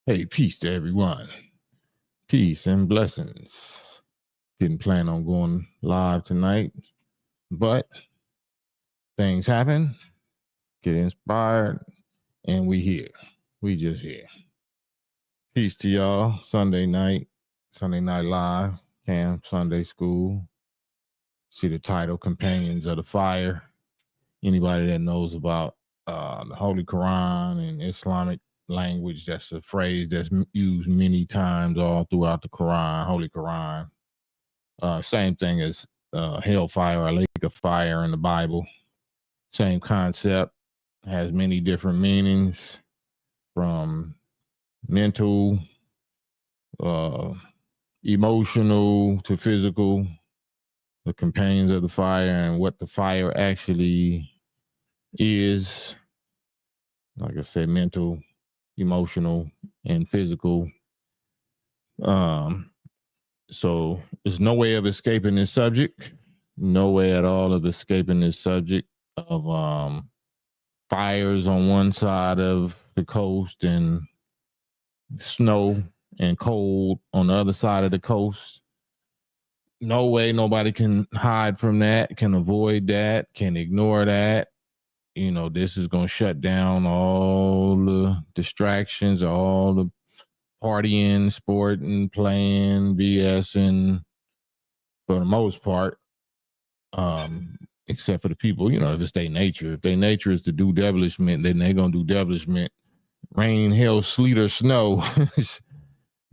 Hey, peace to everyone. Peace and blessings. Didn't plan on going live tonight, but things happen, get inspired, and we here. We just here. Peace to y'all. Sunday Night Live, KAM Sunday School. See the title, Companions of the Fire. Anybody that knows about the Holy Quran and Islamic language, that's a phrase that's used many times all throughout the Quran, Holy Quran. Same thing as hellfire or lake of fire in the Bible. Same concept, has many different meanings, from mental, emotional to physical. The companions of the fire and what the fire actually is. Like I said, mental, emotional, and physical. So there's no way of escaping this subject. No way at all of escaping this subject of fires on one side of the coast and snow and cold on the other side of the coast. No way nobody can hide from that, can avoid that, can ignore that. You know, this is going to shut down all the distractions, all the partying, sporting, playing, BSing, for the most part, except for the people, you know, if it's their nature. If their nature is to do devilishment, then they're going to do devilishment. Rain, hail, sleet, or snow.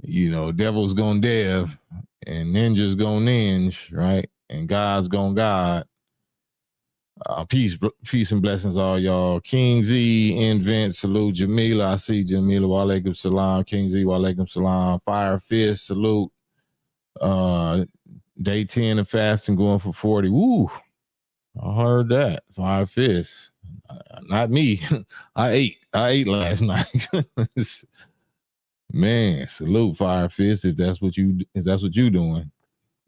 You know, devil's going to dev, and ninjas going ninja, right? And God's going God. Peace and blessings, all y'all. King Z, Invent, salute Jamila. I see Jamila. Wa alaikum salam. King Z, wa alaikum salam. Fire Fist, salute. Day 10 of fasting, going for 40. Woo! I heard that. Fire Fist. Not me. I ate last night. Man, salute Fire Fist if that's what you doing.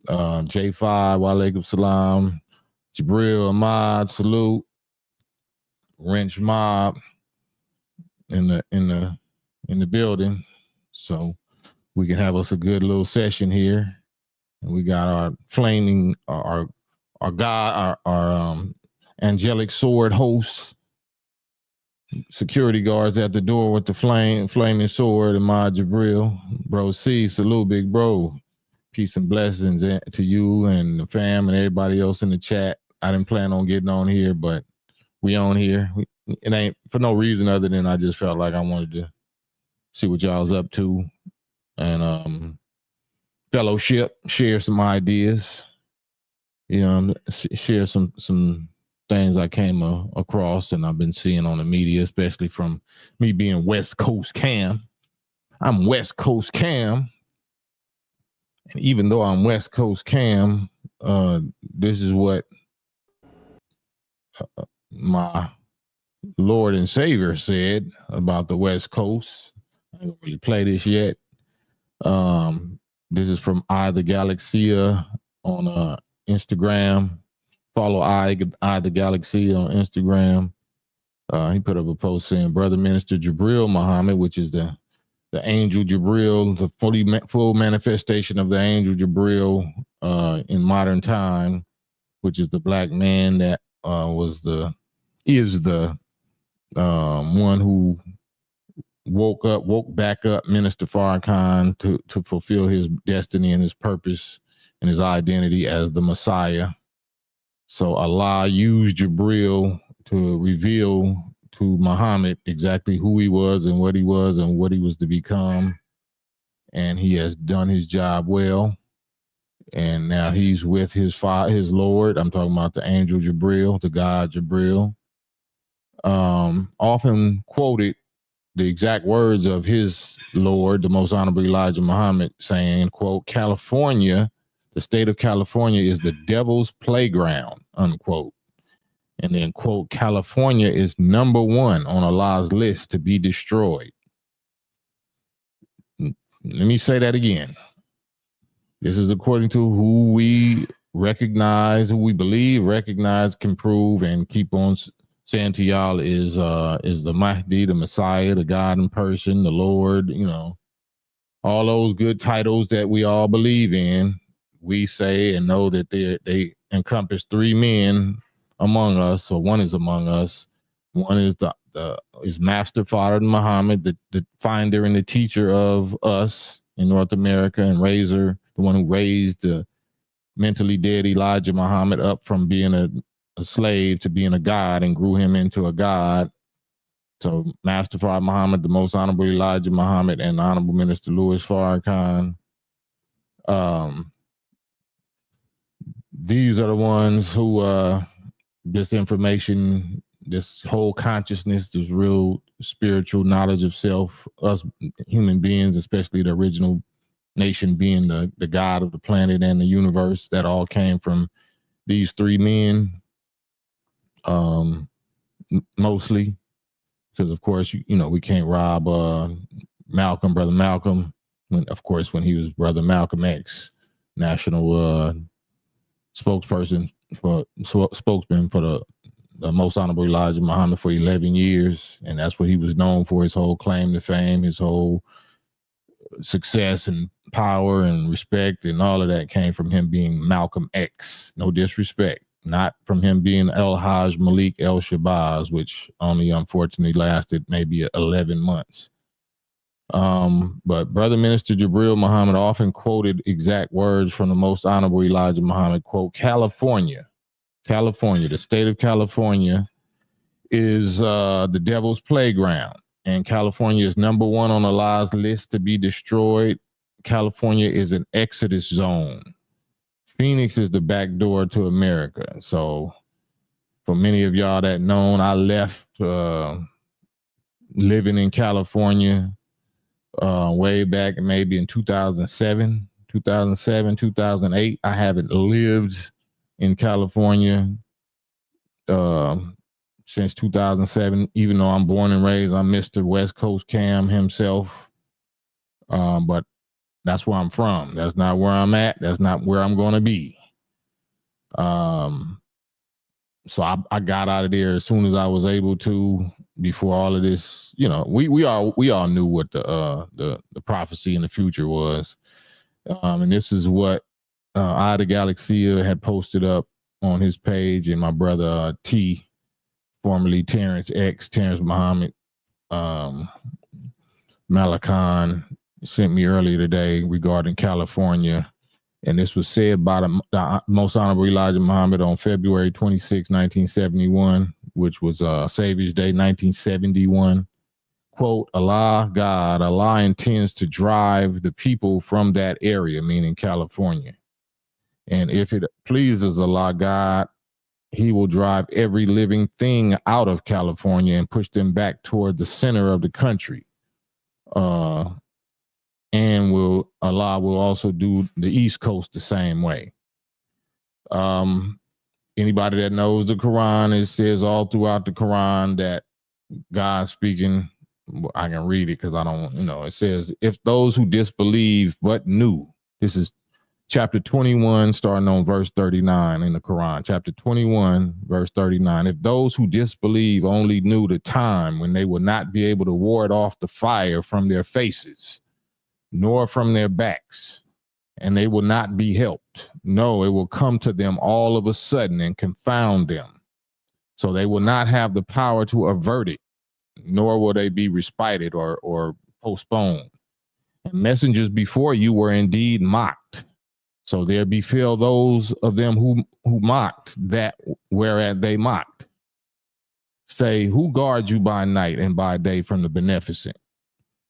J5, wa alaikum salam. Jabril Ahmad, salute. Wrench Mob in the building. So we can have us a good little session here. And we got our flaming our God, our angelic sword hosts, security guards at the door with the flaming sword, and my Jabril. Bro C, salute, big bro. Peace and blessings to you and the fam and everybody else in the chat. I didn't plan on getting on here, but we on here. It ain't for no reason other than I just felt like I wanted to see what y'all's up to and fellowship, share some ideas, you know, share some things I came across and I've been seeing on the media, especially from me being West Coast KAM. I'm West Coast KAM. And even though I'm West Coast KAM, this is what my Lord and Savior said about the West Coast. I don't really play this yet. This is from the Galaxia on Instagram. Follow the Galaxia on Instagram. He put up a post saying, Brother Minister Jabril Muhammad, which is the angel Jabril, the full manifestation of the angel Jabril in modern time, which is the black man that is the one who woke back up Minister Farrakhan to fulfill his destiny and his purpose and his identity as the Messiah. So Allah used Jabril to reveal to Muhammad exactly who he was and what he was to become. And he has done his job well. And now he's with his Lord. I'm talking about the angel Jabril, the God Jabril. Often quoted the exact words of his Lord, the Most Honorable Elijah Muhammad, saying, quote, California, the state of California is the devil's playground, unquote. And then, quote, California is number one on Allah's list to be destroyed. Let me say that again. This is according to who we recognize, who we believe, recognize, can prove, and keep on saying to y'all is the Mahdi, the Messiah, the God in person, the Lord, all those good titles that we all believe in. We say and know that they encompass three men among us, or one is among us. One is is Master Father Muhammad, the finder and the teacher of us in North America, and raiser, the one who raised the mentally dead Elijah Muhammad up from being a slave to being a god and grew him into a god. So Master Father Muhammad, the Most Honorable Elijah Muhammad, and Honorable Minister Louis Farrakhan. These are the ones who this information, this whole consciousness, this real spiritual knowledge of self, us human beings, especially the original nation being the God of the planet and the universe, that all came from these three men, mostly, because of course we can't rob brother Malcolm, when he was brother Malcolm X, national spokesman for the Most Honorable Elijah Muhammad for 11 years, and that's what he was known for. His whole claim to fame, his whole success and power and respect and all of that came from him being Malcolm X. No disrespect, not from him being El Haj Malik El Shabazz, which only unfortunately lasted maybe 11 months. But Brother Minister Jabril Muhammad often quoted exact words from the Most Honorable Elijah Muhammad, quote, California, the state of California is the devil's playground. And California is number one on Allah's list to be destroyed. California is an exodus zone. Phoenix is the back door to America. So for many of y'all that know, I left living in California way back maybe in 2007, 2008. I haven't lived in California since 2007, even though I'm born and raised. I'm Mr. West Coast KAM himself. But that's where I'm from. That's not where I'm at. That's not where I'm going to be. So I got out of there as soon as I was able to, before all of this. We all knew what the prophecy in the future was. And this is what Ida Galaxia had posted up on his page, and my brother T, formerly Terrence Muhammad, Malakan, sent me earlier today regarding California. And this was said by the Most Honorable Elijah Muhammad on February 26, 1971, which was Savior's Day, 1971. Quote, Allah intends to drive the people from that area, meaning California. And if it pleases Allah God, he will drive every living thing out of California and push them back toward the center of the country. And Allah will also do the East Coast the same way. Anybody that knows the Quran, it says all throughout the Quran that God speaking, I can read it because I don't, it says, if those who disbelieve but knew, this is chapter 21, starting on verse 39 in the Quran, chapter 21, verse 39. If those who disbelieve only knew the time when they would not be able to ward off the fire from their faces, nor from their backs, and they will not be helped. No, it will come to them all of a sudden and confound them. So they will not have the power to avert it, nor will they be respited or postponed. And messengers before you were indeed mocked. So there befell those of them who mocked that whereat they mocked. Say, who guards you by night and by day from the beneficent?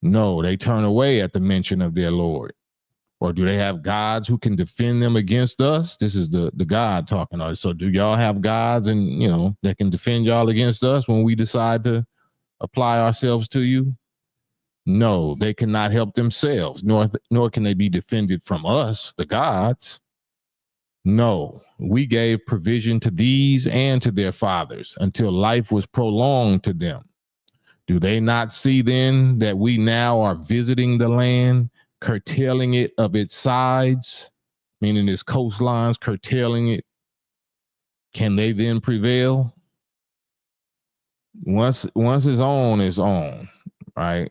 No, they turn away at the mention of their Lord. Or do they have gods who can defend them against us? This is the God talking. So do y'all have gods and that can defend y'all against us when we decide to apply ourselves to you? No, they cannot help themselves, nor can they be defended from us, the gods. No, we gave provision to these and to their fathers until life was prolonged to them. Do they not see then that we now are visiting the land, curtailing it of its sides, meaning its coastlines, curtailing it? Can they then prevail? once it's on, right?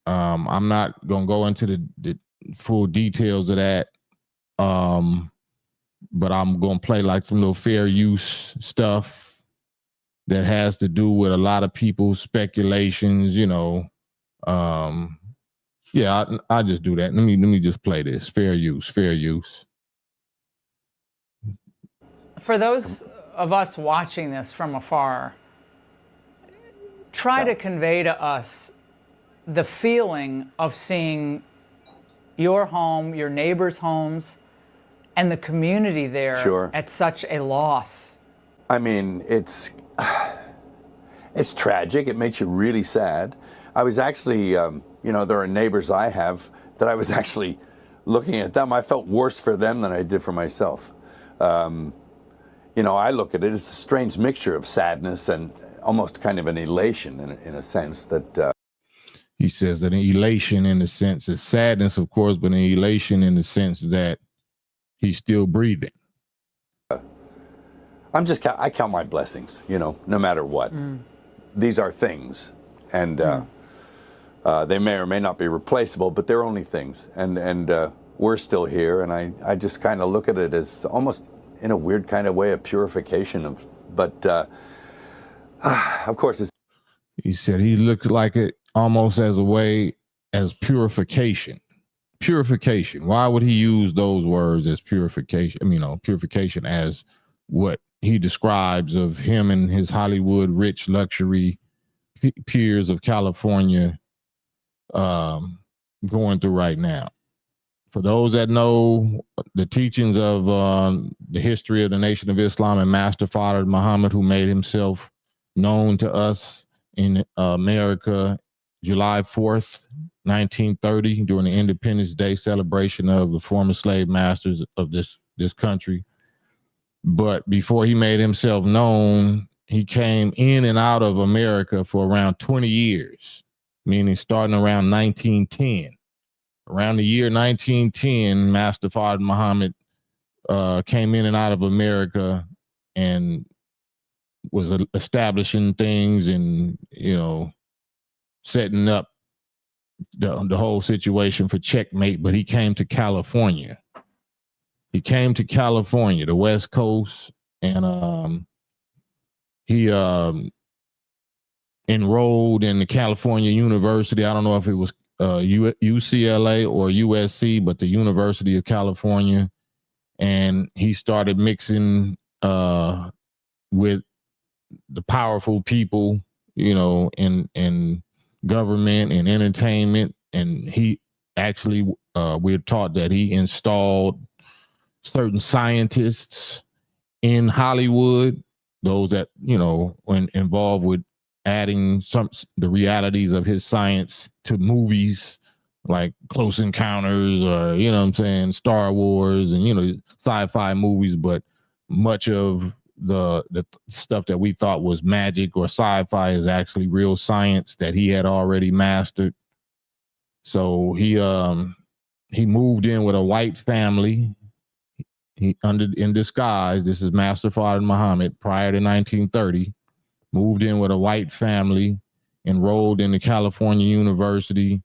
I'm not gonna go into the full details of that. But I'm gonna play like some little fair use stuff that has to do with a lot of people's speculations, you know. Yeah, I just do that. Let me just play this. Fair use, fair use. For those of us watching this from afar, try to convey to us the feeling of seeing your home, your neighbors' homes, and the community there at such a loss. I mean, it's tragic. It makes you really sad. I was actually, you know, there are neighbors I have that I was actually looking at them. I felt worse for them than I did for myself. You know, I look at it as a strange mixture of sadness and almost kind of an elation in a sense that... He says that an elation in the sense of sadness, of course, but an elation in the sense that he's still breathing. I count my blessings, you know, no matter what. These are things, and they may or may not be replaceable, but they're only things, and we're still here, and I just kind of look at it as almost in a weird kind of way, a purification of, but of course it's... He said he looks like it almost as a way as purification. Purification. Why would he use those words as purification? I mean, you know, purification as what he describes of him and his Hollywood rich luxury peers of California going through right now. For those that know the teachings of the history of the Nation of Islam and Master Father Muhammad, who made himself known to us in America, July 4th, 1930, during the Independence Day celebration of the former slave masters of this country. But before he made himself known, he came in and out of America for around 20 years, meaning starting around 1910. Around the year 1910, Master Father Muhammad came in and out of America and was establishing things and, you know, setting up the whole situation for checkmate. But he came to California. He came to California, the West Coast, and he enrolled in the California University. I don't know if it was UCLA or USC, but the University of California. And he started mixing with the powerful people, you know, in government and entertainment. And he actually, we're taught that he installed certain scientists in Hollywood, those that, you know, when involved with adding the realities of his science to movies like Close Encounters or, you know what I'm saying, Star Wars and, you know, sci-fi movies. But much of the stuff that we thought was magic or sci-fi is actually real science that he had already mastered. So he moved in with a white family. He in disguise. This is Master Father Muhammad prior to 1930. Moved in with a white family, enrolled in the California University,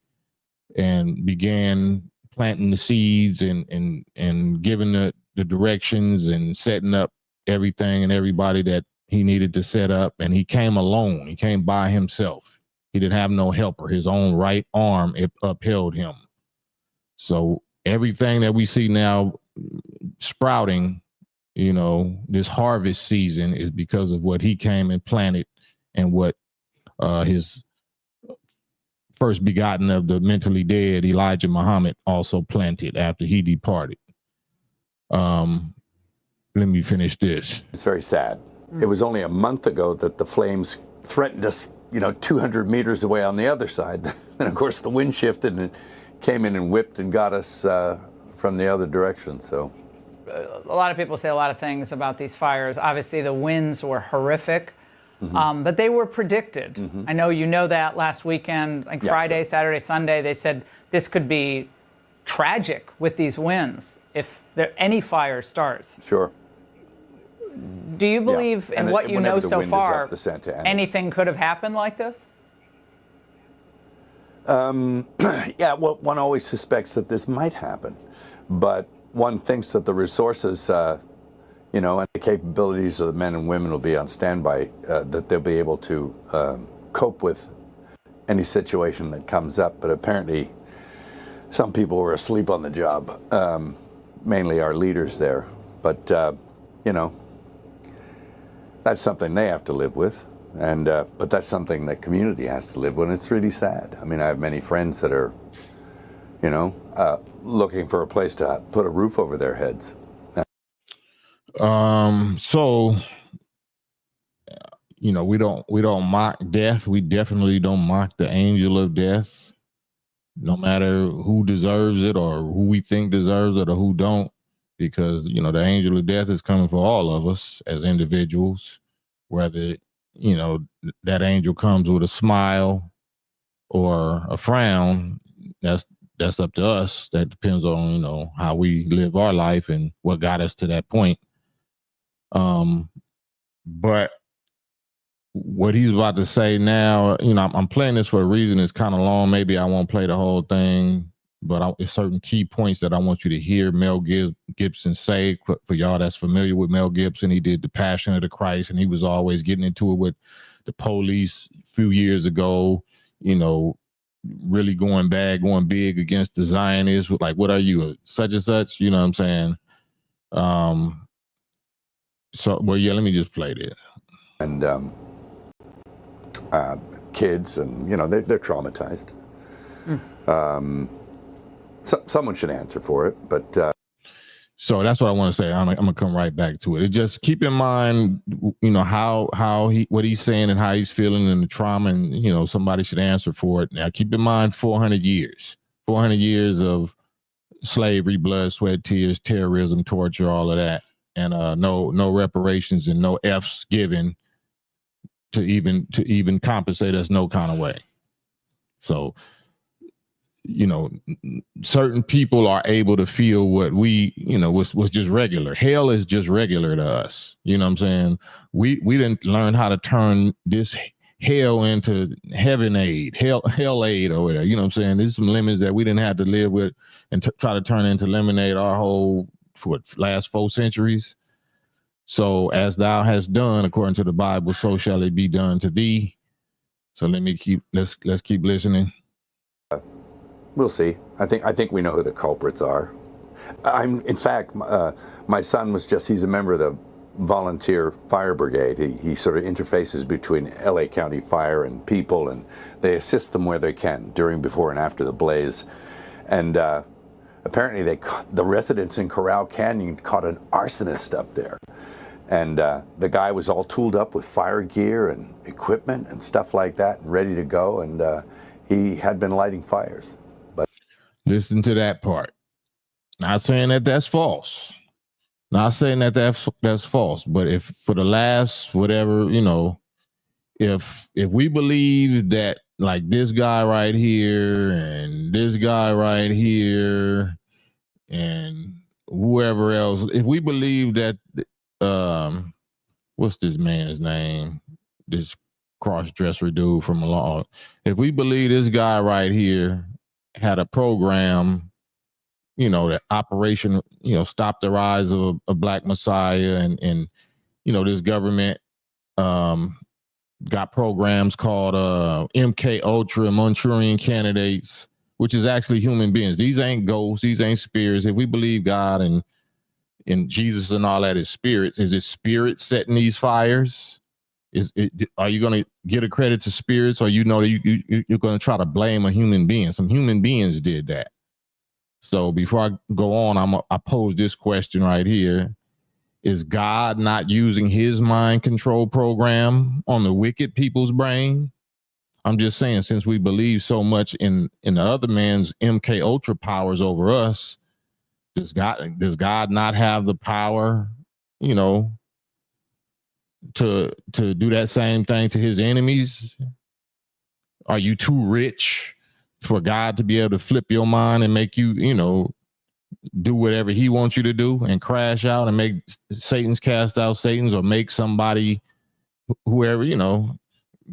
and began planting the seeds and giving the directions and setting up everything and everybody that he needed to set up. And he came alone. He came by himself. He didn't have no helper. His own right arm upheld him. So everything that we see now sprouting, you know, this harvest season is because of what he came and planted and what his first begotten of the mentally dead, Elijah Muhammad, also planted after he departed. Let me finish this. It's very sad. It was only a month ago that the flames threatened us, you know, 200 meters away on the other side. And of course the wind shifted and came in and whipped and got us from the other direction. So a lot of people say a lot of things about these fires. Obviously the winds were horrific, but they were predicted. I know you know that last weekend, like Friday, Saturday, Sunday, they said this could be tragic with these winds if any fire starts. Sure. Do you believe in what you know so far, anything could have happened like this? Yeah, well, one always suspects that this might happen, but one thinks that the resources, you know, and the capabilities of the men and women will be on standby, that they'll be able to cope with any situation that comes up. But apparently, some people were asleep on the job, mainly our leaders there. But, you know, that's something they have to live with. And but that's something that community has to live with. And it's really sad. I mean, I have many friends that are, you know, looking for a place to put a roof over their heads. So, you know, we don't mock death. We definitely don't mock the angel of death, no matter who deserves it or who we think deserves it or who don't, because, you know, the angel of death is coming for all of us as individuals, whether, you know, that angel comes with a smile or a frown. That's up to us. That depends on, you know, how we live our life and what got us to that point. But what he's about to say now, you know, I'm playing this for a reason. It's kind of long. Maybe I won't play the whole thing, but it's certain key points that I want you to hear Mel Gibson say. For y'all that's familiar with Mel Gibson, he did The Passion of the Christ, and he was always getting into it with the police a few years ago, you know, really going big against the Zionists with like, what are you, such and such? You know what I'm saying? So, well, yeah, let me just play this. And kids, and, you know, they're traumatized. So someone should answer for it, but so that's what I want to say. I'm gonna come right back to it. Just keep in mind, you know, what he's saying and how he's feeling and the trauma, and, you know, somebody should answer for it. Now, keep in mind 400 years of slavery, blood, sweat, tears, terrorism, torture, all of that, and no reparations and no F's given to even compensate us no kind of way. So, you know, certain people are able to feel what we, you know, was just regular. Hell is just regular to us. You know what I'm saying? We didn't learn how to turn this hell into heaven aid, hell aid or whatever. You know what I'm saying? There's some lemons that we didn't have to live with and try to turn into lemonade our whole last 4 centuries. So as thou hast done, according to the Bible, so shall it be done to thee. So let's keep listening. We'll see. I think we know who the culprits are. In fact, my son he's a member of the volunteer fire brigade. He sort of interfaces between LA County Fire and people, and they assist them where they can during, before, and after the blaze. And apparently the residents in Corral Canyon caught an arsonist up there. And the guy was all tooled up with fire gear and equipment and stuff like that and ready to go. And he had been lighting fires. But listen to that part. Not saying that that's false. Not saying that that's false. But if for the last whatever, you know, if we believe that, like, this guy right here and this guy right here and whoever else, if we believe that, what's this man's name? This cross-dresser dude from law. If we believe this guy right here had a program, you know, that Operation, you know, Stop the Rise of a Black Messiah, and you know, this government got programs called MK Ultra, Manchurian Candidates, which is actually human beings. These ain't ghosts, these ain't spirits. If we believe God and Jesus and all that is spirits, is it spirits setting these fires? Are you going to get a credit to spirits, or you know you're going to try to blame a human being? Some human beings did that. So before I go on, I pose this question right here: is God not using his mind control program on the wicked people's brain? I'm just saying, since we believe so much in the other man's MK Ultra powers over us, does God not have the power, you know, to do that same thing to his enemies? Are you too rich for God to be able to flip your mind and make you, you know, do whatever he wants you to do and crash out and make Satan's cast out Satan's, or make somebody, whoever,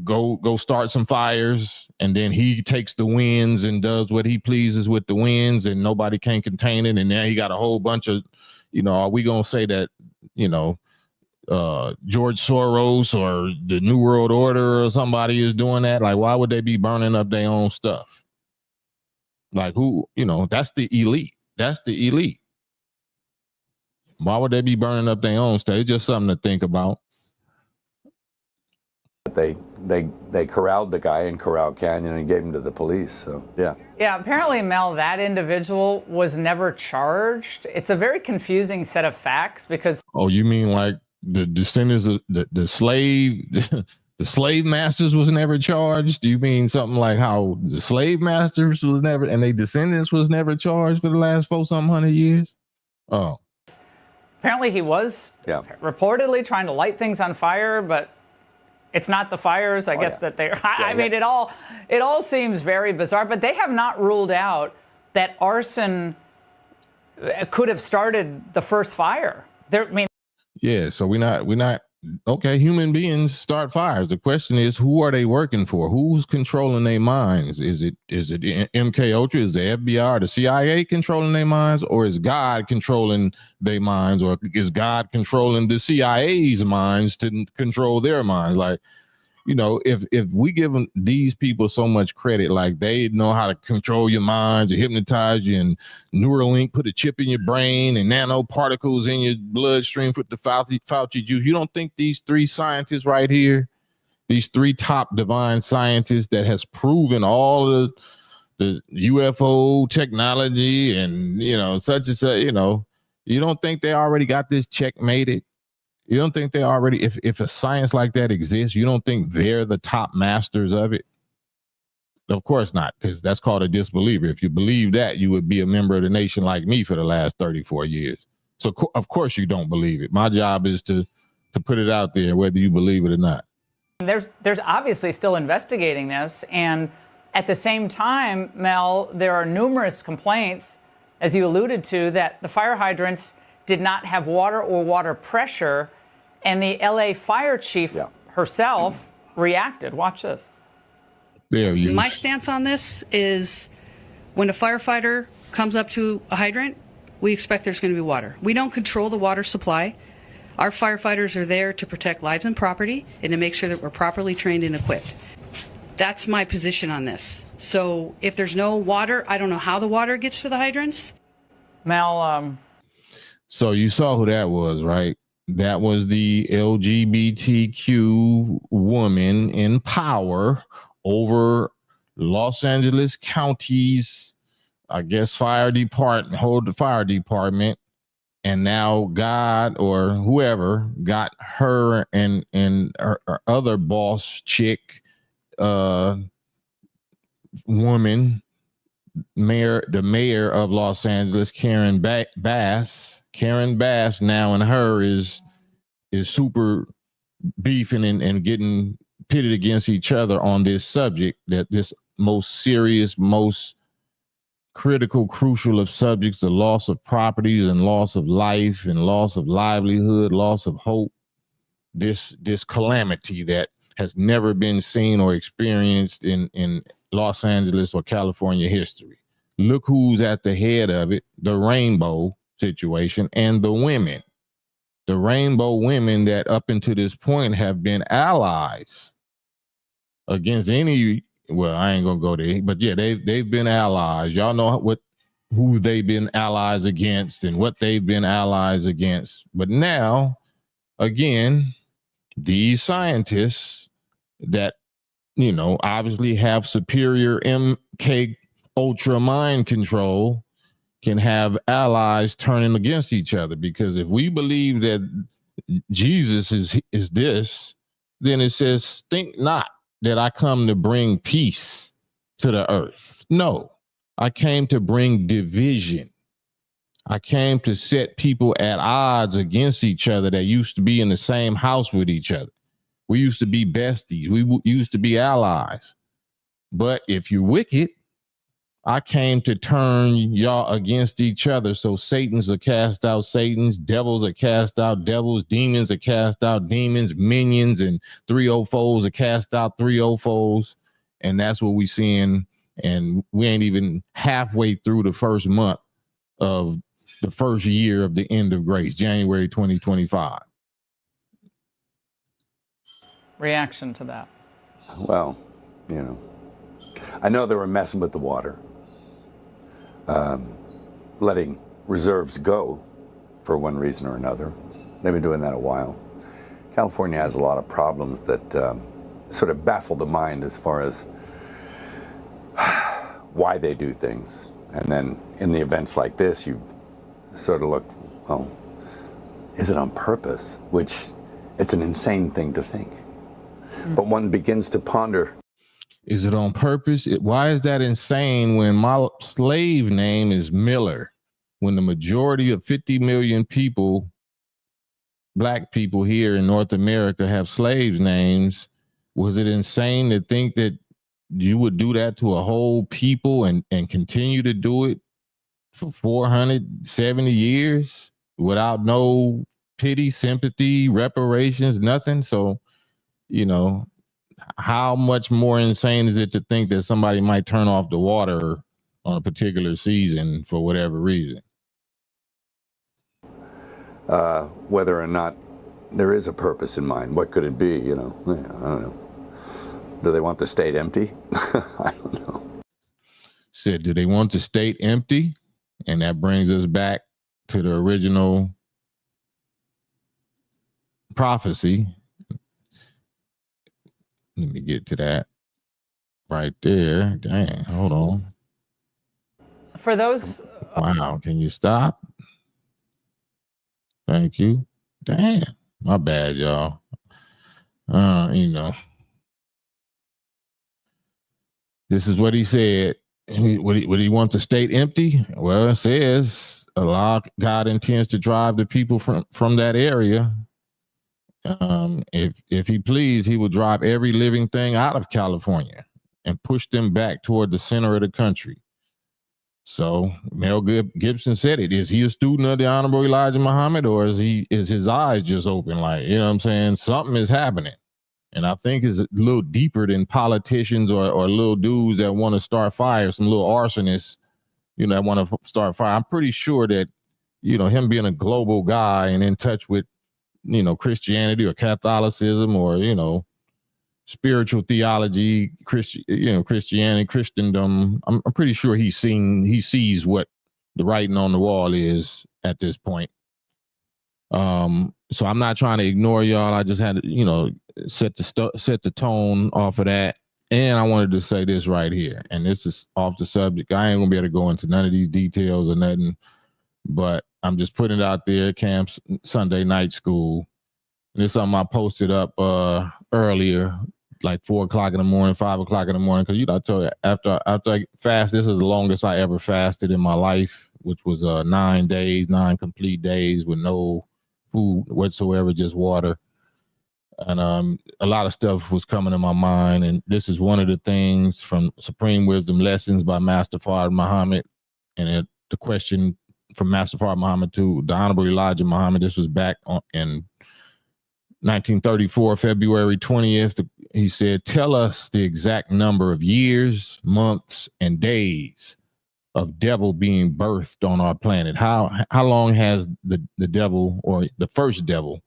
go start some fires, and then he takes the winds and does what he pleases with the winds, and nobody can contain it. And now he got a whole bunch of, are we going to say that, George Soros or the New World Order or somebody is doing that? Like, why would they be burning up their own stuff? Like, who, that's the elite. That's the elite. Why would they be burning up their own stuff? It's just something to think about. They corralled the guy in Corral Canyon and gave him to the police. So yeah. Yeah, apparently, Mel, that individual was never charged. It's a very confusing set of facts because. Oh, you mean like the descendants of the slave, the slave masters was never charged? Do you mean something like how the slave masters was never, and their descendants was never charged for the last 400 years? Oh. Apparently he was reportedly trying to light things on fire, but it's not the fires, I guess, that they. I mean, it all seems very bizarre. But they have not ruled out that arson could have started the first fire. So we're not okay. Human beings start fires. The question is, who are they working for? Who's controlling their minds? Is it MK Ultra? Is the FBI or the CIA controlling their minds, or is God controlling their minds, or is God controlling the CIA's minds to control their minds? Like, if we give these people so much credit, like they know how to control your minds and hypnotize you, and Neuralink put a chip in your brain and nanoparticles in your bloodstream with the Fauci juice, you don't think these three scientists right here, these three top divine scientists that has proven all the UFO technology and, such and such, you don't think they already got this checkmated? You don't think they already, if a science like that exists, you don't think they're the top masters of it? Of course not, because that's called a disbeliever. If you believe that, you would be a member of the nation like me for the last 34 years. So of course you don't believe it. My job is to put it out there, whether you believe it or not. There's obviously still investigating this. And at the same time, Mel, there are numerous complaints, as you alluded to, that the fire hydrants did not have water or water pressure. And the LA fire chief herself reacted. Watch this. My stance on this is when a firefighter comes up to a hydrant, we expect there's going to be water. We don't control the water supply. Our firefighters are there to protect lives and property and to make sure that we're properly trained and equipped. That's my position on this. So if there's no water, I don't know how the water gets to the hydrants. Mel, So you saw who that was, right? That was the LGBTQ woman in power over Los Angeles County's, I guess, fire department. And now God or whoever got her and her other boss chick, woman, the mayor of Los Angeles, Karen Bass. Karen Bass now and her is super beefing and getting pitted against each other on this subject, that this most serious, most critical, crucial of subjects, the loss of properties and loss of life and loss of livelihood, loss of hope, this calamity that has never been seen or experienced in Los Angeles or California history. Look who's at the head of it, the rainbow situation, and the rainbow women that up until this point have been allies against any, well, I ain't gonna go there, but yeah, they've been allies. Y'all know who they've been allies against and what they've been allies against. But now, again, these scientists that, obviously have superior MK Ultra mind control can have allies turning against each other. Because if we believe that Jesus is this, then it says, think not that I come to bring peace to the earth. No, I came to bring division. I came to set people at odds against each other that used to be in the same house with each other. We used to be besties. We used to be allies. But if you're wicked, I came to turn y'all against each other. So Satans are cast out Satans, devils are cast out devils, demons are cast out demons, minions and 304s are cast out 304s. And that's what we're seeing. And we ain't even halfway through the first month of the first year of the end of grace, January 2025. Reaction to that? Well, I know they were messing with the water, letting reserves go for one reason or another. They've been doing that a while. California has a lot of problems that sort of baffle the mind as far as why they do things. And then in the events like this, you sort of look, well, is it on purpose? Which it's an insane thing to think. But one begins to ponder. Is it on purpose? Why is that insane when my slave name is Miller? When the majority of 50 million people, black people here in North America, have slaves' names, was it insane to think that you would do that to a whole people and continue to do it for 470 years without no pity, sympathy, reparations, nothing? So, how much more insane is it to think that somebody might turn off the water on a particular season for whatever reason? Whether or not there is a purpose in mind, what could it be? I don't know. Do they want the state empty? I don't know. Said, do they want the state empty? And that brings us back to the original prophecy. Let me get to that right there. Dang, hold on. For those... Wow, can you stop? Thank you. Damn, my bad, y'all. This is what he said. Would he want the state empty? Well, it says God intends to drive the people from that area. If he please, he will drive every living thing out of California and push them back toward the center of the country. So Mel Gibson said it. Is he a student of the Honorable Elijah Muhammad, or is his eyes just open? Like, what I'm saying? Something is happening. And I think it's a little deeper than politicians or little dudes that want to start fires, some little arsonists, that want to start fire. I'm pretty sure that, him being a global guy and in touch with, Christianity or Catholicism or, spiritual theology, Christianity, Christendom. I'm pretty sure he sees what the writing on the wall is at this point. So I'm not trying to ignore y'all. I just had to, set the tone off of that. And I wanted to say this right here, and this is off the subject. I ain't gonna be able to go into none of these details or nothing, but I'm just putting it out there. Camp Sunday Night School. And it's something I posted up earlier, like 4 o'clock in the morning, 5 o'clock in the morning. Because I told you, after I fast, this is the longest I ever fasted in my life, which was 9 days, 9 complete days with no food whatsoever, just water. And a lot of stuff was coming to my mind. And this is one of the things from Supreme Wisdom Lessons by Master Fard Muhammad. And the question from Master Fard Muhammad to the Honorable Elijah Muhammad, this was back in 1934, February 20th. He said, tell us the exact number of years, months, and days of devil being birthed on our planet. How long has the devil, or the first devil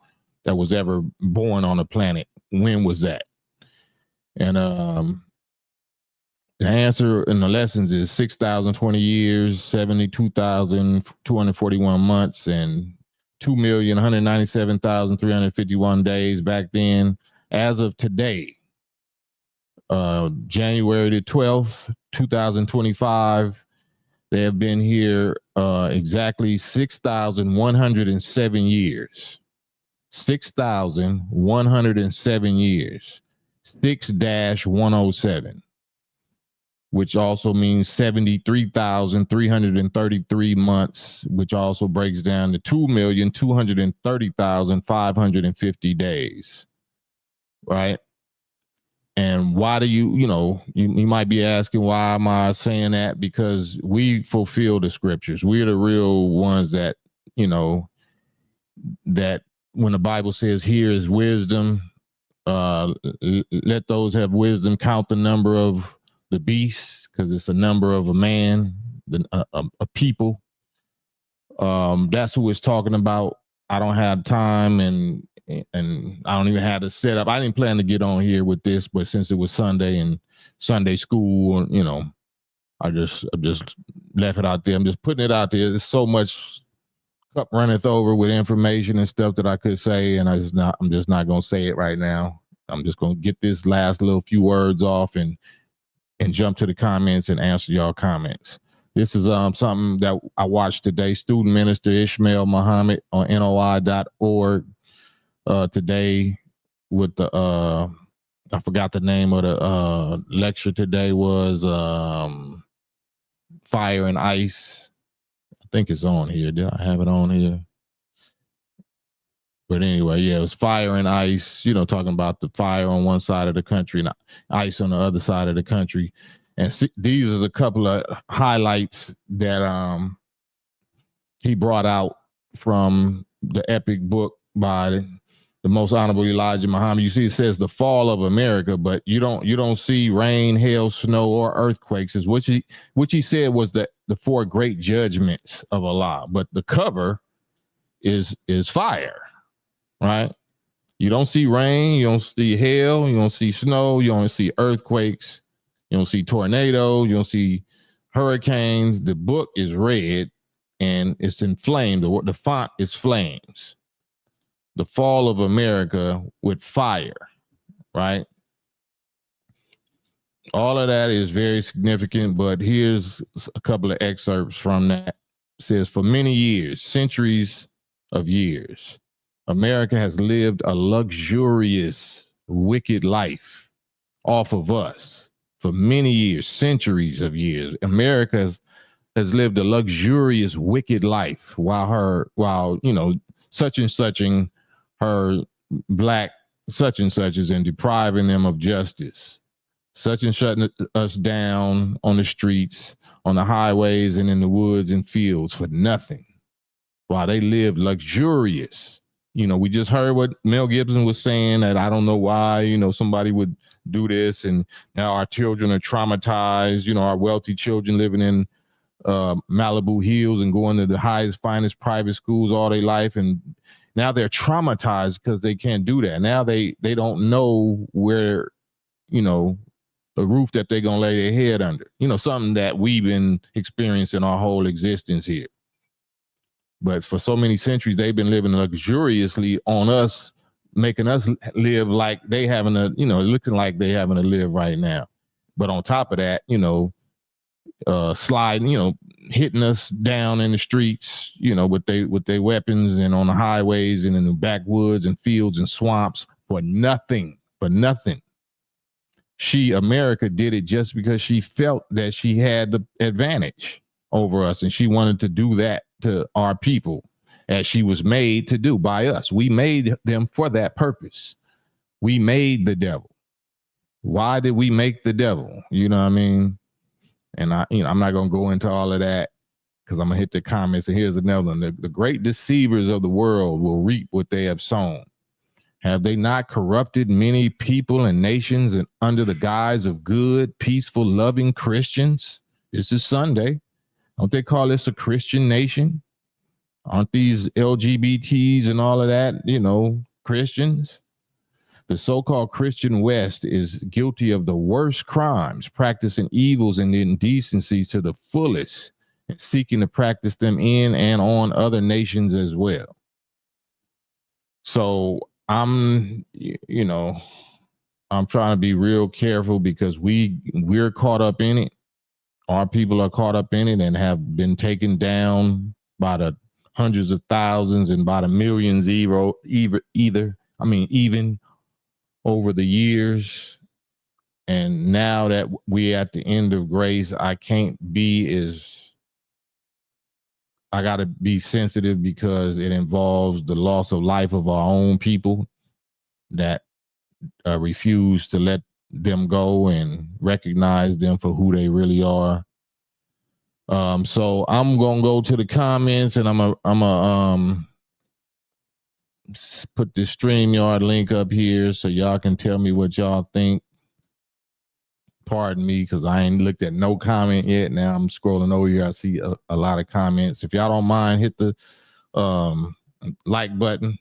that was ever born on the planet, when was that? And the answer in the lessons is 6,020 years, 72,241 months, and 2,197,351 days back then. As of today, January the 12th, 2025, they have been here exactly 6,107 years. 6,107 years. 6-107. Which also means 73,333 months, which also breaks down to 2,230,550 days, right? And why do you might be asking, why am I saying that? Because we fulfill the scriptures. We're the real ones that, that when the Bible says, here is wisdom, let those have wisdom count the number of the beast, because it's a number of a man, a people. That's who it's talking about. I don't have time, and I don't even have to set up. I didn't plan to get on here with this, but since it was Sunday and Sunday school, I just left it out there. I'm just putting it out there. There's so much cup runneth over with information and stuff that I could say, and I'm just not gonna say it right now. I'm just gonna get this last little few words off and jump to the comments and answer y'all comments. This is something that I watched today. Student Minister Ishmael Muhammad on NOI.org today with the I forgot the name of the lecture today was Fire and Ice. I think it's on here. Did I have it on here? But anyway, yeah, it was Fire and Ice, talking about the fire on one side of the country and ice on the other side of the country. And these are a couple of highlights that he brought out from the epic book by the Most Honorable Elijah Muhammad. You see, it says the fall of America, but you don't see rain, hail, snow, or earthquakes. Is which he said was the four great judgments of Allah. But the cover is fire, right? You don't see rain, you don't see hail, you don't see snow, you don't see earthquakes. You don't see tornadoes. You don't see hurricanes. The book is red and it's inflamed. The font is flames. The fall of America with fire, right? All of that is very significant, but here's a couple of excerpts from that. It says, for many years, centuries of years, America has lived a luxurious, wicked life off of us. For many years, centuries of years, America has lived a luxurious, wicked life while such and suching her black such and suches and depriving them of justice, such and shutting us down on the streets, on the highways, and in the woods and fields for nothing, while they lived luxurious. We just heard what Mel Gibson was saying, that I don't know why, somebody would do this. And now our children are traumatized, our wealthy children living in Malibu Hills and going to the highest, finest private schools all their life. And now they're traumatized because they can't do that. Now they don't know where, a roof that they're going to lay their head under, something that we've been experiencing our whole existence here. But for so many centuries, they've been living luxuriously on us, making us live like they having a, looking like they having to live right now. But on top of that, sliding, hitting us down in the streets, with their weapons and on the highways and in the backwoods and fields and swamps for nothing. America did it just because she felt that she had the advantage over us, and she wanted to do that to our people as she was made to do by us. We made them for that purpose. We made the devil. Why did we make the devil? You know what I mean? And I'm not going to go into all of that because I'm going to hit the comments. And here's another one. The great deceivers of the world will reap what they have sown. Have they not corrupted many people and nations and under the guise of good, peaceful, loving Christians? This is Sunday. Don't they call this a Christian nation? Aren't these LGBTs and all of that, Christians? The so-called Christian West is guilty of the worst crimes, practicing evils and indecencies to the fullest, and seeking to practice them in and on other nations as well. So I'm trying to be real careful because we're caught up in it. Our people are caught up in it and have been taken down by the hundreds of thousands and by the millions even over the years. And now that we're at the end of grace, I got to be sensitive because it involves the loss of life of our own people that refuse to let them go and recognize them for who they really are. So I'm gonna go to the comments, and I'm a put the StreamYard link up here so y'all can tell me what y'all think. Pardon me, because I ain't looked at no comment yet. Now I'm scrolling over here. I see a lot of comments. If y'all don't mind, hit the like button.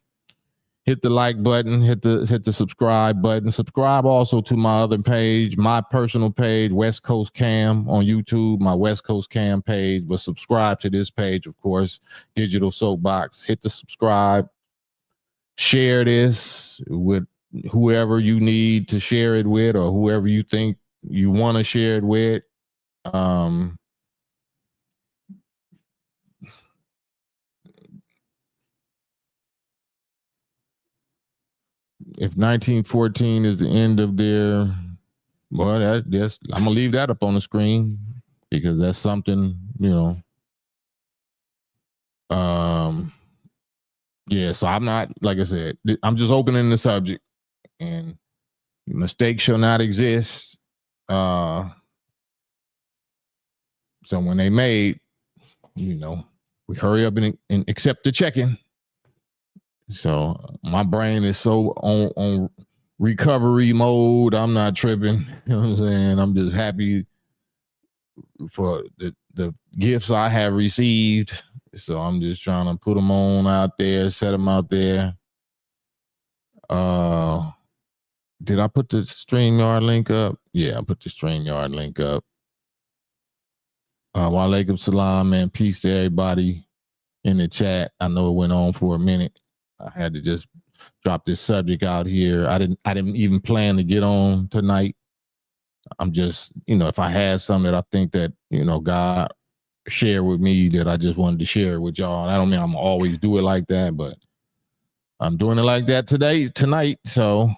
Hit the like button. Hit the subscribe button. Subscribe also to my other page, my personal page, West Coast KAM on YouTube, my West Coast KAM page. But subscribe to this page, of course, Digital Soapbox. Hit the subscribe. Share this with whoever you need to share it with, or whoever you think you want to share it with. If 1914 is the end of their, well, that's I'm gonna leave that up on the screen because that's something, yeah. So I'm not, like I said, I'm just opening the subject, and mistakes shall not exist. So when they made, we hurry up and accept the check-in. So my brain is so on recovery mode. I'm not tripping. You know what I'm saying? I'm just happy for the gifts I have received. So I'm just trying to put them on out there, set them out there. Did I put the StreamYard link up? Yeah, I put the StreamYard link up. Walaikum salam, man. Peace to everybody in the chat. I know it went on for a minute. I had to just drop this subject out here. I didn't even plan to get on tonight. I'm just, if I had something that I think that, God shared with me that I just wanted to share with y'all. I don't mean I'm always do it like that, but I'm doing it like that tonight. So,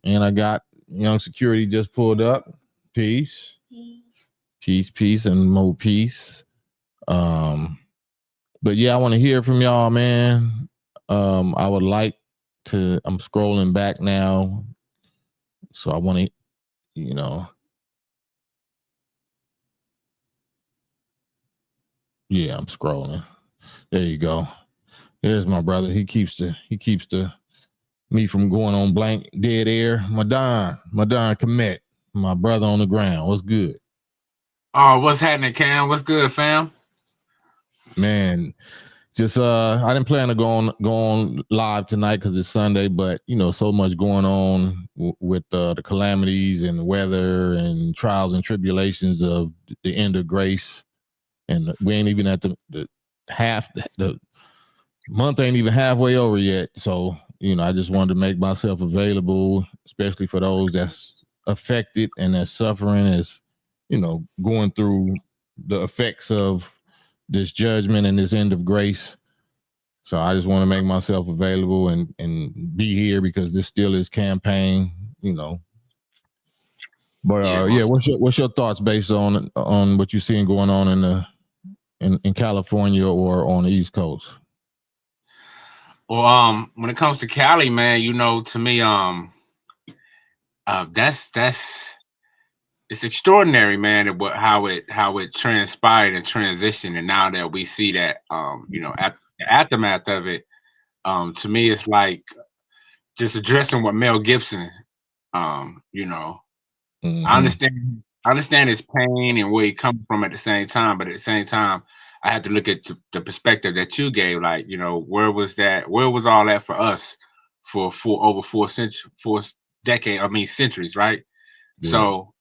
and I got Young Security just pulled up. Peace. Peace, and more peace. But yeah, I want to hear from y'all, man. I would like to, I'm scrolling back now. So I want to, yeah, I'm scrolling. There you go. There's my brother. He keeps me from going on blank dead air. Madon Komet, my brother on the ground. What's good? Oh, what's happening, Cam? What's good, fam? Man, just I didn't plan to go on live tonight because it's Sunday, but so much going on with the calamities and the weather and trials and tribulations of the end of grace, and we ain't even at the month ain't even halfway over yet. So I just wanted to make myself available, especially for those that's affected and that's suffering, as going through the effects of this judgment and this end of grace. So I just want to make myself available and be here because this still is campaign, But yeah, what's your thoughts based on what you're seeing going on in California or on the East Coast? Well, when it comes to Cali, man, to me, that's it's extraordinary, man, how it transpired and transitioned, and now that we see that, at the aftermath of it, to me, it's like just addressing what Mel Gibson, Mm-hmm. I understand his pain and where he comes from at the same time, but at the same time, I had to look at the perspective that you gave, like, where was all that for us for over 4 centuries, right? Yeah. So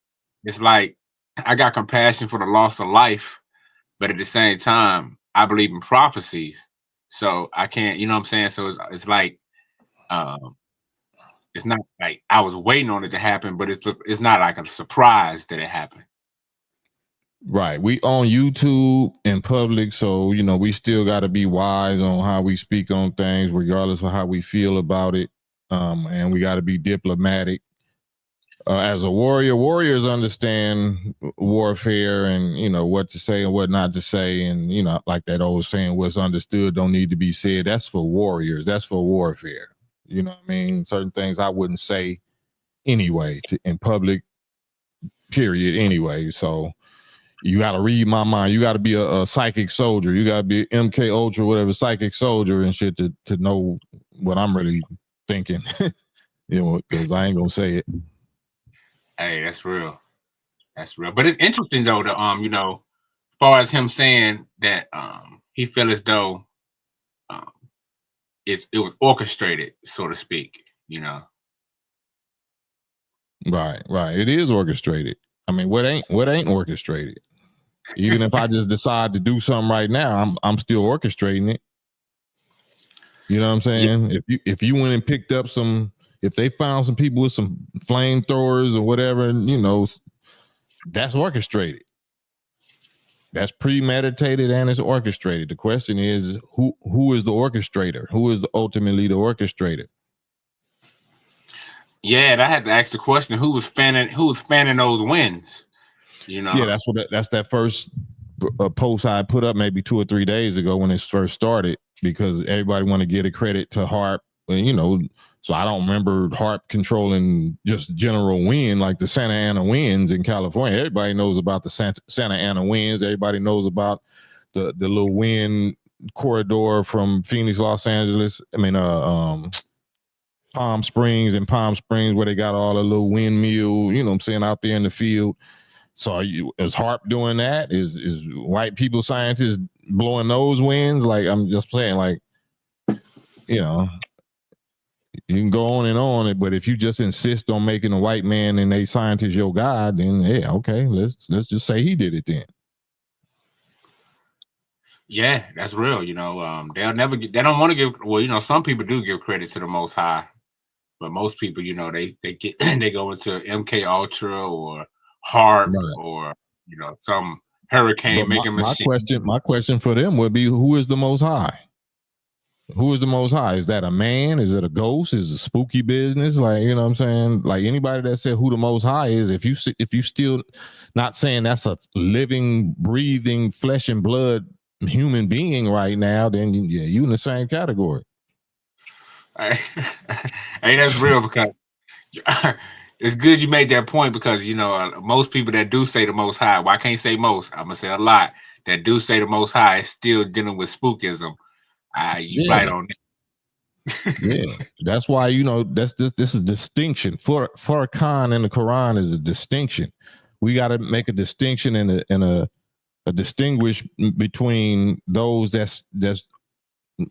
it's like I got compassion for the loss of life, but at the same time, I believe in prophecies. So I can't, you know what I'm saying? So it's like, it's not like I was waiting on it to happen, but it's not like a surprise that it happened. Right. We on YouTube in public, so we still got to be wise on how we speak on things, regardless of how we feel about it. And we got to be diplomatic. As a warrior, warriors understand warfare and what to say and what not to say, and like that old saying, "What's understood don't need to be said." That's for warriors. That's for warfare. You know what I mean? Certain things I wouldn't say anyway in public. period. Anyway, so you got to read my mind. You got to be a psychic soldier. You got to be MK Ultra, whatever, psychic soldier and shit to know what I'm really thinking. You know, because I ain't gonna say it. Hey, that's real. That's real. But it's interesting though, you know, as far as him saying that he feel as though it was orchestrated, so to speak, you know. Right. It is orchestrated. I mean, what ain't orchestrated? Even if I just decide to do something right now, I'm still orchestrating it. You know what I'm saying? Yeah. If you went and picked up if they found some people with some flamethrowers or whatever, you know, that's orchestrated. That's premeditated and it's orchestrated. The question is, who is the orchestrator? Who is ultimately the orchestrator? Yeah, and I had to ask the question: who was fanning those winds? You know. Yeah, that's that first post I put up maybe 2 or 3 days ago when it first started, because everybody want to give a credit to HAARP, you know. So I don't remember HAARP controlling just general wind like the Santa Ana winds in California. Everybody knows about the Santa Ana winds. Everybody knows about the little wind corridor from Phoenix, Los Angeles. I mean, Palm Springs where they got all the little windmill, you know what I'm saying, out there in the field. So is HAARP doing that? Is white people scientists blowing those winds? Like, I'm just saying, like, you know, you can go on and on, but if you just insist on making a white man and a scientist your god, then yeah, okay, let's just say he did it then. Yeah, that's real. You know, they don't want to give. Well, you know, some people do give credit to the Most High, but most people, you know, they get they go into MK Ultra or HAARP, right, or you know, some hurricane making machine. My question for them would be, who is the Most High? Who is the Most High? Is that a man? Is it a ghost? Is it spooky business? Like, you know what I'm saying? Like, anybody that said who the Most High is, if you still not saying that's a living, breathing, flesh and blood human being right now, then yeah, you in the same category. Hey, that's real, because it's good you made that point, because you know, most people that do say the Most High, well, I can't say most, I'm gonna say a lot, that do say the Most High is still dealing with spookism. You right on it. Yeah, that's why, you know, this is distinction for a Khan in the Quran is a distinction. We got to make a distinction and a distinguish between those that's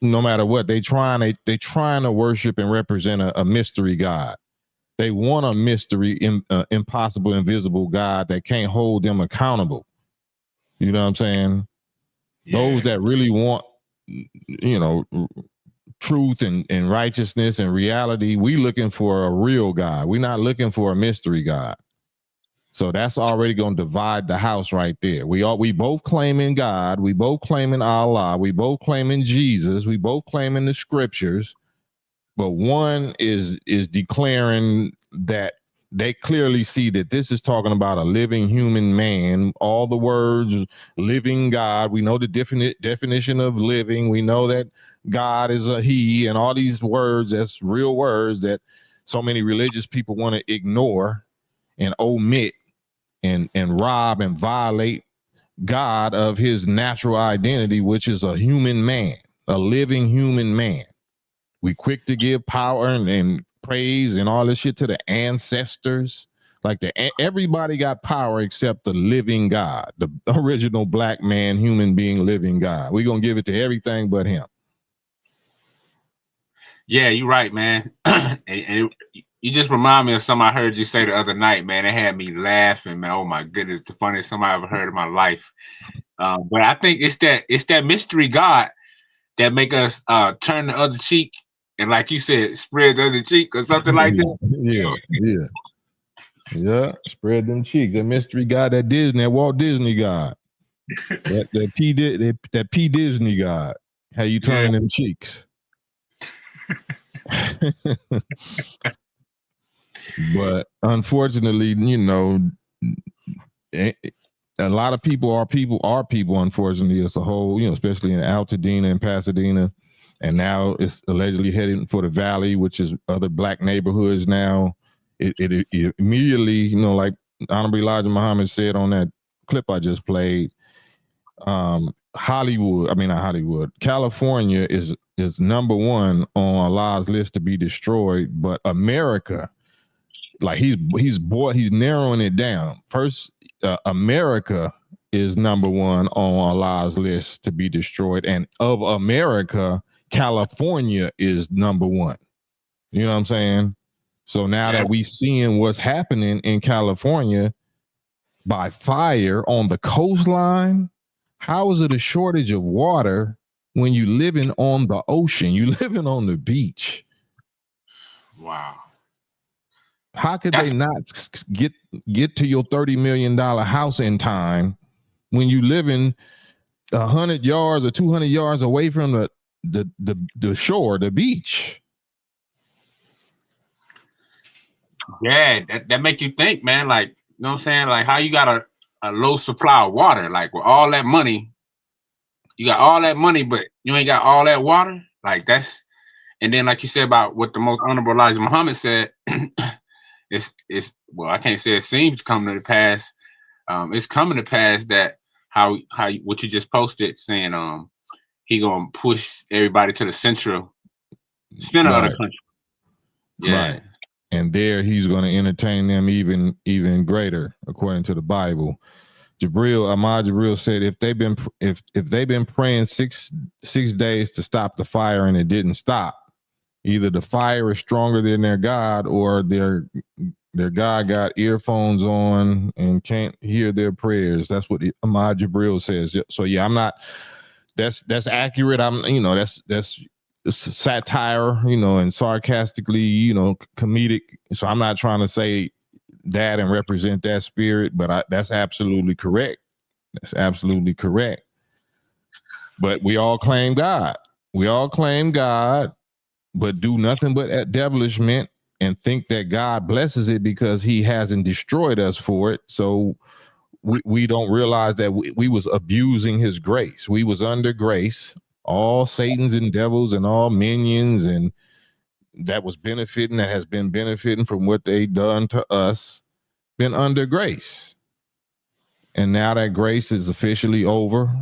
no matter what they trying to worship and represent a mystery God. They want a mystery, impossible, invisible God that can't hold them accountable. You know what I'm saying? Yeah. Those that really want, you know, truth and righteousness and reality, we looking for a real God. We're not looking for a mystery God. So that's already going to divide the house right there. We both claiming God. We both claiming Allah. We both claiming Jesus. We both claiming the scriptures. But one is declaring that they clearly see that this is talking about a living human man. All the words, living God. We know the definition of living. We know that God is a he, and all these words, that's real words that so many religious people want to ignore and omit and rob and violate God of his natural identity, which is a human man, a living human man. We quick to give power and praise and all this shit to the ancestors. Like everybody got power except the living God, the original black man, human being, living God. We're going to give it to everything but him. Yeah, you're right, man. and you just remind me of something I heard you say the other night, man. It had me laughing, man. Oh my goodness, the funniest something I ever heard in my life. But I think it's that mystery God that make us turn the other cheek, and like you said, spread the other cheek or something like that. Yeah. Spread them cheeks. That mystery God, that Walt Disney God, that P Disney God. How you turn them cheeks? But unfortunately, you know, a lot of people are people. Unfortunately, as a whole, you know, especially in Altadena and Pasadena, and now it's allegedly heading for the Valley, which is other black neighborhoods now. It immediately, you know, like Honorable Elijah Muhammad said on that clip I just played, California is number one on Allah's list to be destroyed, but America, like he's narrowing it down. First, America is number one on Allah's list to be destroyed, and of America, California is number one. You know what I'm saying? So now that we seeing what's happening in California by fire on the coastline, how is it a shortage of water when you living on the ocean? You living on the beach. Wow. How could they not get to your $30 million house in time when you living 100 yards or 200 yards away from the shore, the beach? Yeah, that make you think, man. Like, you know what I'm saying? Like, how you got a low supply of water? Like, with all that money, you got all that money, but you ain't got all that water. Like, that's, and then like you said about what the most honorable Elijah Muhammad said, it's well, I can't say it seems coming to pass. It's coming to pass that how what you just posted saying he gonna push everybody to the center of the country. Yeah. Right. And there he's going to entertain them even greater, according to the Bible. Ahmad Jibril said if they've been praying six days to stop the fire and it didn't stop, either the fire is stronger than their God or their God got earphones on and can't hear their prayers. That's what Ahmad Jibril says. So yeah, I'm not. That's accurate. That's satire, and sarcastically, comedic. So I'm not trying to say that and represent that spirit, but that's absolutely correct. That's absolutely correct. But we all claim God. But do nothing but devilishment and think that God blesses it because he hasn't destroyed us for it. So we don't realize that we was abusing his grace. We was under grace. All Satans and devils and all minions and that has been benefiting from what they done to us, been under grace. And now that grace is officially over,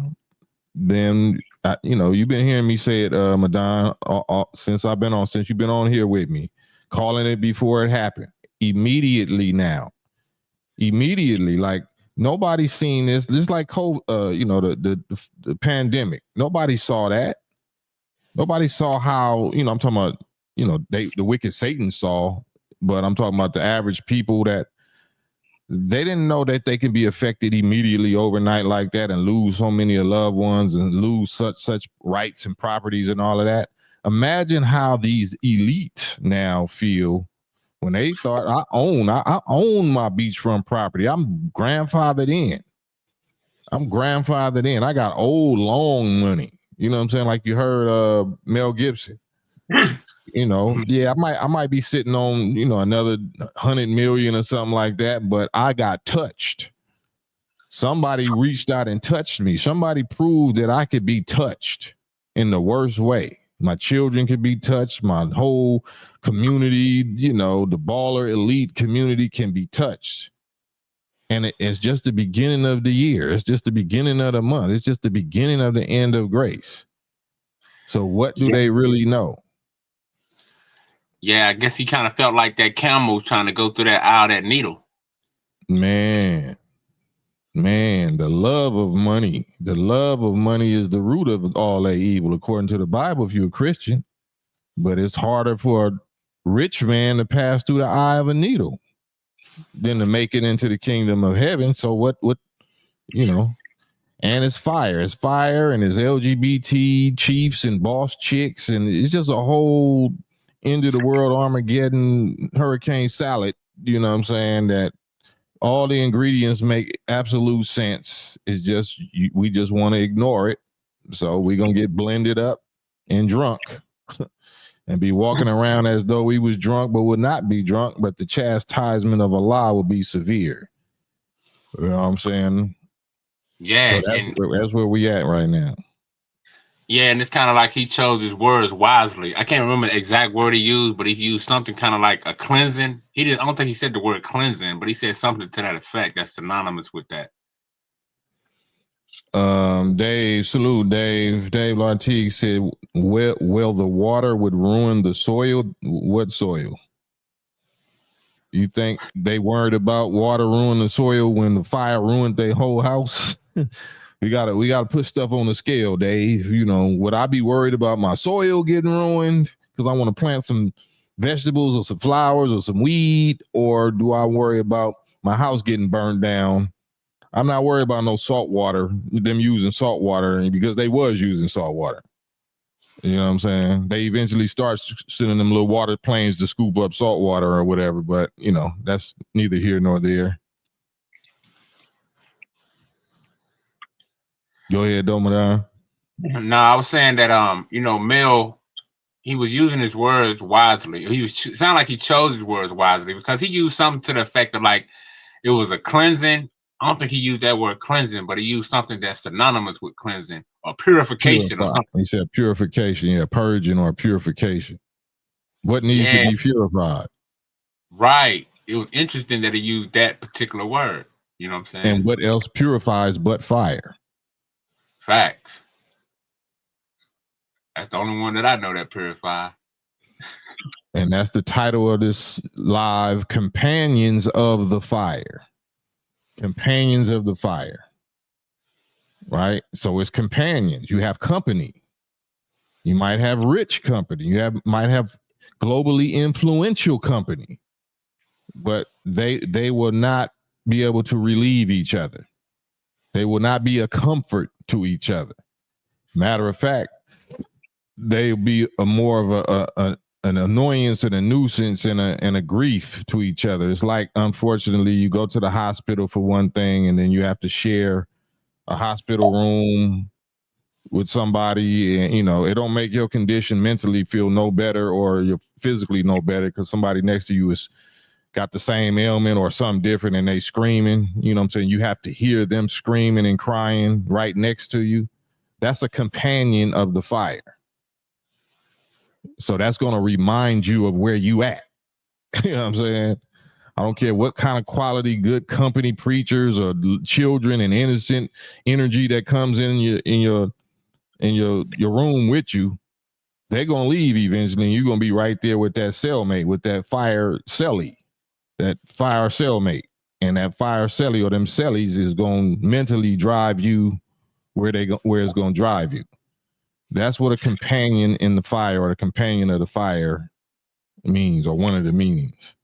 then, you've been hearing me say it, Madon, since you've been on here with me, calling it before it happened. Immediately, like, nobody's seen this. This is like COVID, the pandemic. Nobody saw that. Nobody saw how, I'm talking about, the wicked Satan saw, but I'm talking about the average people that they didn't know that they can be affected immediately overnight like that and lose so many loved ones and lose such rights and properties and all of that. Imagine how these elites now feel when they thought I own my beachfront property. I'm grandfathered in. I got old long money. You know what I'm saying? Like you heard Mel Gibson. Yeah, I might be sitting on, another 100 million or something like that, but I got touched. Somebody reached out and touched me. Somebody proved that I could be touched in the worst way. My children could be touched. My whole community, the baller elite community can be touched. And it's just the beginning of the year. It's just the beginning of the month. It's just the beginning of the end of grace. So what do they really know? Yeah, I guess he kind of felt like that camel trying to go through that eye of that needle. Man, the love of money is the root of all that evil, according to the Bible, if you're a Christian. But it's harder for a rich man to pass through the eye of a needle than to make it into the kingdom of heaven. So what, and it's fire and it's LGBT chiefs and boss chicks. And it's just a whole end of the world Armageddon hurricane salad. You know what I'm saying? That all the ingredients make absolute sense. It's just, we just want to ignore it. So we're going to get blended up and drunk and be walking around as though we was drunk, but would not be drunk. But the chastisement of Allah will be severe. You know what I'm saying? Yeah. So that's where we at right now. Yeah, and it's kind of like he chose his words wisely. I can't remember the exact word he used, but he used something kind of like a cleansing. He didn't. I don't think he said the word cleansing, but he said something to that effect that's synonymous with that. Dave, salute, Dave. Dave Lartigue said, well, the water would ruin the soil. What soil? You think they worried about water ruining the soil when the fire ruined their whole house? we gotta put stuff on the scale, Dave. You know, would I be worried about my soil getting ruined because I want to plant some vegetables or some flowers or some weed, or do I worry about my house getting burned down? I'm not worried about no salt water, them using salt water, because they was using salt water. You know what I'm saying? They eventually start sending them little water planes to scoop up salt water or whatever, but you know, that's neither here nor there. Go ahead, Domadon. No, I was saying that you know, Mel, he was using his words wisely. He was sound like he chose his words wisely because he used something to the effect of like it was a cleansing. I don't think he used that word cleansing, but he used something that's synonymous with cleansing or purification or something. He said purification, yeah, purging or purification. What needs to be purified? Right. It was interesting that he used that particular word. You know what I'm saying? And what else purifies but fire? Facts. That's the only one that I know that purify. And that's the title of this live, Companions of the Fire. Companions of the Fire. Right? So it's companions. You have company. You might have rich company. You might have globally influential company. But they will not be able to relieve each other. They will not be a comfort to each other. Matter of fact, they'll be a more of an annoyance and a nuisance and a grief to each other. It's like, unfortunately, you go to the hospital for one thing and then you have to share a hospital room with somebody, and you know, it don't make your condition mentally feel no better or you're physically no better because somebody next to you is got the same ailment or something different and they screaming. You know what I'm saying? You have to hear them screaming and crying right next to you. That's a companion of the fire. So that's going to remind you of where you at. You know what I'm saying? I don't care what kind of quality, good company, preachers or children and innocent energy that comes in your room with you. They're going to leave eventually. And you're going to be right there with that cellmate, with that fire cellie, that fire cellmate. And that fire cellie or them cellies is going to mentally drive you where it's going to drive you. That's what a companion in the fire or a companion of the fire means, or one of the meanings.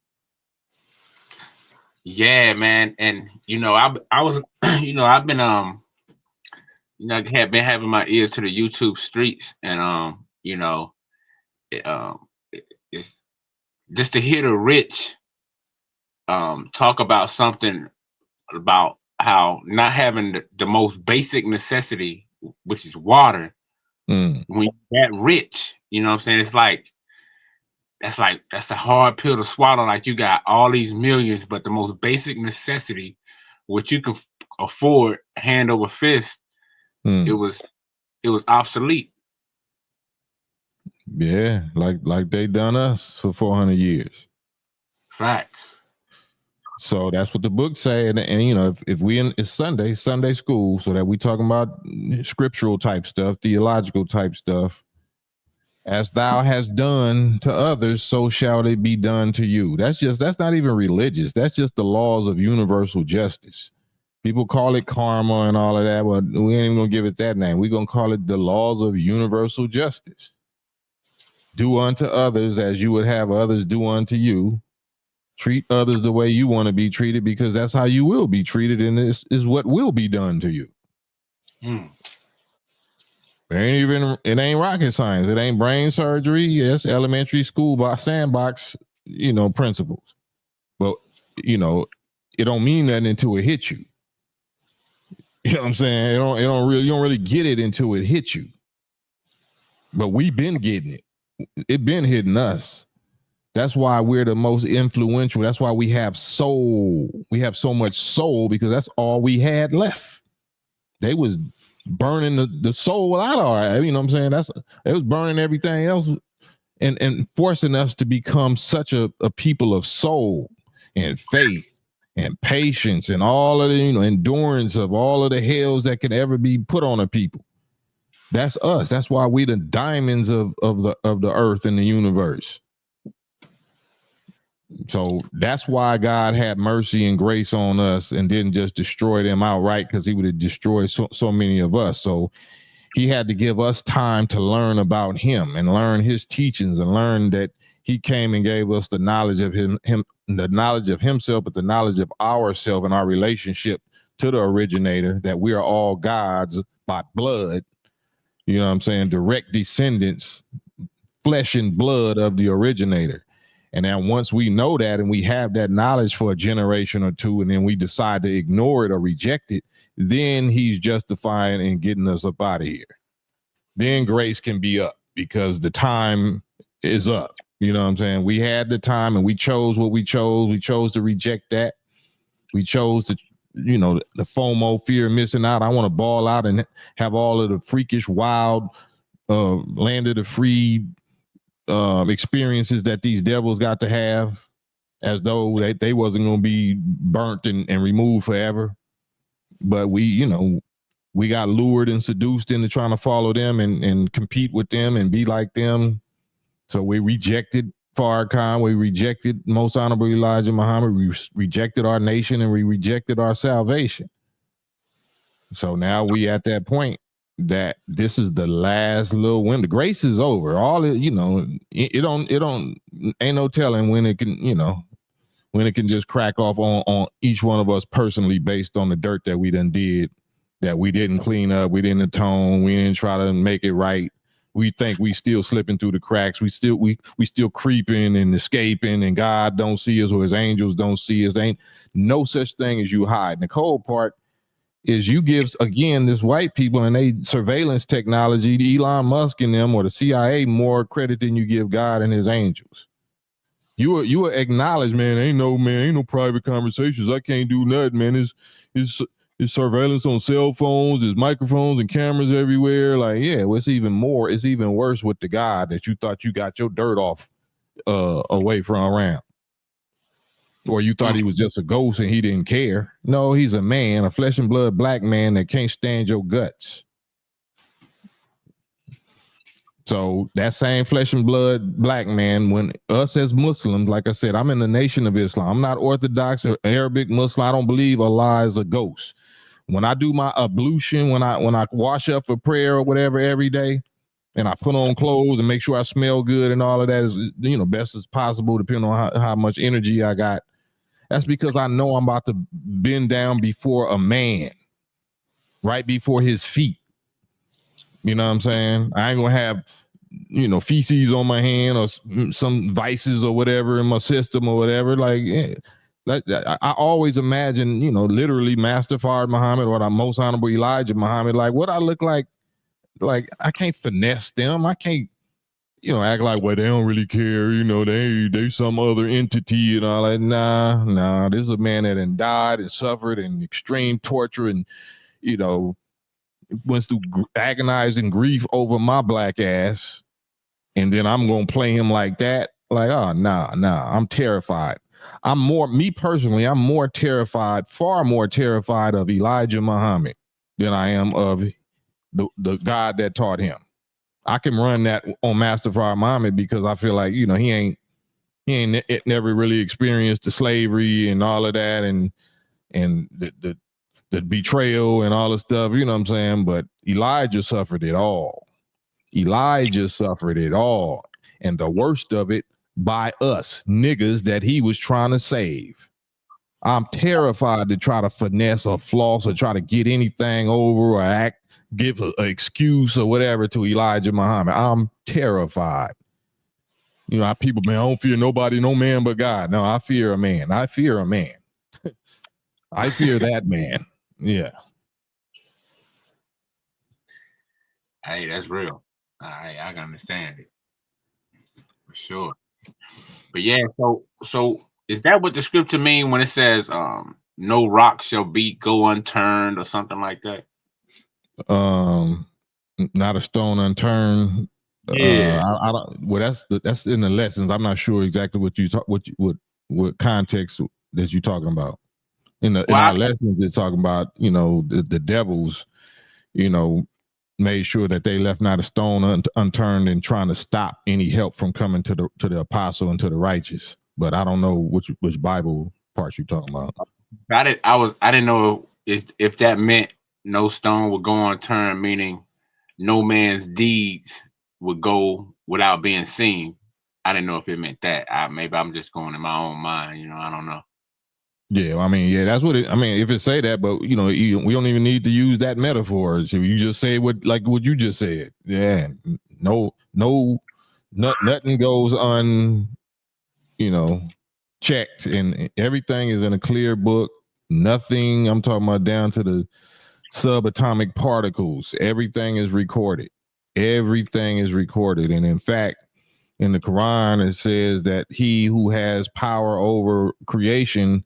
Yeah, man. And you know, I was you know, I've been you know, have been having my ear to the YouTube streets, and you know, it's just to hear the rich talk about something about how not having the most basic necessity, which is water, when you're that rich, you know what I'm saying? It's like that's a hard pill to swallow. Like you got all these millions, but the most basic necessity, which you can afford hand over fist, it was obsolete. Yeah, like they done us for 400 years. Facts. So that's what the book say, and you know, if we it's Sunday school, so that we talking about scriptural type stuff, theological type stuff. As thou hast done to others, so shall it be done to you. That's not even religious. That's just the laws of universal justice. People call it karma and all of that, but we ain't even gonna give it that name. We're gonna call it the laws of universal justice. Do unto others as you would have others do unto you. Treat others the way you want to be treated, because that's how you will be treated, and this is what will be done to you. It ain't rocket science. It ain't brain surgery. Yes, elementary school sandbox, you know, principles. But you know, it don't mean nothing until it hits you. You know what I'm saying? You don't really get it until it hits you. But we've been getting it. It been hitting us. That's why we're the most influential. That's why we have soul. We have so much soul because that's all we had left. They was burning the soul out of our, you know what I'm saying? It was burning everything else and forcing us to become such a people of soul and faith and patience and all of the, you know, endurance of all of the hells that could ever be put on a people. That's us. That's why we the diamonds of the earth and the universe. So that's why God had mercy and grace on us and didn't just destroy them outright, because he would have destroyed so many of us. So he had to give us time to learn about him and learn his teachings and learn that he came and gave us the knowledge of him, the knowledge of himself, but the knowledge of ourselves and our relationship to the originator, that we are all gods by blood. You know what I'm saying? Direct descendants, flesh and blood of the originator. And then once we know that and we have that knowledge for a generation or two, and then we decide to ignore it or reject it, then he's justifying and getting us up out of here. Then grace can be up because the time is up. You know what I'm saying? We had the time and we chose what we chose. We chose to reject that. We chose to, you know, the FOMO, fear of missing out. I want to ball out and have all of the freakish, wild, land of the free experiences that these devils got to have, as though they wasn't going to be burnt and removed forever. But we, you know, we got lured and seduced into trying to follow them and compete with them and be like them. So we rejected Farrakhan, we rejected Most Honorable Elijah Muhammad, we rejected our nation, and we rejected our salvation. So now we at that point that this is the last little window. Grace is over. All it, you know, it ain't no telling when it can, you know, when it can just crack off on each one of us personally, based on the dirt that we done did, that we didn't clean up, we didn't atone, we didn't try to make it right. We think we still slipping through the cracks. We still creeping and escaping, and God don't see us, or his angels don't see us. Ain't no such thing as you hide. And the cold part is you give, again, this white people and they surveillance technology, to Elon Musk and them, or the CIA, more credit than you give God and his angels. You will acknowledge, man, ain't no private conversations. I can't do nothing, man. It's surveillance on cell phones, there's microphones and cameras everywhere. Like, yeah, well, it's even worse with the God that you thought you got your dirt off away from around. Or you thought he was just a ghost and he didn't care. No, he's a man, a flesh and blood black man that can't stand your guts. So that same flesh and blood black man, when us as Muslims, like I said, I'm in the Nation of Islam. I'm not Orthodox or Arabic Muslim. I don't believe Allah is a ghost. When I do my ablution, when I wash up for prayer or whatever every day, and I put on clothes and make sure I smell good and all of that is, you know, best as possible, depending on how much energy I got. That's because I know I'm about to bend down before a man, right before his feet. You know what I'm saying? I ain't gonna have, you know, feces on my hand or some vices or whatever in my system or whatever. Like, yeah, I always imagine, you know, literally Master Fard Muhammad or the Most Honorable Elijah Muhammad. Like, what I look like I can't finesse them. I can't, you know, act like, well, they don't really care, you know, they some other entity and all that. Nah, this is a man that had died and suffered in extreme torture and, you know, went through agonizing grief over my black ass, and then I'm gonna play him like that. Like, oh, nah, I'm terrified. I'm more terrified, far more terrified of Elijah Muhammad than I am of the God that taught him. I can run that on Master Fard Muhammad because I feel like, you know, he ain't never really experienced the slavery and all of that, and the betrayal and all the stuff, you know what I'm saying? But Elijah suffered it all. And the worst of it by us niggas that he was trying to save. I'm terrified to try to finesse or floss or try to get anything over or give an excuse or whatever to Elijah Muhammad. I'm terrified. You know, people, man, I don't fear nobody, no man but God. No, I fear a man. I fear that man. Yeah. Hey, that's real. I can understand it for sure. But yeah, so is that what the scripture mean when it says no rock shall go unturned or something like that? Not a stone unturned. Yeah. I don't. Well, that's in the lessons. I'm not sure exactly what you talk. What context that you talking about. In our lessons, it's talking about the devils. Made sure that they left not a stone unturned in trying to stop any help from coming to the apostle and to the righteous. But I don't know which Bible parts you're talking about. I didn't know if that meant no stone would go unturned, meaning no man's deeds would go without being seen. I didn't know if it meant that. Maybe I'm just going in my own mind. I don't know. Yeah, I mean, yeah, that's what it. I mean, if it say that, but we don't even need to use that metaphor. If you just say what you just said, yeah, nothing goes checked, and everything is in a clear book. Nothing. I'm talking about down to the subatomic particles. Everything is recorded. Everything is recorded, and in fact, in the Quran, it says that he who has power over creation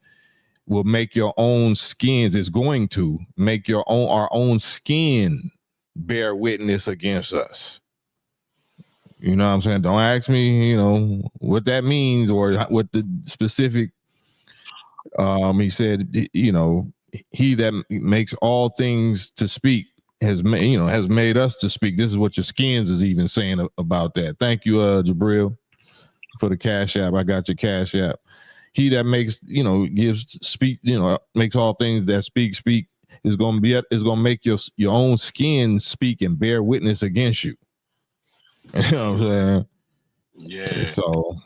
will make your own skins, is going to make our own skin bear witness against us. You know what I'm saying? Don't ask me, what that means or what the specific, he said, he that makes all things to speak has made us to speak. This is what your skins is even saying about that. Thank you, Jabril, for the Cash App. I got your Cash App. He that makes, makes all things that speak is going to make your own skin speak and bear witness against you. You know what I'm saying? Yeah. So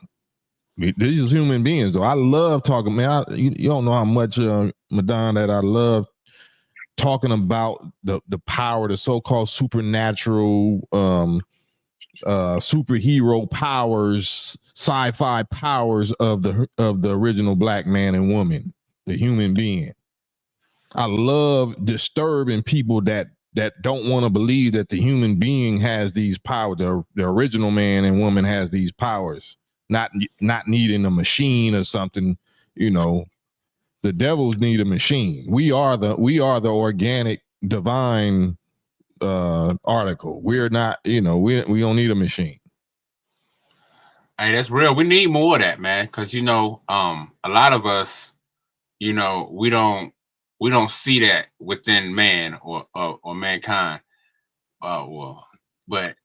these is human beings. So I love talking, man. You don't know how much, Madon, that I love talking about the power, the so-called supernatural, superhero powers, sci-fi powers of the original black man and woman, the human being. I love disturbing people that don't want to believe that the human being has these powers. The original man and woman has these powers, not needing a machine or something. The devils need a machine. We are the organic divine article. We're not, we don't need a machine. Hey, that's real. We need more of that, man, because a lot of us, we don't see that within man or mankind. But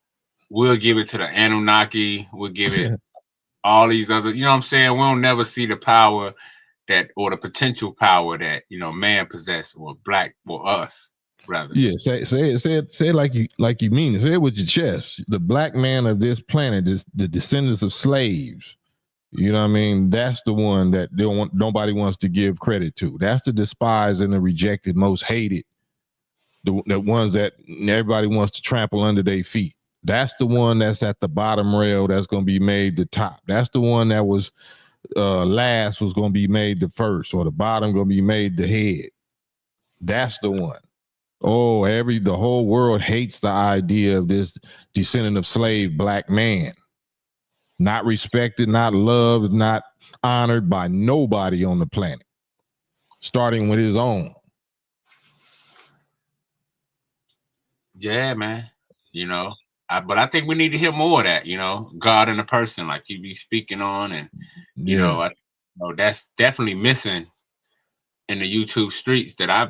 we'll give it to the Anunnaki. We'll give it all these other. You know what I'm saying? We'll never see the power or the potential power that man possesses, or black, or us. Rather. Yeah, say it like you mean it. Say it with your chest. The black man of this planet is the descendants of slaves. You know what I mean? That's the one that nobody wants to give credit to. That's the despised and the rejected, most hated. The ones that everybody wants to trample under their feet. That's the one that's at the bottom rail that's going to be made the top. That's the one that was last was going to be made the first, or the bottom going to be made the head. That's the one. Oh, the whole world hates the idea of this descendant of slave black man. Not respected, not loved, not honored by nobody on the planet. Starting with his own. Yeah, man. But I think we need to hear more of that, God in a person, like you be speaking on, and that's definitely missing in the YouTube streets that I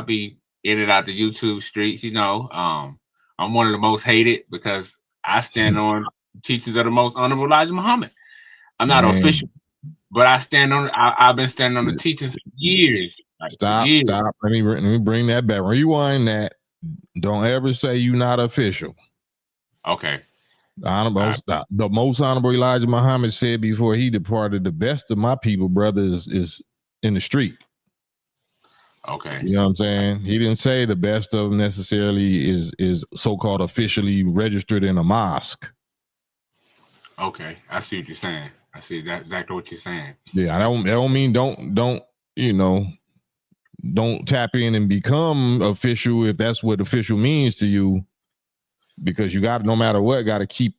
be in and out the YouTube streets. I'm one of the most hated because I stand on teachings of the most honorable Elijah Muhammad. I'm not official, but I've been standing on the teachings for years. Stop. Let me bring that back. Rewind that. Don't ever say you're not official. Okay. The most honorable Elijah Muhammad said before he departed, the best of my people, brothers, is in the street. Okay. You know what I'm saying? He didn't say the best of them necessarily is so-called officially registered in a mosque. Okay, I see what you're saying. I see exactly what you're saying. Yeah, I don't mean don't tap in and become official if that's what official means to you, because you got, no matter what, got to keep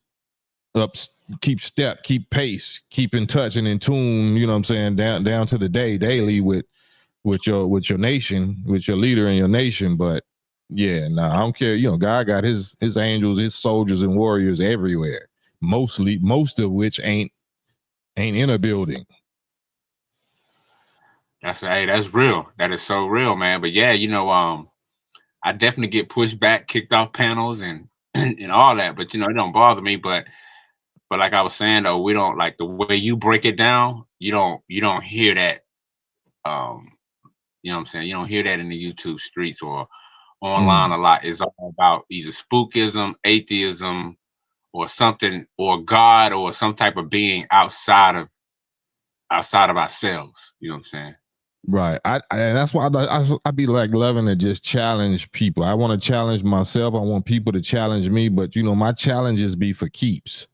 step, keep pace, keep in touch and in tune. You know what I'm saying? Down to the daily with your nation, with your leader and your nation. But Yeah, no, I don't care. You know, God got his angels, his soldiers and warriors everywhere. Most of which ain't in a building. That's real. That is so real, man. But yeah, you know, I definitely get pushed back, kicked off panels, and and all that. But you know, it don't bother me. But like I was saying though, we don't like the way you break it down. You don't hear that. You know what I'm saying? You don't hear that in the YouTube streets or online a lot. It's all about either spookism, atheism, or something, or God, or some type of being outside of ourselves. You know what I'm saying? Right. And that's why I be like loving to just challenge people. I want to challenge myself. I want people to challenge me, but you know, my challenges be for keeps.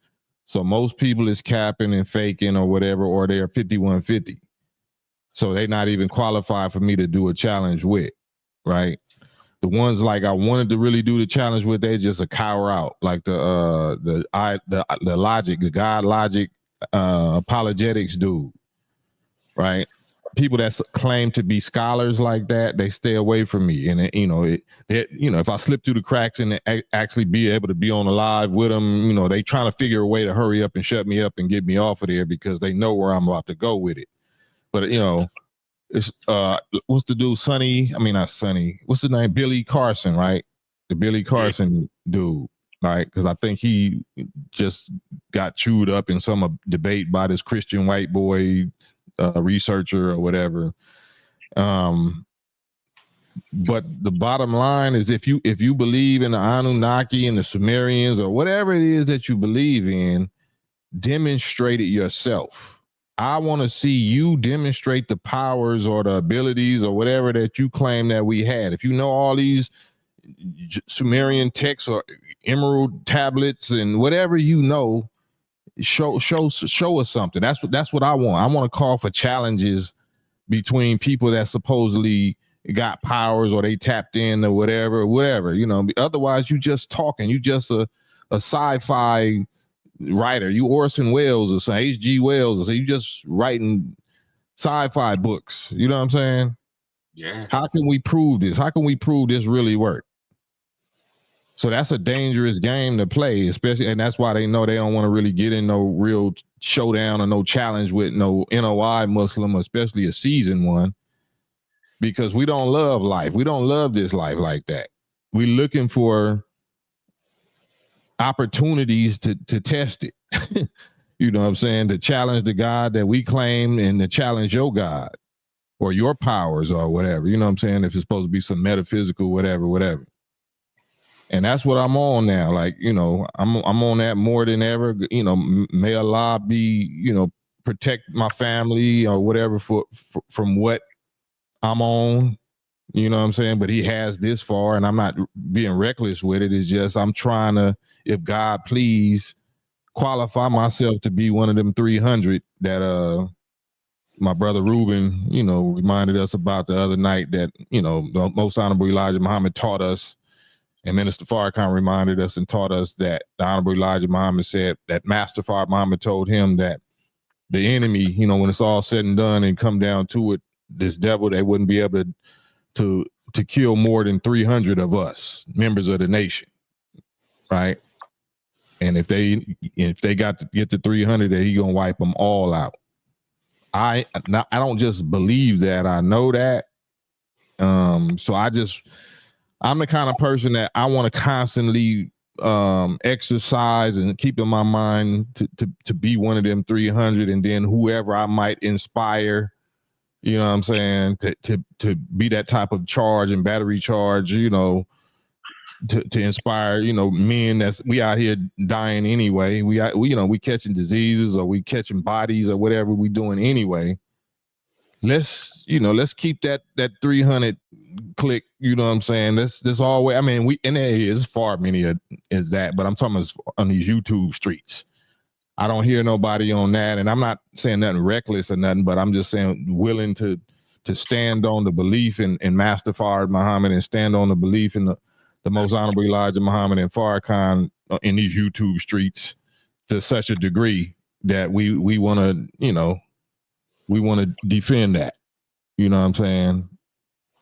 So most people is capping and faking or whatever, or they're 5150. So they're not even qualified for me to do a challenge with, right? The ones like I wanted to really do the challenge with, they just a cower out, like the logic, the God logic, apologetics dude, right? People that claim to be scholars like that, they stay away from me. And you know, if I slip through the cracks and actually be able to be on a live with them, you know, they trying to figure a way to hurry up and shut me up and get me off of there because they know where I'm about to go with it. But you know, it's what's the dude? Not Sonny. What's the name? Billy Carson, right? The Billy Carson dude, right? Because I think he just got chewed up in some debate by this Christian white boy researcher or whatever. But the bottom line is, if you believe in the Anunnaki and the Sumerians or whatever it is that you believe in, demonstrate it yourself. I want to see you demonstrate the powers or the abilities or whatever that you claim that we had. If you know all these Sumerian texts or emerald tablets and whatever you know, show us something. That's what I want. I want to call for challenges between people that supposedly got powers or they tapped in or whatever. You know, otherwise you just talking. You just a sci-fi writer. You Orson Welles or some H.G. Wells, or so you just writing sci-fi books. You know what I'm saying? Yeah. How can we prove this? How can we prove this really worked? So that's a dangerous game to play, especially, and that's why they know they don't want to really get in no real showdown or no challenge with no NOI Muslim, especially a seasoned one, because we don't love life. We don't love this life like that. We're looking for opportunities to test it. You know what I'm saying? To challenge the God that we claim and to challenge your God or your powers or whatever. You know what I'm saying? If it's supposed to be some metaphysical, whatever. And that's what I'm on now. Like, you know, I'm on that more than ever. You know, may Allah be, you know, protect my family or whatever from what I'm on. You know what I'm saying? But he has this far, and I'm not being reckless with it. It's just I'm trying to, if God please, qualify myself to be one of them 300 that my brother Ruben, you know, reminded us about the other night, that, you know, the Most Honorable Elijah Muhammad taught us, and Minister Farrakhan reminded us and taught us that the Honorable Elijah Muhammad said that Master Farrakhan Muhammad told him that the enemy, you know, when it's all said and done and come down to it, this devil, they wouldn't be able to kill more than 300 of us, members of the nation, right? And if they got to get to 300, that he gonna wipe them all out. I don't just believe that, I know that. So I'm the kind of person that I want to constantly exercise and keep in my mind to be one of them 300, and then whoever I might inspire, you know what I'm saying, to be that type of charge and battery charge, you know, to inspire, you know, men we out here dying anyway. We you know, we catching diseases or we catching bodies or whatever we doing anyway. Let's keep that 300 click, you know what I'm saying? This always, I mean, and there is far many as that, but I'm talking about on these YouTube streets. I don't hear nobody on that, and I'm not saying nothing reckless or nothing, but I'm just saying willing to stand on the belief in Master Farrakhan Muhammad, and stand on the belief in the Most Honorable Elijah Muhammad and Farrakhan in these YouTube streets to such a degree that we want to, you know, we want to defend that. You know what I'm saying?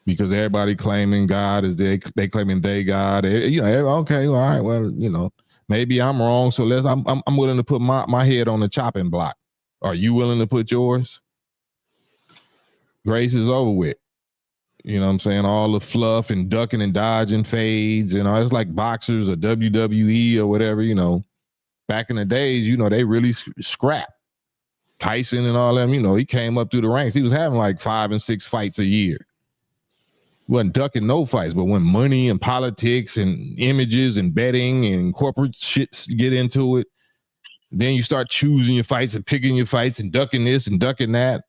because everybody claiming God is they claiming they God. You know, okay, all right, well, you know, maybe I'm wrong, so I'm willing to put my head on the chopping block. Are you willing to put yours? Grace is over with. You know what I'm saying? All the fluff and ducking and dodging fades, and it's like boxers or WWE or whatever, you know. Back in the days, you know, they really scrap. Tyson and all them, you know, he came up through the ranks. He was having like 5 and 6 fights a year. He wasn't ducking no fights, but when money and politics and images and betting and corporate shit get into it, then you start choosing your fights and picking your fights and ducking this and ducking that.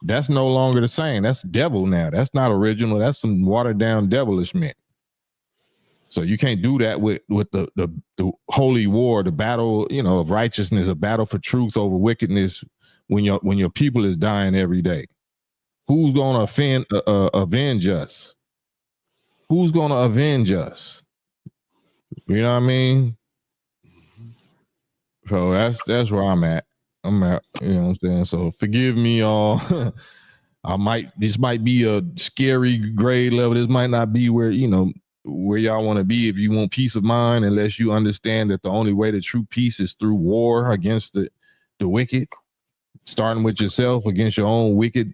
That's no longer the same. That's devil now. That's not original. That's some watered down devilishment. So you can't do that with the holy war, the battle, you know, of righteousness, a battle for truth over wickedness when your people is dying every day. Who's going to avenge us? Who's going to avenge us? You know what I mean? So that's where I'm at. I'm at, you know what I'm saying? So forgive me all. This might be a scary grade level. This might not be where, you know, where y'all want to be if you want peace of mind, unless you understand that the only way to true peace is through war against the wicked, starting with yourself against your own wicked,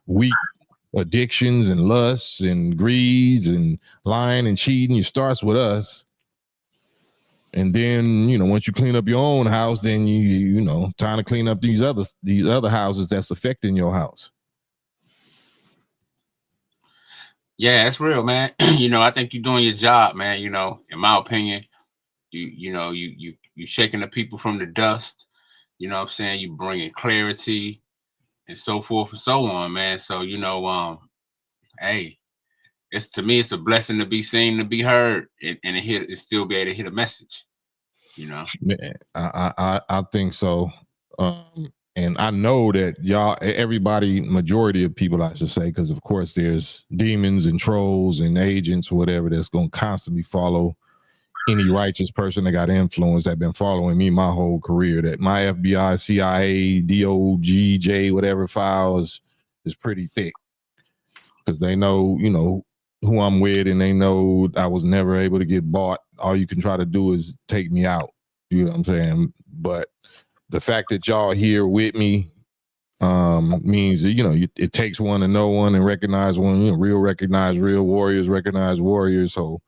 weak addictions and lusts and greeds and lying and cheating. It starts with us. And then, you know, once you clean up your own house, then you know, time to clean up these other houses that's affecting your house. Yeah, that's real, man. You know, I think you're doing your job, man. You know, in my opinion, you shaking the people from the dust. You know what I'm saying? You bringing clarity and so forth and so on, man. So, you know, hey, to me, it's a blessing to be seen, to be heard, and still be able to hit a message. You know, I think so. And I know that everybody, majority of people, I should say, because of course there's demons and trolls and agents or whatever that's going to constantly follow any righteous person that got influence, that been following me my whole career. That my FBI, CIA, DOJ, whatever files is pretty thick, because they know, you know, who I'm with, and they know I was never able to get bought. All you can try to do is take me out. You know what I'm saying? But the fact that y'all here with me means that, you know, it takes one to know one and recognize one. You know, recognize real warriors, recognize warriors. So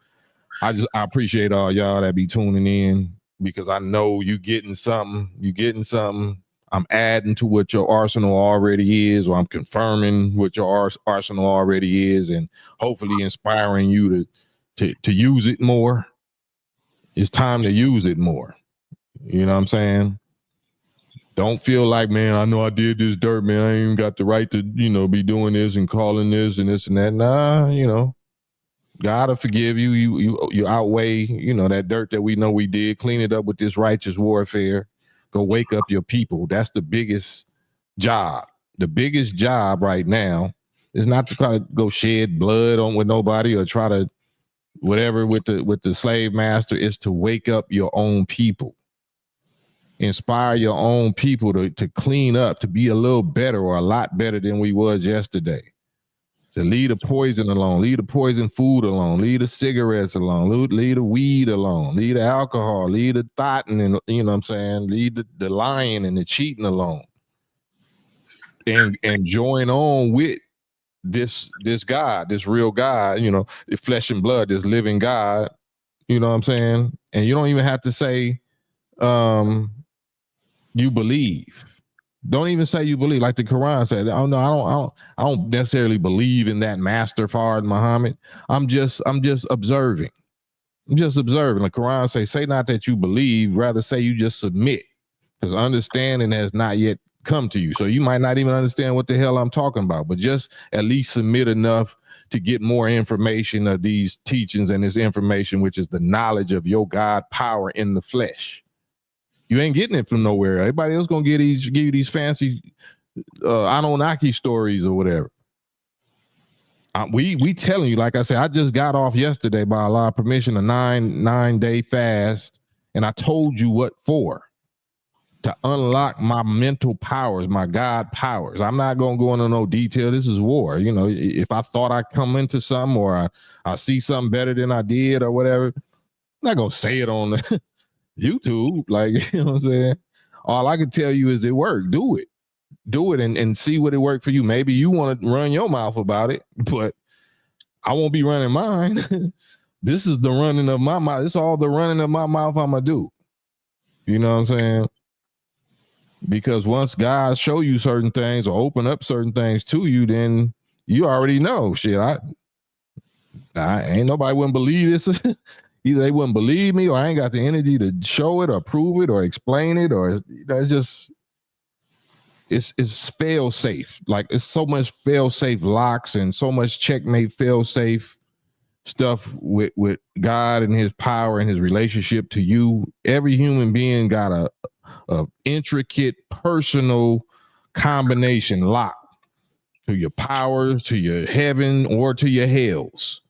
I appreciate all y'all that be tuning in, because I know you getting something. I'm adding to what your arsenal already is, or I'm confirming what your arsenal already is, and hopefully inspiring you to use it more. It's time to use it more. You know what I'm saying? Don't feel like, man, I know I did this dirt, man. I ain't even got the right to, you know, be doing this and calling this and this and that. Nah, you know, God will forgive you. You outweigh, you know, that dirt that we know we did. Clean it up with this righteous warfare. Go wake up your people. That's the biggest job. The biggest job right now is not to try to go shed blood with nobody or try to whatever with the slave master. Is to wake up your own people. Inspire your own people to clean up, to be a little better or a lot better than we was yesterday. To leave the poison alone, leave the poison food alone, leave the cigarettes alone, leave the weed alone, leave the alcohol, leave the thotting, and you know what I'm saying, leave the lying and the cheating alone. And join on with this God, this real God, you know, the flesh and blood, this living God, you know what I'm saying? And you don't even have to say you believe. Don't even say you believe, like the Quran said. Oh no, I don't necessarily believe in that master Fard Muhammad. I'm just observing. I'm just observing. The Quran say not that you believe, rather say you just submit, because understanding has not yet come to you. So you might not even understand what the hell I'm talking about, but just at least submit enough to get more information of these teachings and this information, which is the knowledge of your God power in the flesh. You ain't getting it from nowhere. Everybody else gonna give you these fancy Anunnaki stories or whatever. We telling you, like I said, I just got off yesterday by Allah's permission, a 9-day fast, and I told you what for. to unlock my mental powers, my God powers. I'm not going to go into no detail. This is war. You know, if I thought I come into something or I see something better than I did or whatever, I'm not going to say it on YouTube. Like, you know what I'm saying? All I can tell you is it worked. Do it and see what it worked for you. Maybe you want to run your mouth about it, but I won't be running mine. This is the running of my mouth. It's all the running of my mouth I'm going to do. You know what I'm saying? Because once God show you certain things or open up certain things to you, then you already know. Shit, I ain't nobody wouldn't believe this. Either they wouldn't believe me, or I ain't got the energy to show it or prove it or explain it, or it's just it's fail safe. Like it's so much fail safe locks and so much checkmate fail safe stuff with God and his power and his relationship to you. Every human being got a intricate personal combination lock to your powers, to your heaven, or to your hells.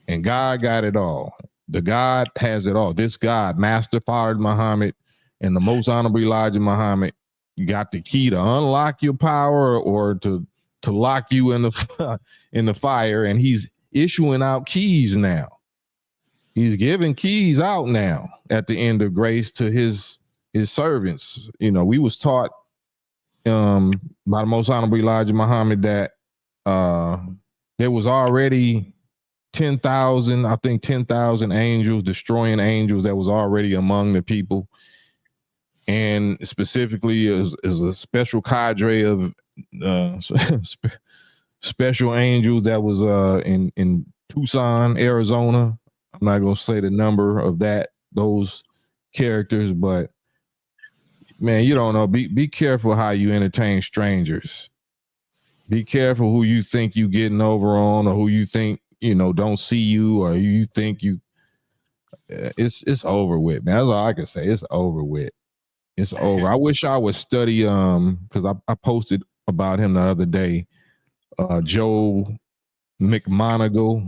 And God got it all. The God has it all. This God, Master Farid Muhammad and the Most Honorable Elijah Muhammad, you got the key to unlock your power or to lock you in the fire. And he's issuing out keys now. He's giving keys out now at the end of grace to his servants. You know, we was taught by the Most Honorable Elijah Muhammad that there was already 10,000 angels, destroying angels that was already among the people. And specifically is a special cadre of special angels that was in Tucson, Arizona. I'm not going to say the number of those characters, but man, you don't know. Be careful how you entertain strangers. Be careful who you think you getting over on, or who you think, you know, don't see you, or you think you. It's over with, man. That's all I can say. It's over with. It's over. I wish I would study because I posted about him the other day. Joe McMoneagle,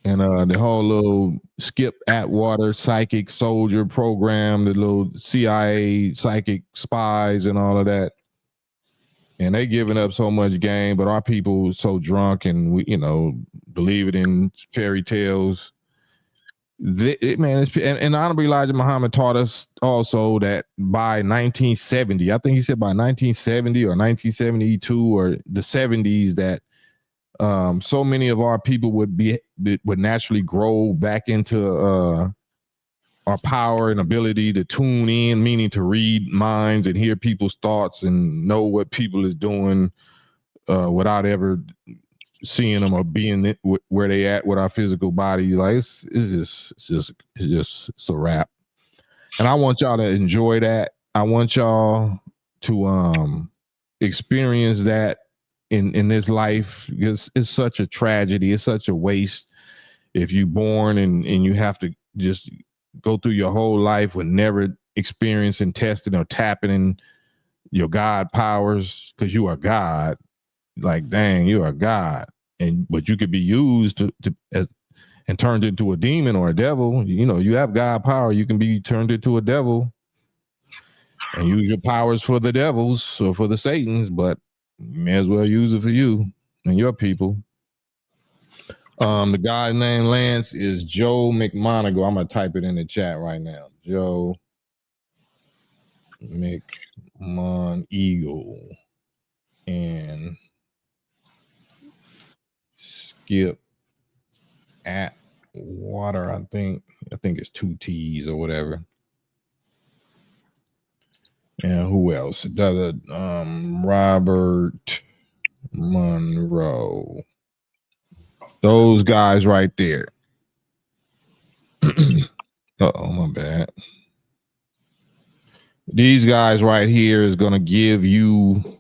and the whole little Skip Atwater psychic soldier program, the little CIA psychic spies and all of that. And they giving up so much game, but our people so drunk and we, you know, believe it in fairy tales. And Honorable Elijah Muhammad taught us also that by 1970, I think he said by 1970 or 1972 or the 70s, that so many of our people would naturally grow back into our power and ability to tune in, meaning to read minds and hear people's thoughts and know what people is doing without ever seeing them or being where they at with our physical bodies. Like it's a wrap. And I want y'all to enjoy that. I want y'all to experience that in this life, because it's such a tragedy. It's such a waste if you born and you have to just go through your whole life with never experiencing, testing, or tapping in your God powers, because you are God. Like, dang, you are God. But you could be used and turned into a demon or a devil. You know, you have God power. You can be turned into a devil and use your powers for the devils or for the Satans, but you may as well use it for you and your people. The guy named Lance is Joe McMoneagle. I'm gonna type it in the chat right now. Joe McMoneagle and Skip Atwater. I think it's 2 T's or whatever. And who else? Robert Monroe. Those guys right there. My bad. These guys right here is going to give you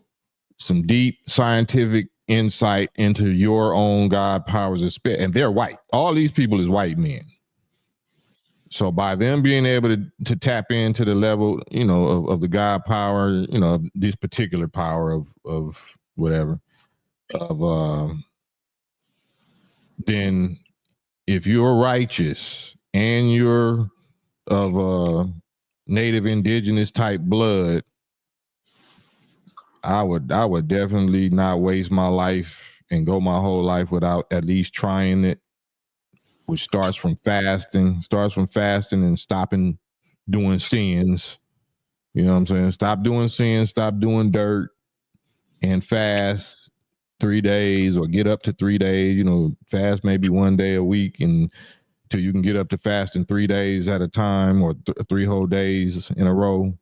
some deep scientific insight into your own God powers of spirit. And they're white. All these people is white men. So by them being able to tap into the level, you know, of the God power, you know, of this particular power of whatever, then if you're righteous and you're of native indigenous type blood, I would definitely not waste my life and go my whole life without at least trying it, which starts from fasting and stopping doing sins. You know what I'm saying? Stop doing sins, stop doing dirt, and fast 3 days or get up to 3 days, you know, fast maybe 1 day a week and till you can get up to fasting 3 days at a time or 3 whole days in a row.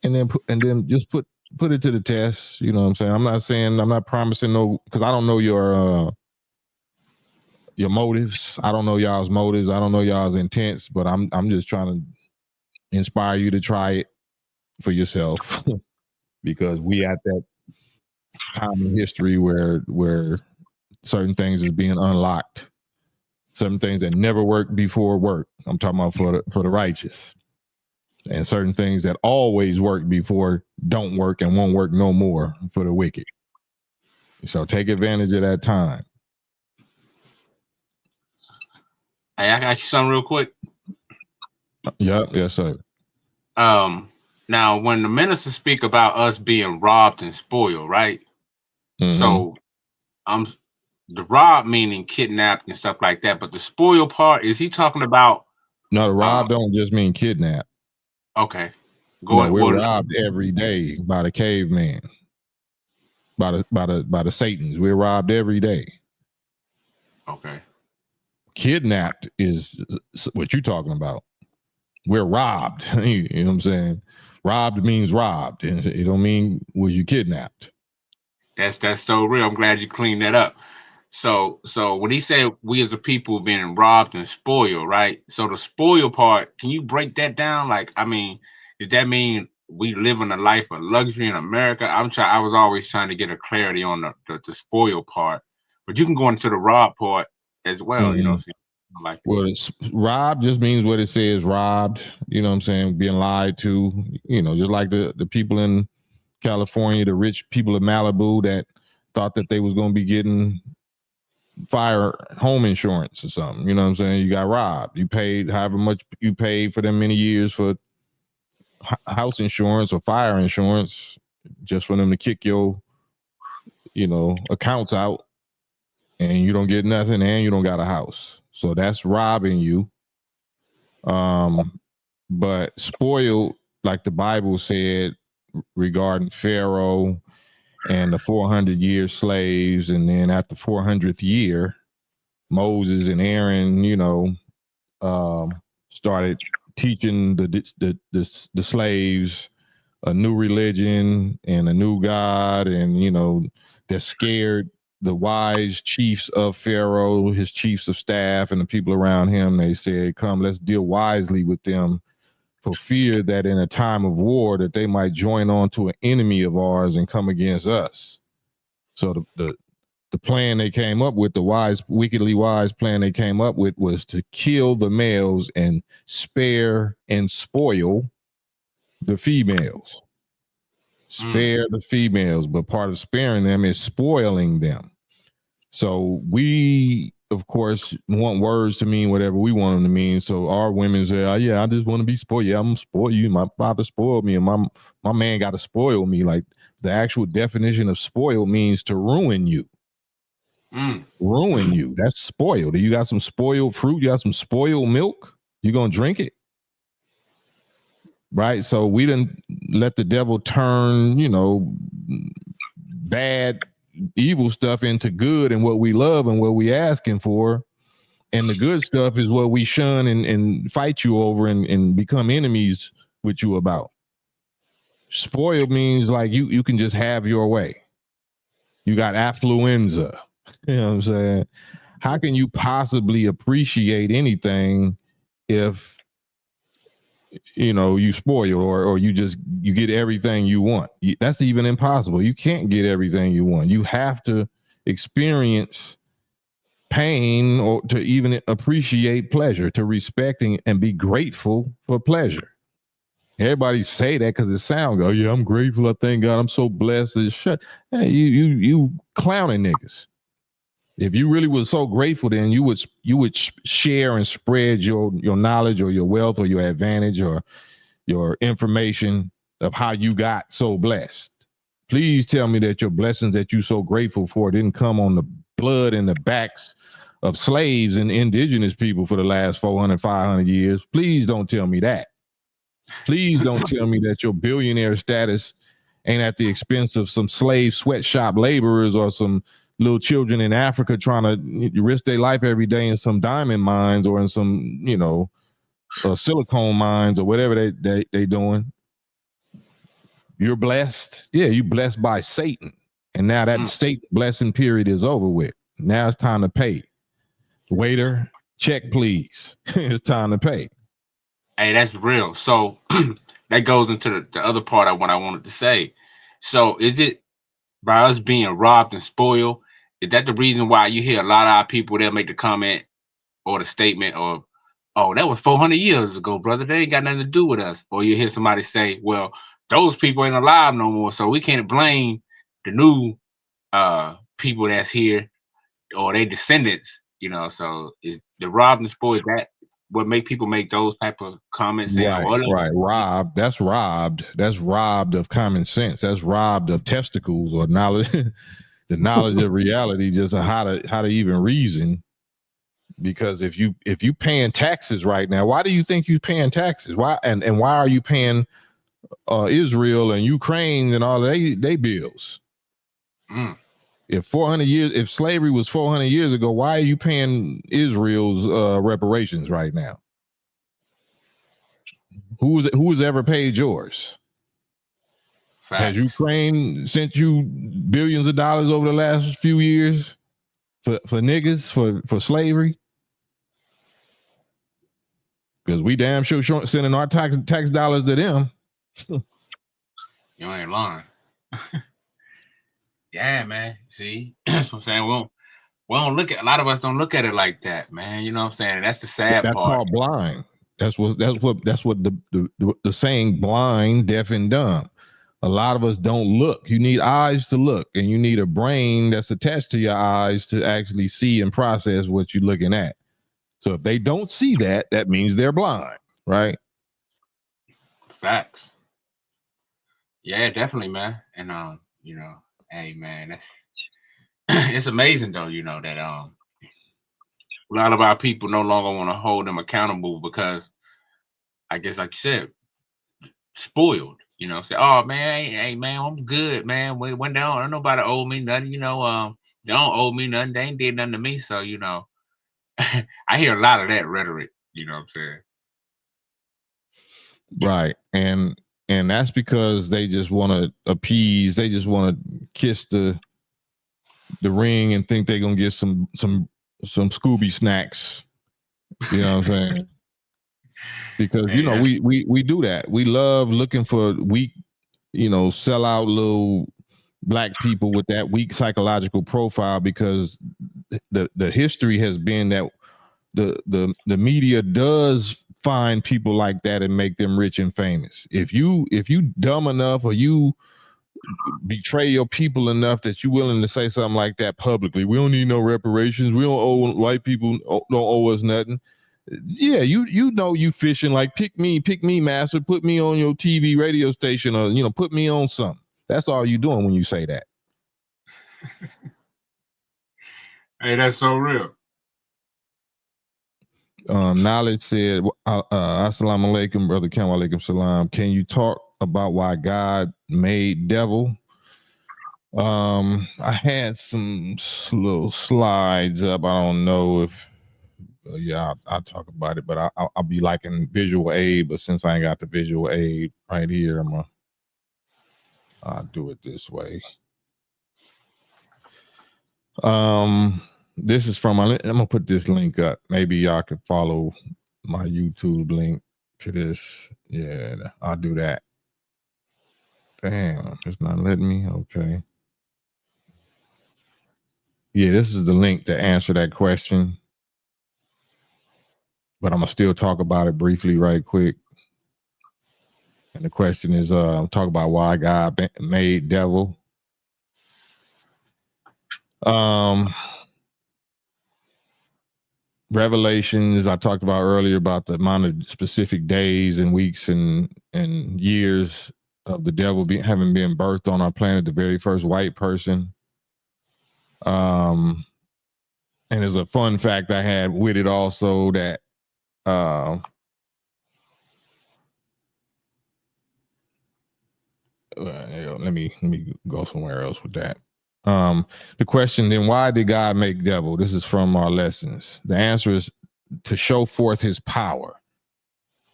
And then just put it to the test. You know what I'm saying? I'm not promising no, because I don't know your motives. I don't know y'all's motives. I don't know y'all's intents, but I'm just trying to inspire you to try it for yourself because we at that time in history where certain things is being unlocked. Certain things that never worked before work. I'm talking about for the righteous. And certain things that always worked before don't work and won't work no more for the wicked. So take advantage of that time. Hey, I got you something real quick. Yep, yes, sir. Now when the ministers speak about us being robbed and spoiled, right? Mm-hmm. So the rob meaning kidnapped and stuff like that, but the spoil part, is he talking about? No, the rob don't just mean kidnap. Okay. We're robbed every day by the caveman. By the Satans. We're robbed every day. Okay. Kidnapped is what you're talking about. We're robbed. You know what I'm saying? Robbed means robbed. It don't mean was you kidnapped. That's so real. I'm glad you cleaned that up. So when he said we as a people being robbed and spoiled, right? So the spoil part, can you break that down? Like, I mean, does that mean we live in a life of luxury in America? I was always trying to get a clarity on the spoil part, but you can go into the rob part as well. Mm-hmm. You know what I'm saying? Like, well, robbed just means what it says, robbed. You know what I'm saying? Being lied to. You know, just like the people in California, the rich people of Malibu that thought that they was going to be getting fire home insurance or something. You know what I'm saying? You got robbed. You paid however much you paid for them many years for house insurance or fire insurance just for them to kick your, accounts out, and you don't get nothing and you don't got a house. So that's robbing you. But spoiled, like the Bible said regarding Pharaoh and the 400-year slaves, and then at the 400th year, Moses and Aaron, started teaching the slaves a new religion and a new God, and that scared the wise chiefs of Pharaoh, his chiefs of staff, and the people around him. They said, "Come, let's deal wisely with them, for fear that in a time of war that they might join on to an enemy of ours and come against us." So the plan they came up with, the wickedly wise plan they came up with, was to kill the males and spare and spoil the females. Spare the females, but part of sparing them is spoiling them. So we, of course, want words to mean whatever we want them to mean. So our women say, "Oh, yeah, I just want to be spoiled. Yeah, I'm gonna spoil you. My father spoiled me, and my man got to spoil me." Like, the actual definition of spoil means to ruin you. Ruin you. That's spoiled. You got some spoiled fruit. You got some spoiled milk. You gonna drink it, right? So we didn't let the devil turn, bad, evil stuff into good and what we love and what we asking for. And the good stuff is what we shun and fight you over and become enemies with you about. Spoiled means like you can just have your way. You got affluenza. You know what I'm saying? How can you possibly appreciate anything if you spoil or you get everything you want? That's even impossible. You can't get everything you want. You have to experience pain or to even appreciate pleasure, to respect and be grateful for pleasure. Everybody say that because it sounds good. "Oh, yeah, I'm grateful. I thank God. I'm so blessed." Shut. Hey, you clowning niggas. If you really was so grateful, then you would share and spread your knowledge or your wealth or your advantage or your information of how you got so blessed. Please tell me that your blessings that you're so grateful for didn't come on the blood and the backs of slaves and indigenous people for the last 400, 500 years. Please don't tell me that. Please don't tell me that your billionaire status ain't at the expense of some slave sweatshop laborers or some little children in Africa trying to risk their life every day in some diamond mines or in some, silicone mines or whatever they doing. You're blessed. Yeah, you blessed by Satan. And now that Satan blessing period is over with. Now it's time to pay. Waiter, check, please. It's time to pay. Hey, that's real. So that goes into the other part of what I wanted to say. So is it by us being robbed and spoiled? Is that the reason why you hear a lot of our people that make the comment or the statement or, oh, that was 400 years ago, brother. They ain't got nothing to do with us. Or you hear somebody say, well, those people ain't alive no more, so we can't blame the new people that's here or their descendants, So is the robbed and spoiled, is that what make people make those type of comments? Right. Robbed. That's robbed. That's robbed of common sense. That's robbed of testicles or knowledge, the knowledge of reality, just how to even reason. Because if you paying taxes right now, why do you think you're paying taxes? Why and why are you paying Israel and Ukraine and all they bills? If slavery was 400 years ago, why are you paying Israel's reparations right now? Who's ever paid yours? Facts. Has Ukraine sent you billions of dollars over the last few years for niggas for slavery? Because we damn sure sending our tax dollars to them. You ain't lying. Yeah, man. See, that's what I'm saying. We don't look at, a lot of us don't look at it like that, man. You know what I'm saying? That's the sad part. That's called blind. That's what the saying, blind, deaf, and dumb. A lot of us don't look. You need eyes to look, and you need a brain that's attached to your eyes to actually see and process what you're looking at. So if they don't see that, that means they're blind, right? Facts. Yeah, definitely, man. And hey, man, that's it's amazing though, that a lot of our people no longer want to hold them accountable because I guess, like you said, spoiled. Say, oh man, hey man, I'm good, man. When down, nobody owe me nothing. They don't owe me nothing. They ain't did nothing to me. So I hear a lot of that rhetoric. You know what I'm saying? Right, and that's because they just want to appease. They just want to kiss the ring and think they're gonna get some Scooby snacks. You know what I'm saying? Because we do that. We love looking for weak, sell out little black people with that weak psychological profile, because the history has been that the media does find people like that and make them rich and famous. If you dumb enough or you betray your people enough that you're willing to say something like that publicly, we don't need no reparations, we don't owe white people, don't owe us nothing. Yeah, you fishing like pick me, master, put me on your TV radio station, or put me on something. That's all you doing when you say that. Hey, that's so real. Knowledge said, assalamu alaikum, brother Kam, alaikum salam. Can you talk about why God made devil? I had some little slides up. I don't know if I'll talk about it, but I'll be liking visual aid. But since I ain't got the visual aid right here, I'll do it this way. This is from I'm gonna put this link up. Maybe y'all can follow my YouTube link to this. Yeah, I'll do that. Damn, it's not letting me. Okay. Yeah, this is the link to answer that question. But I'm gonna still talk about it briefly right quick. And the question is, talk about why God made devil. Revelations, I talked about earlier about the amount of specific days and weeks and years of the devil having been birthed on our planet, the very first white person. And there's a fun fact I had with it also that let me go somewhere else with that. The question then, why did God make devil? This is from our lessons. The answer is to show forth his power.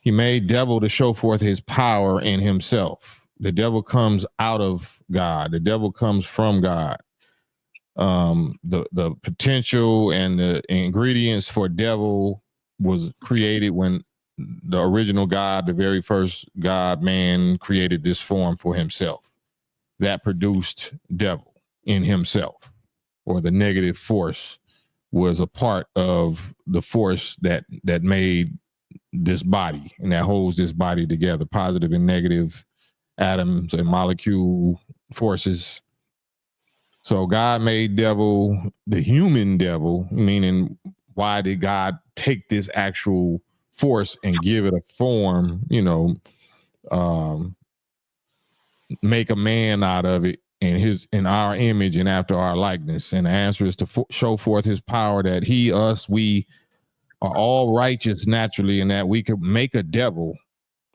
He made devil to show forth his power in himself. The devil comes out of God. The devil comes from God. The potential and the ingredients for devil was created when the original God, the very first God, man, created this form for himself. That produced devil in himself, or the negative force was a part of the force that made this body and that holds this body together, positive and negative atoms and molecule forces. So God made devil, the human devil, meaning why did God take this actual force and give it a form, make a man out of it in our image and after our likeness? And the answer is to show forth his power, that we are all righteous naturally, and that we could make a devil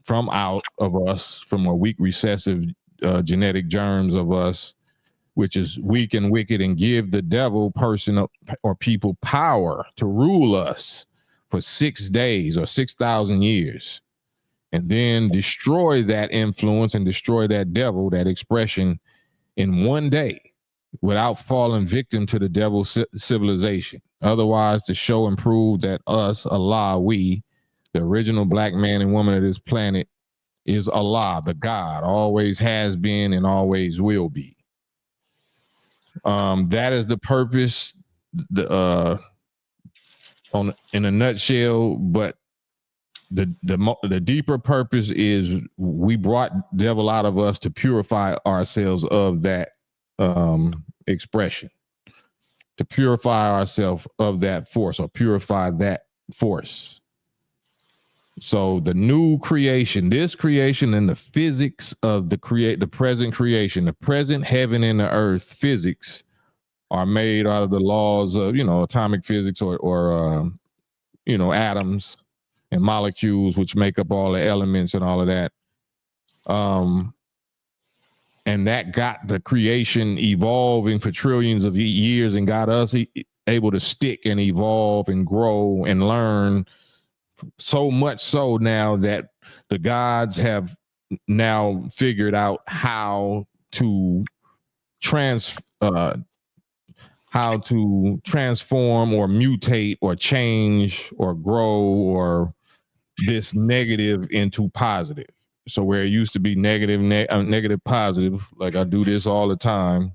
from out of us, from a weak recessive genetic germs of us, which is weak and wicked, and give the devil person or people power to rule us for 6 days or 6,000 years, and then destroy that influence and destroy that devil, that expression, in one day without falling victim to the devil's civilization. Otherwise, to show and prove that us, Allah, we, the original black man and woman of this planet, is Allah, the God, always has been and always will be. That is the purpose, in a nutshell. But the deeper purpose is we brought devil out of us to purify ourselves of that expression, to purify ourselves of that force, or purify that force. So the new creation, this creation, and the physics of the present creation, the present heaven and the earth physics are made out of the laws of, atomic physics or atoms and molecules, which make up all the elements and all of that. And that got the creation evolving for trillions of years and got us able to stick and evolve and grow and learn, so much so now that the gods have now figured out how to transform or mutate or change or grow or this negative into positive. So where it used to be negative, positive, like I do this all the time,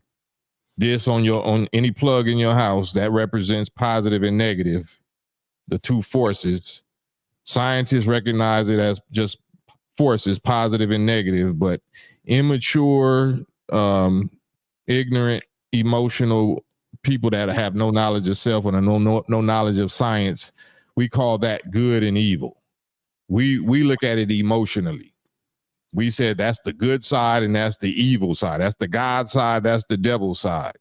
this on any plug in your house, that represents positive and negative, the two forces. Scientists recognize it as just forces, positive and negative, but immature, ignorant, emotional people that have no knowledge of self and no knowledge of science, we call that good and evil. We look at it emotionally. We said that's the good side and that's the evil side. That's the God side. That's the devil side.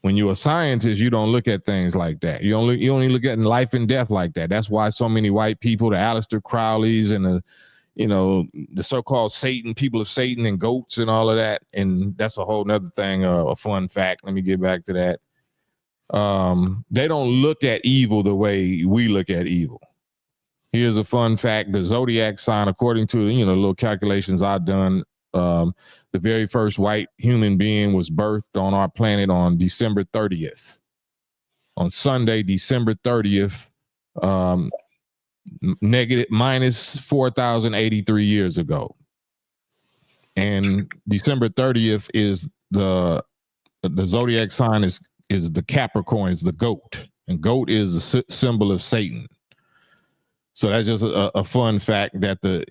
When you're a scientist, you don't look at things like that. You only look at life and death like that. That's why so many white people, the Aleister Crowleys and the so-called Satan, people of Satan and goats and all of that. And that's a whole nother thing, a fun fact. Let me get back to that. They don't look at evil the way we look at evil. Here's a fun fact. The zodiac sign, according to, little calculations I've done, the very first white human being was birthed on our planet on December 30th. On Sunday, December 30th, minus 4,083 years ago. And December 30th is the zodiac sign is the Capricorn, is the goat. And goat is the symbol of Satan. So that's just a fun fact that the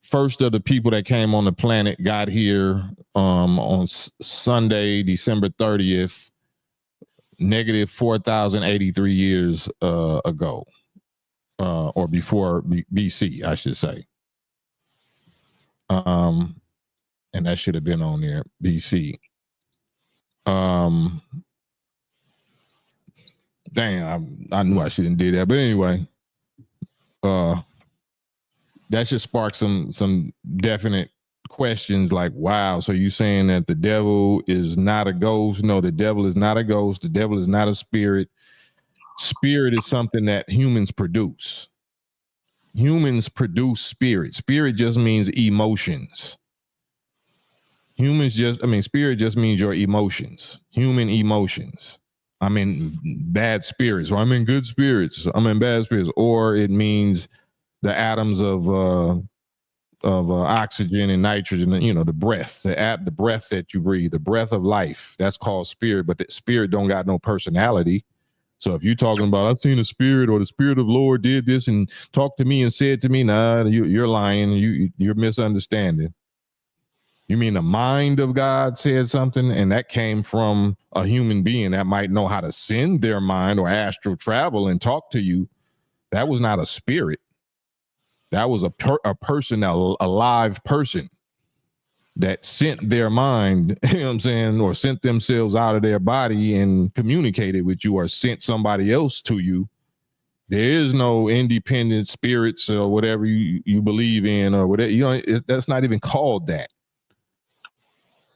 first of the people that came on the planet got here on Sunday, December 30th, negative 4,083 years ago, or before BC, I should say. And that should have been on there, BC. Dang, I knew I shouldn't do that, but anyway, that should spark some definite questions like, wow, so you saying that the devil is not a ghost? No, the devil is not a ghost. The devil is not a spirit. Spirit is something that humans produce. Humans produce spirit. Spirit just means emotions. Spirit just means your emotions, human emotions. I'm in bad spirits, or I'm in good spirits. I'm in bad spirits, or it means the atoms of oxygen and nitrogen. The breath, the breath that you breathe, the breath of life. That's called spirit. But the spirit don't got no personality. So if you're talking about, I've seen a spirit, or the spirit of the Lord did this and talked to me and said to me, nah, you're lying. You're misunderstanding. You mean the mind of God said something, and that came from a human being that might know how to send their mind or astral travel and talk to you? That was not a spirit. That was a person, a live person that sent their mind, you know what I'm saying, or sent themselves out of their body and communicated with you, or sent somebody else to you. There is no independent spirits or whatever you believe in, or whatever. That's not even called that.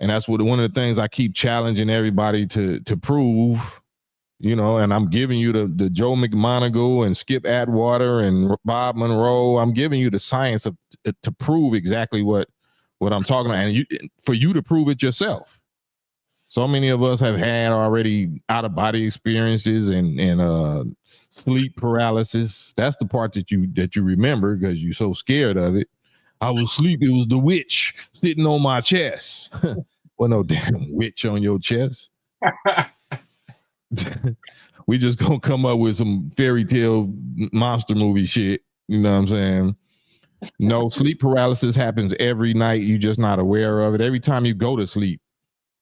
And that's one of the things I keep challenging everybody to prove, and I'm giving you the Joe McMoneagle and Skip Atwater and Bob Monroe. I'm giving you the science to prove exactly what I'm talking about, and for you to prove it yourself. So many of us have had already out-of-body experiences and sleep paralysis. That's the part that you remember because you're so scared of it. I was asleep. It was the witch sitting on my chest. Well, no damn witch on your chest. We just gonna come up with some fairy tale monster movie shit. You know what I'm saying? No, sleep paralysis happens every night. You're just not aware of it. Every time you go to sleep,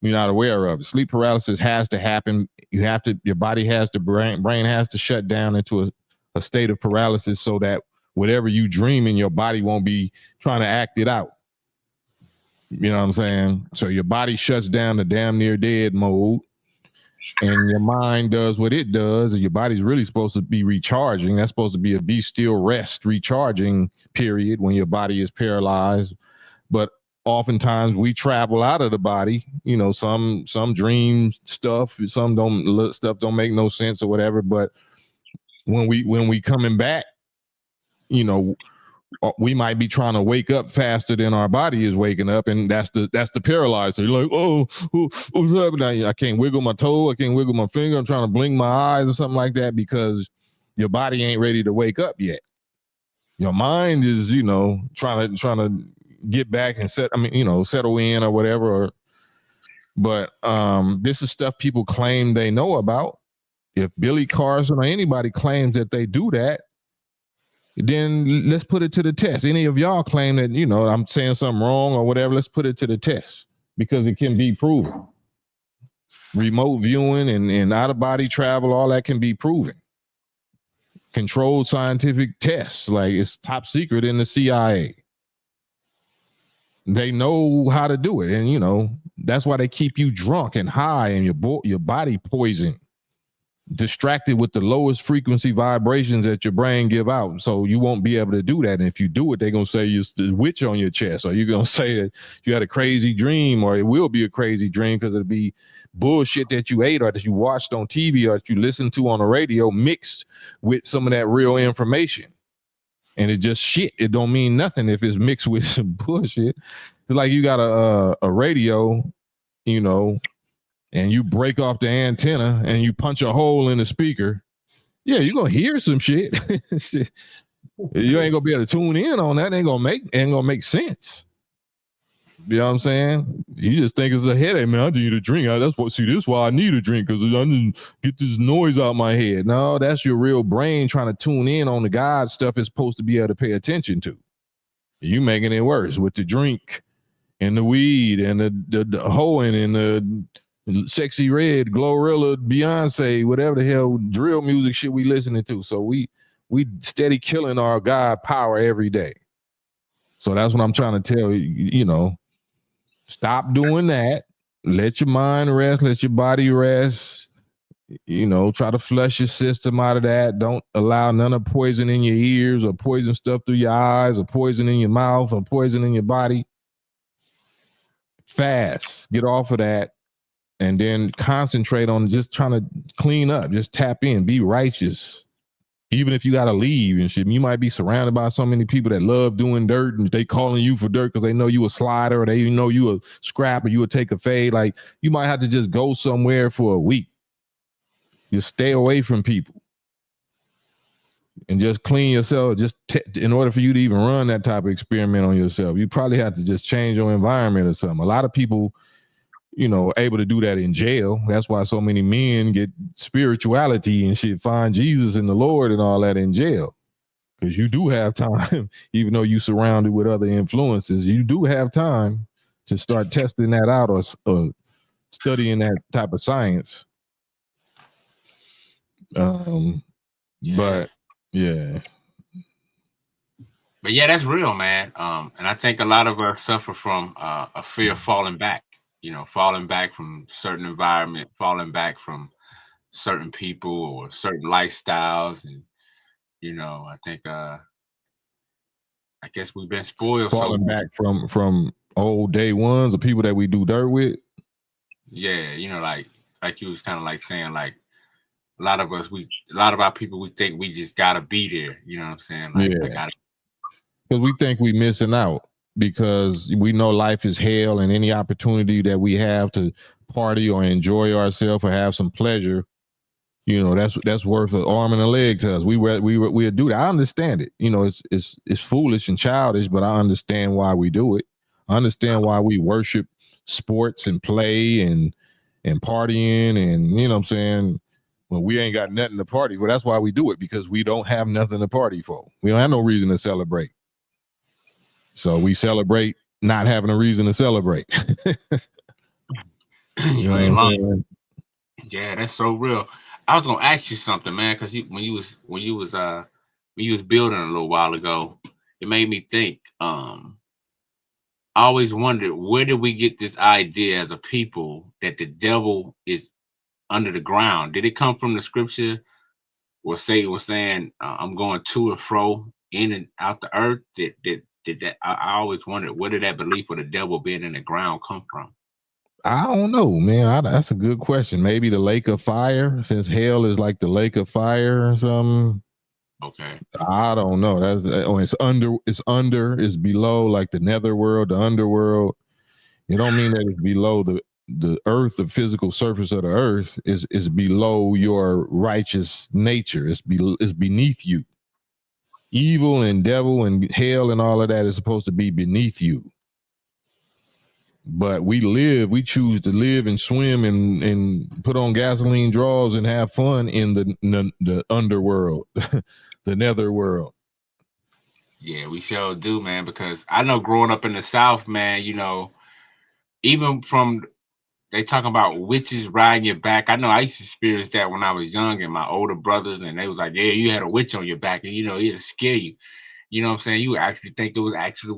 you're not aware of it. Sleep paralysis has to happen. Your body has to, brain has to shut down into a state of paralysis so that whatever you dream in, your body won't be trying to act it out. You know what I'm saying? So your body shuts down to damn near dead mode, and your mind does what it does, and your body's really supposed to be recharging. That's supposed to be a be still rest recharging period when your body is paralyzed. But oftentimes we travel out of the body, some dream stuff, some don't make no sense or whatever. But when we coming back, we might be trying to wake up faster than our body is waking up, and that's the paralyzer. You're like, what's happening? I can't wiggle my toe, I can't wiggle my finger, I'm trying to blink my eyes or something like that, because your body ain't ready to wake up yet. Your mind is, trying to get back and settle in or whatever. But this is stuff people claim they know about. If Billy Carson or anybody claims that they do that, then let's put it to the test. Any of y'all claim that, I'm saying something wrong or whatever, let's put it to the test, because it can be proven. Remote viewing and out-of-body travel, all that can be proven. Controlled scientific tests, like it's top secret in the CIA. They know how to do it, and that's why they keep you drunk and high and your body poisoned, distracted with the lowest frequency vibrations that your brain give out, so you won't be able to do that. And if you do it, they're gonna say you're the witch on your chest, or you're gonna say that you had a crazy dream, or it will be a crazy dream because it'll be bullshit that you ate or that you watched on TV or that you listened to on the radio mixed with some of that real information. And it's just shit. It don't mean nothing if it's mixed with some bullshit. It's like you got a radio, and you break off the antenna and you punch a hole in the speaker. Yeah, you're gonna hear some shit. Shit. You ain't gonna be able to tune in on that. Ain't gonna make sense. You know what I'm saying? You just think it's a headache, man. I need a drink. This is why I need a drink, because I need to get this noise out of my head. No, that's your real brain trying to tune in on the God stuff it's supposed to be able to pay attention to. You making it worse with the drink and the weed and the hoeing and the Sexy Red, Glorilla, Beyonce, whatever the hell drill music shit we listening to. So we steady killing our God power every day. So that's what I'm trying to tell you. You know, stop doing that. Let your mind rest. Let your body rest. You know, try to flush your system out of that. Don't allow none of poison in your ears or poison stuff through your eyes or poison in your mouth or poison in your body. Fast. Get off of that. And then concentrate on just trying to clean up. Just tap in. Be righteous. Even if you got to leave and shit, you might be surrounded by so many people that love doing dirt and they calling you for dirt because they know you a slider or they know you a scrapper, you would take a fade. Like, you might have to just go somewhere for a week. Just stay away from people and just clean yourself. Just in order for you to even run that type of experiment on yourself, you probably have to just change your environment or something. A lot of people, you know, able to do that in jail. That's why so many men get spirituality and shit, find Jesus and the Lord and all that in jail. Because you do have time, even though you surrounded with other influences, you do have time to start testing that out or studying that type of science. But yeah. But yeah, that's real, man. And I think a lot of us suffer from a fear of falling back. You know, falling back from certain environment, falling back from certain people or certain lifestyles, and you know, I think I guess we've been spoiled. Falling back from old day ones or people that we do dirt with. Yeah, you know, like you was kind of like saying, like a lot of our people, we think we just gotta be there. You know what I'm saying? Like, yeah. Because we think we missing out. Because we know life is hell, and any opportunity that we have to party or enjoy ourselves or have some pleasure, you know, that's worth an arm and a leg to us. We do that. I understand it. You know, it's foolish and childish, but I understand why we do it. I understand why we worship sports and play and partying, and you know what I'm saying. Well, we ain't got nothing to party. Well, that's why we do it, because we don't have nothing to party for. We don't have no reason to celebrate. So we celebrate not having a reason to celebrate. You ain't lying. Yeah, that's so real. I was gonna ask you something, man, because when you was building a little while ago, it made me think. I always wondered, where did we get this idea as a people that the devil is under the ground? Did it come from the scripture where Satan was saying, "I'm going to and fro, in and out the earth"? Did that? I always wondered, where did that belief of the devil being in the ground come from? I don't know, man. That's a good question. Maybe the lake of fire, since hell is like the lake of fire or something. Okay. I don't know. It's below, like the netherworld, the underworld. It don't mean that it's below the earth, the physical surface of the earth is below your righteous nature. It's beneath you. Evil and devil and hell and all of that is supposed to be beneath you. But we choose to live and swim and put on gasoline drawers and have fun in the underworld, the netherworld. Yeah, we sure do, man, because I know growing up in the South, man, you know, even from they talking about witches riding your back. I know I used to experience that when I was young, and my older brothers, and they was like, yeah, you had a witch on your back, and you know, it'll scare you. You know what I'm saying? You actually think it was actually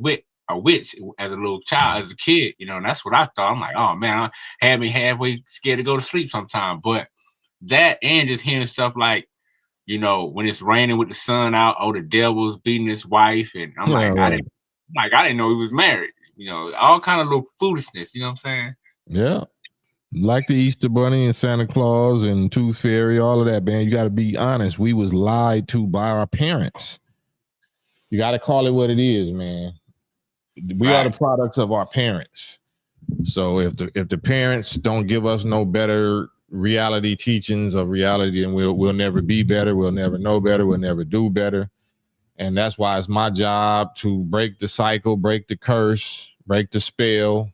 a witch as a little child, as a kid, you know, and that's what I thought. I'm like, oh man, I had me halfway scared to go to sleep sometime. But that, and just hearing stuff like, you know, when it's raining with the sun out, oh, the devil's beating his wife, and I'm like, I didn't know he was married. You know, all kind of little foolishness. You know what I'm saying? Yeah. Like the Easter Bunny and Santa Claus and Tooth Fairy, all of that, man. You got to be honest. We was lied to by our parents. You got to call it what it is, man. We are the products of our parents. So if the parents don't give us no better reality teachings of reality, then we'll never be better. We'll never know better. We'll never do better. And that's why it's my job to break the cycle, break the curse, break the spell.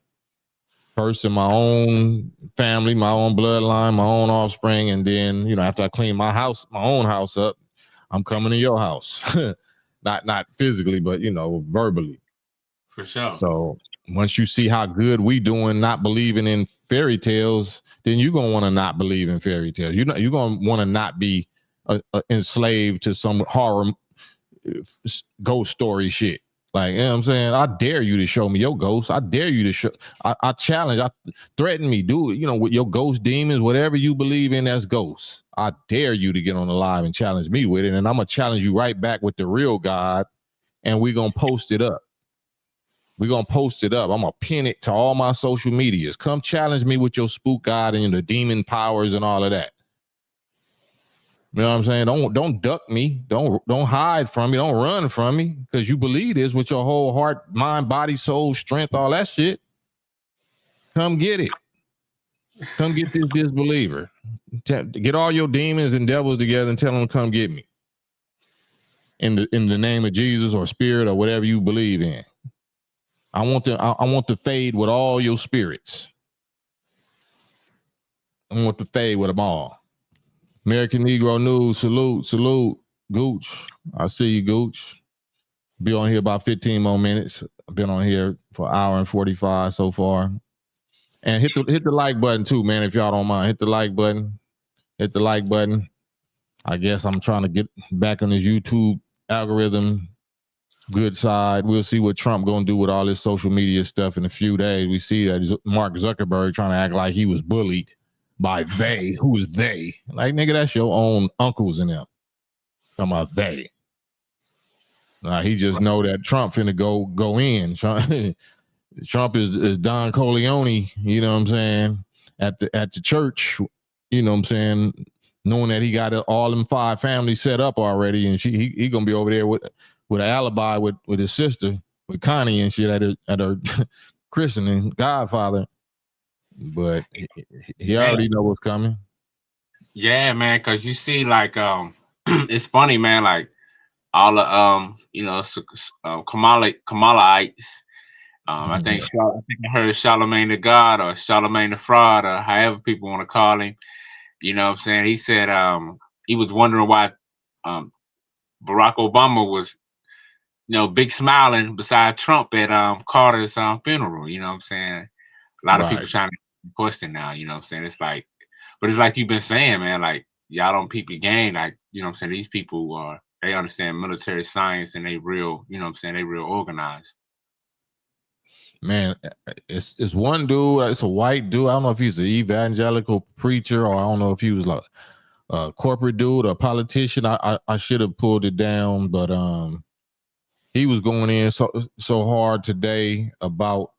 First in my own family, my own bloodline, my own offspring, and then, you know, after I clean my own house up, I'm coming to your house. Not physically, but, you know, verbally. For sure. So once you see how good we doing, not believing in fairy tales, then you're gonna want to not believe in fairy tales. You're gonna want to not be enslaved to some horror ghost story shit. Like, you know what I'm saying? I dare you to show me your ghost. I dare you to show. I challenge. I threaten me. Do it. You know, with your ghost demons, whatever you believe in, that's ghosts. I dare you to get on the live and challenge me with it, and I'm gonna challenge you right back with the real God, and we're gonna post it up. We're gonna post it up. I'm gonna pin it to all my social medias. Come challenge me with your spook God and the demon powers and all of that. You know what I'm saying? Don't duck me. Don't hide from me. Don't run from me, because you believe this with your whole heart, mind, body, soul, strength, all that shit. Come get it. Come get this disbeliever. Get all your demons and devils together and tell them to come get me. In the name of Jesus or spirit or whatever you believe in. I want to fade with all your spirits. I want to fade with them all. American Negro News, salute, Gooch. I see you, Gooch. Be on here about 15 more minutes. I've been on here for an hour and 45 so far. And hit the like button too, man, if y'all don't mind. Hit the like button. Hit the like button. I guess I'm trying to get back on this YouTube algorithm good side. We'll see what Trump gonna do with all this social media stuff in a few days. We see that Mark Zuckerberg trying to act like he was bullied by they. Who's they? Like, nigga, that's your own uncles and them. Talking about they. He just know that Trump finna go in. Trump is Don Corleone, you know what I'm saying, at the church, you know what I'm saying, knowing that he got all them 5 families set up already, and he gonna be over there with an alibi with his sister, with Connie and shit at her christening, Godfather. But he already know what's coming. Yeah, man, because you see, like, it's funny, man, like all the Kamalaites. I think I heard Charlemagne the God or Charlemagne the Fraud or however people want to call him. You know what I'm saying? He said he was wondering why Barack Obama was, big smiling beside Trump at Carter's funeral. You know what I'm saying? A lot of people trying to question now. You know what I'm saying? It's like, but it's like you've been saying, man, like, y'all don't peep your game. Like, you know what I'm saying? These people they understand military science and they real, you know what I'm saying? They real organized. Man, it's one dude. It's a white dude. I don't know if he's an evangelical preacher or I don't know if he was like a corporate dude or a politician. I should have pulled it down, but he was going in so hard today about,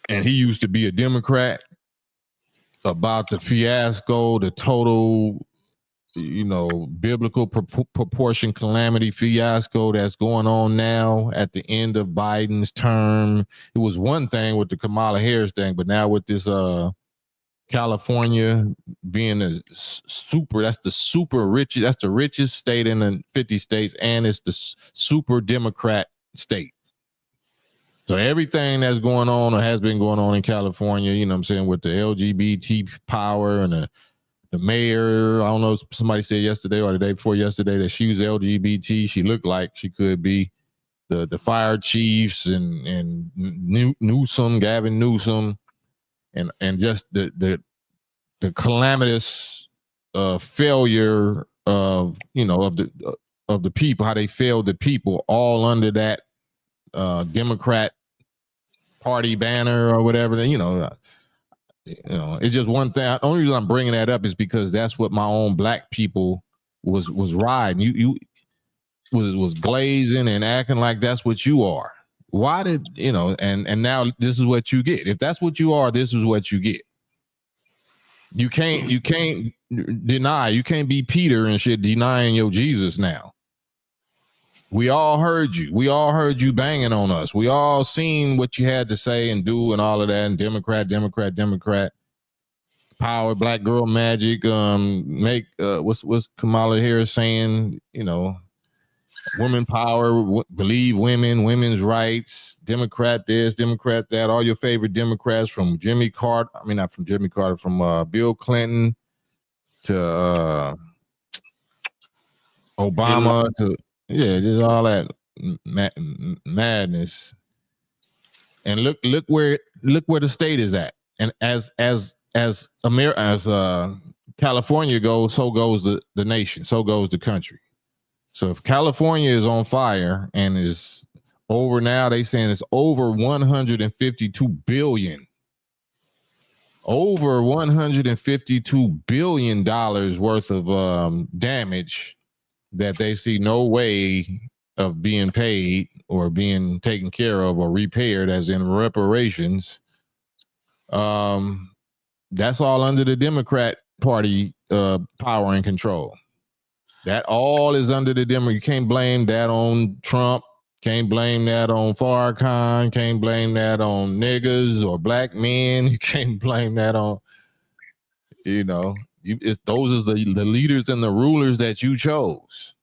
and he used to be a Democrat, about the fiasco, the total, biblical proportion calamity fiasco that's going on now at the end of Biden's term. It was one thing with the Kamala Harris thing, but now with this California being that's the richest state in the 50 states, and it's the super Democrat state. So everything that's going on or has been going on in California, you know what I'm saying, with the LGBT power and the mayor, I don't know, somebody said yesterday or the day before yesterday that she was LGBT. She looked like she could be. The fire chiefs and Newsom, Gavin Newsom, and just the calamitous failure of the people, how they failed the people, all under that Democrat party banner or whatever. It's just one thing. The only reason I'm bringing that up is because that's what my own black people was riding. You was glazing and acting like that's what you are. Why did and now this is what you get. If that's what you are, this is what you get. You can't deny. You can't be Peter and shit denying your Jesus now. We all heard you. We all heard you banging on us. We all seen what you had to say and do and all of that. And Democrat, power, black girl magic. What's Kamala Harris saying? Woman power, believe women, women's rights. Democrat this, Democrat that. All your favorite Democrats from Jimmy Carter. I mean, not from Jimmy Carter, from Bill Clinton to Obama to. Yeah, just all that madness. And look where the state is at. And as California goes, so goes the nation, so goes the country. So if California is on fire and is over now, they saying it's over 152 billion. Over $152 billion worth of damage that they see no way of being paid or being taken care of or repaired, as in reparations. That's all under the Democrat Party power and control. That all is under the Democrat. You can't blame that on Trump. Can't blame that on Farrakhan. Can't blame that on niggas or black men. You can't blame that on, those are the leaders and the rulers that you chose.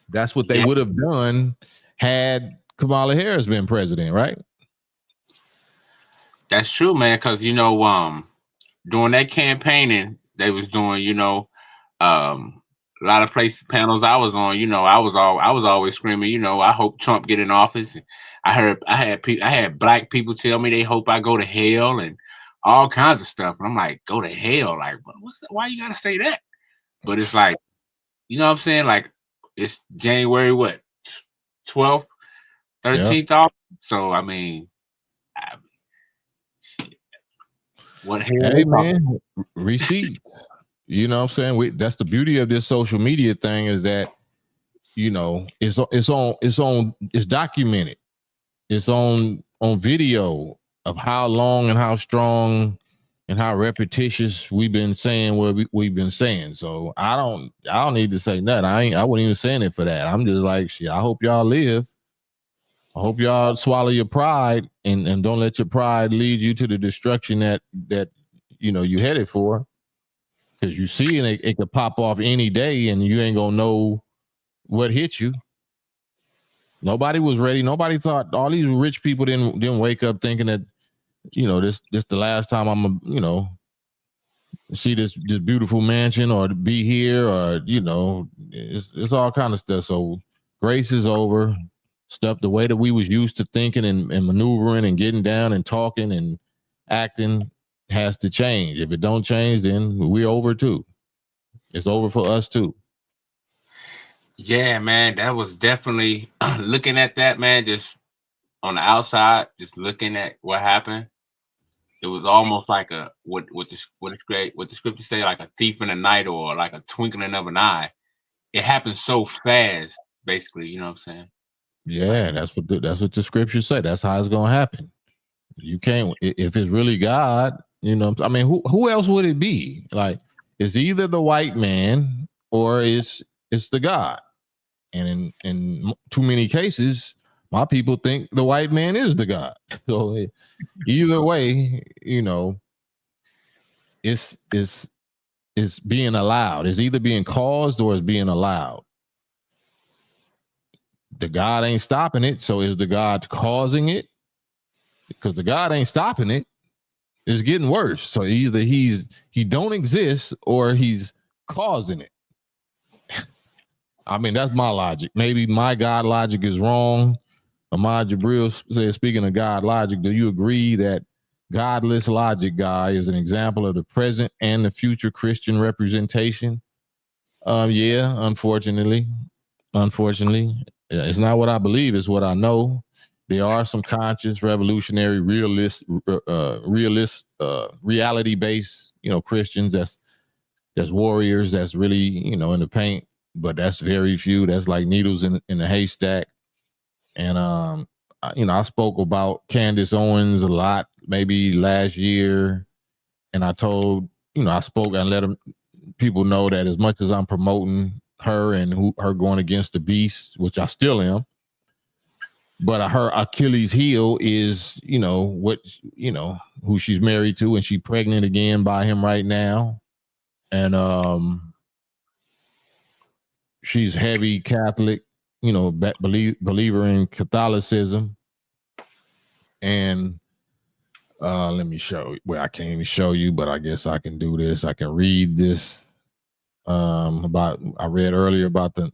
That's what they would have done had Kamala Harris been president, right? That's true, man. Because during that campaigning, they was doing, a lot of panels I was on, I was always screaming, I hope Trump get in office. I had black people tell me they hope I go to hell and all kinds of stuff. And I'm like, go to hell? Like, why you gotta say that? But it's like, you know what I'm saying? Like, it's January 12th, 13th off. So I mean, what hell? Hey man, receipt. You know what I'm saying? That's the beauty of this social media thing, is that, it's documented. It's on video of how long and how strong and how repetitious we've been saying what we've been saying. So I don't need to say nothing. I wasn't even saying it for that. I'm just like, shit, I hope y'all live. I hope y'all swallow your pride and don't let your pride lead you to the destruction that you headed for. Because you see, it could pop off any day, and you ain't gonna know what hit you. Nobody was ready. Nobody thought, all these rich people didn't wake up thinking that, this the last time I'm see this beautiful mansion or be here, or it's all kind of stuff. So grace is over. Stuff the way that we was used to thinking and maneuvering and getting down and talking and acting has to change. If it don't change, then we're over too. It's over for us too. Yeah, man, that was definitely looking at that, man, just on the outside, just looking at what happened. It was almost like what the scriptures say, like a thief in the night or like a twinkling of an eye. It happened so fast, basically. You know what I'm saying? Yeah, that's what the scriptures say. That's how it's gonna happen. You can't, if it's really God. I mean, who else would it be? Like, it's either the white man or it's the God. And in too many cases, my people think the white man is the God. So either way, it's being allowed. It's either being caused or it's being allowed. The God ain't stopping it. So is the God causing it? Because the God ain't stopping it. It's getting worse. So either he don't exist or he's causing it. I mean, that's my logic. Maybe my God logic is wrong. Ahmad Jabril says, speaking of God logic, do you agree that godless logic guy is an example of the present and the future Christian representation? Yeah, unfortunately. It's not what I believe, it's what I know. There are some conscious, revolutionary, reality-based, Christians that's warriors, that's really, in the paint, but that's very few. That's like needles in a haystack. And I spoke about Candace Owens a lot, maybe last year, and I told, I spoke and let people know that as much as I'm promoting her and her going against the beast, which I still am, but her Achilles heel is, who she's married to, and she's pregnant again by him right now. And she's heavy Catholic, believer in Catholicism. And let me show you. Well, I can't even show you, but I guess I can do this. I can read this. I read earlier about the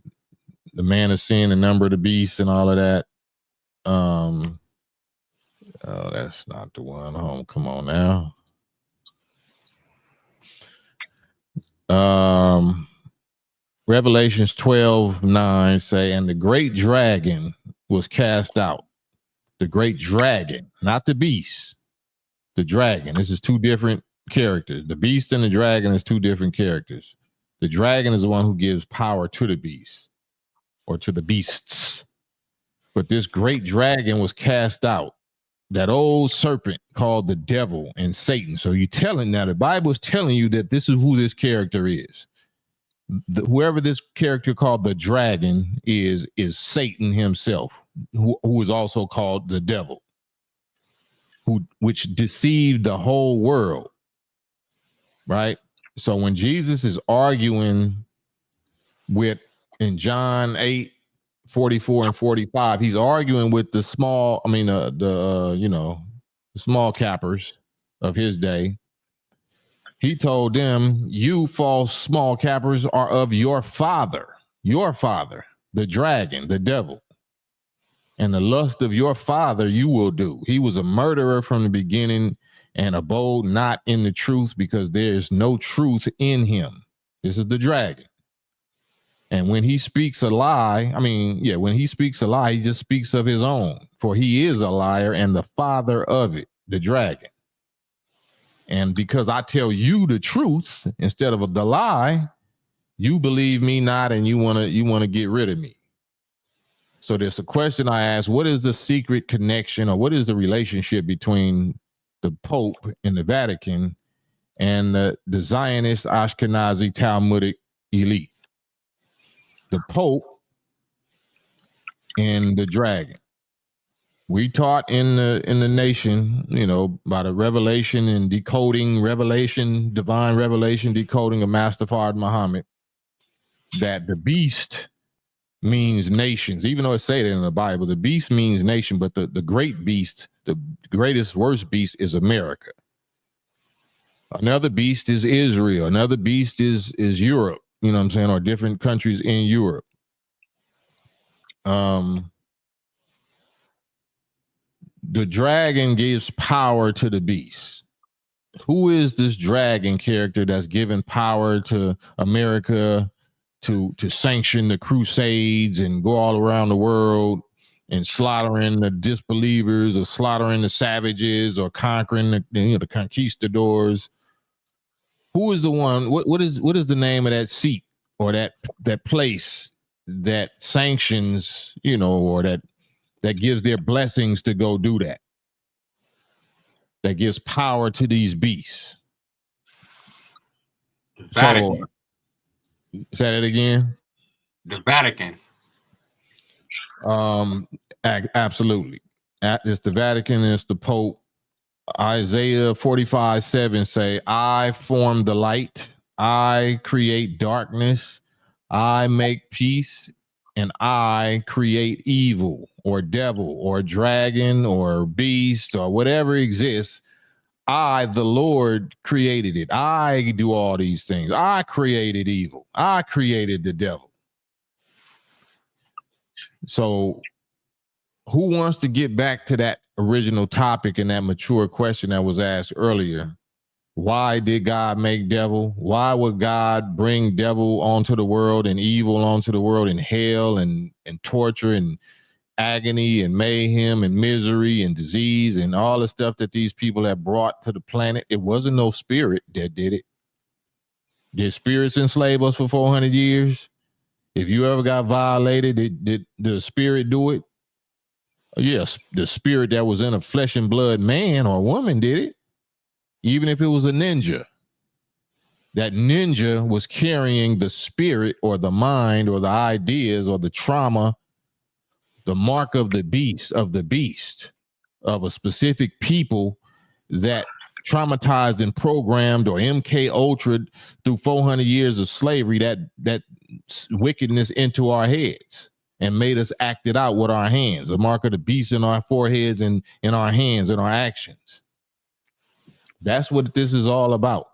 man of sin, the number of the beast, and all of that. Oh, that's not the one. Home, come on now. Revelations 12:9 say, and the great dragon was cast out. The great dragon, not the beast. The dragon. This is two different characters. The beast and the dragon is two different characters. The dragon is the one who gives power to the beast or to the beasts. But this great dragon was cast out. That old serpent called the devil and Satan. So you're telling now, the Bible is telling you that this is who this character is. Whoever this character called the dragon is Satan himself, who is also called the devil, which deceived the whole world. Right? So when Jesus is arguing with in John 8:44 and 45, he's arguing with the small, the small cappers of his day. He told them, you false small cappers are of your father, the dragon, the devil. And the lust of your father you will do. He was a murderer from the beginning and abode not in the truth because there is no truth in him. This is the dragon. And when he speaks a lie, he just speaks of his own, for he is a liar and the father of it, the dragon. And because I tell you the truth instead of the lie, you believe me not, and you want to get rid of me. So there's a question I ask: what is the secret connection, or what is the relationship between the Pope and the Vatican and the Zionist Ashkenazi Talmudic elite? The Pope and the dragon. We taught in the nation, by the revelation and decoding revelation, divine revelation, decoding of Master Fard Muhammad, that the beast means nations. Even though it say that in the Bible, the beast means nation, but the great beast, the greatest, worst beast is America. Another beast is Israel. Another beast is Europe, or different countries in Europe. The dragon gives power to the beast. Who is this dragon character that's given power to America to sanction the crusades and go all around the world and slaughtering the disbelievers or slaughtering the savages or conquering the conquistadors? Who is the one? What is the name of that seat or that place that sanctions, or that gives their blessings to go do that? That gives power to these beasts. The Vatican. So, say that again. The Vatican. Absolutely. It's the Vatican. It's the Pope. Isaiah 45:7 say, I form the light. I create darkness. I make peace. And I create evil or devil or dragon or beast or whatever exists. I, the Lord, created it. I do all these things. I created evil. I created the devil. So who wants to get back to that original topic and that mature question that was asked earlier? Why did God make devil? Why would God bring devil onto the world and evil onto the world and hell and torture and agony and mayhem and misery and disease and all the stuff that these people have brought to the planet? It wasn't no spirit that did it. Did spirits enslave us for 400 years? If you ever got violated, did the spirit do it? Yes, the spirit that was in a flesh and blood man or woman did it. Even if it was a ninja, that ninja was carrying the spirit or the mind or the ideas or the trauma, the mark of the beast of a specific people that traumatized and programmed, or MK Ultra through 400 years of slavery, that wickedness into our heads and made us act it out with our hands, the mark of the beast in our foreheads and in our hands and our actions. That's what this is all about.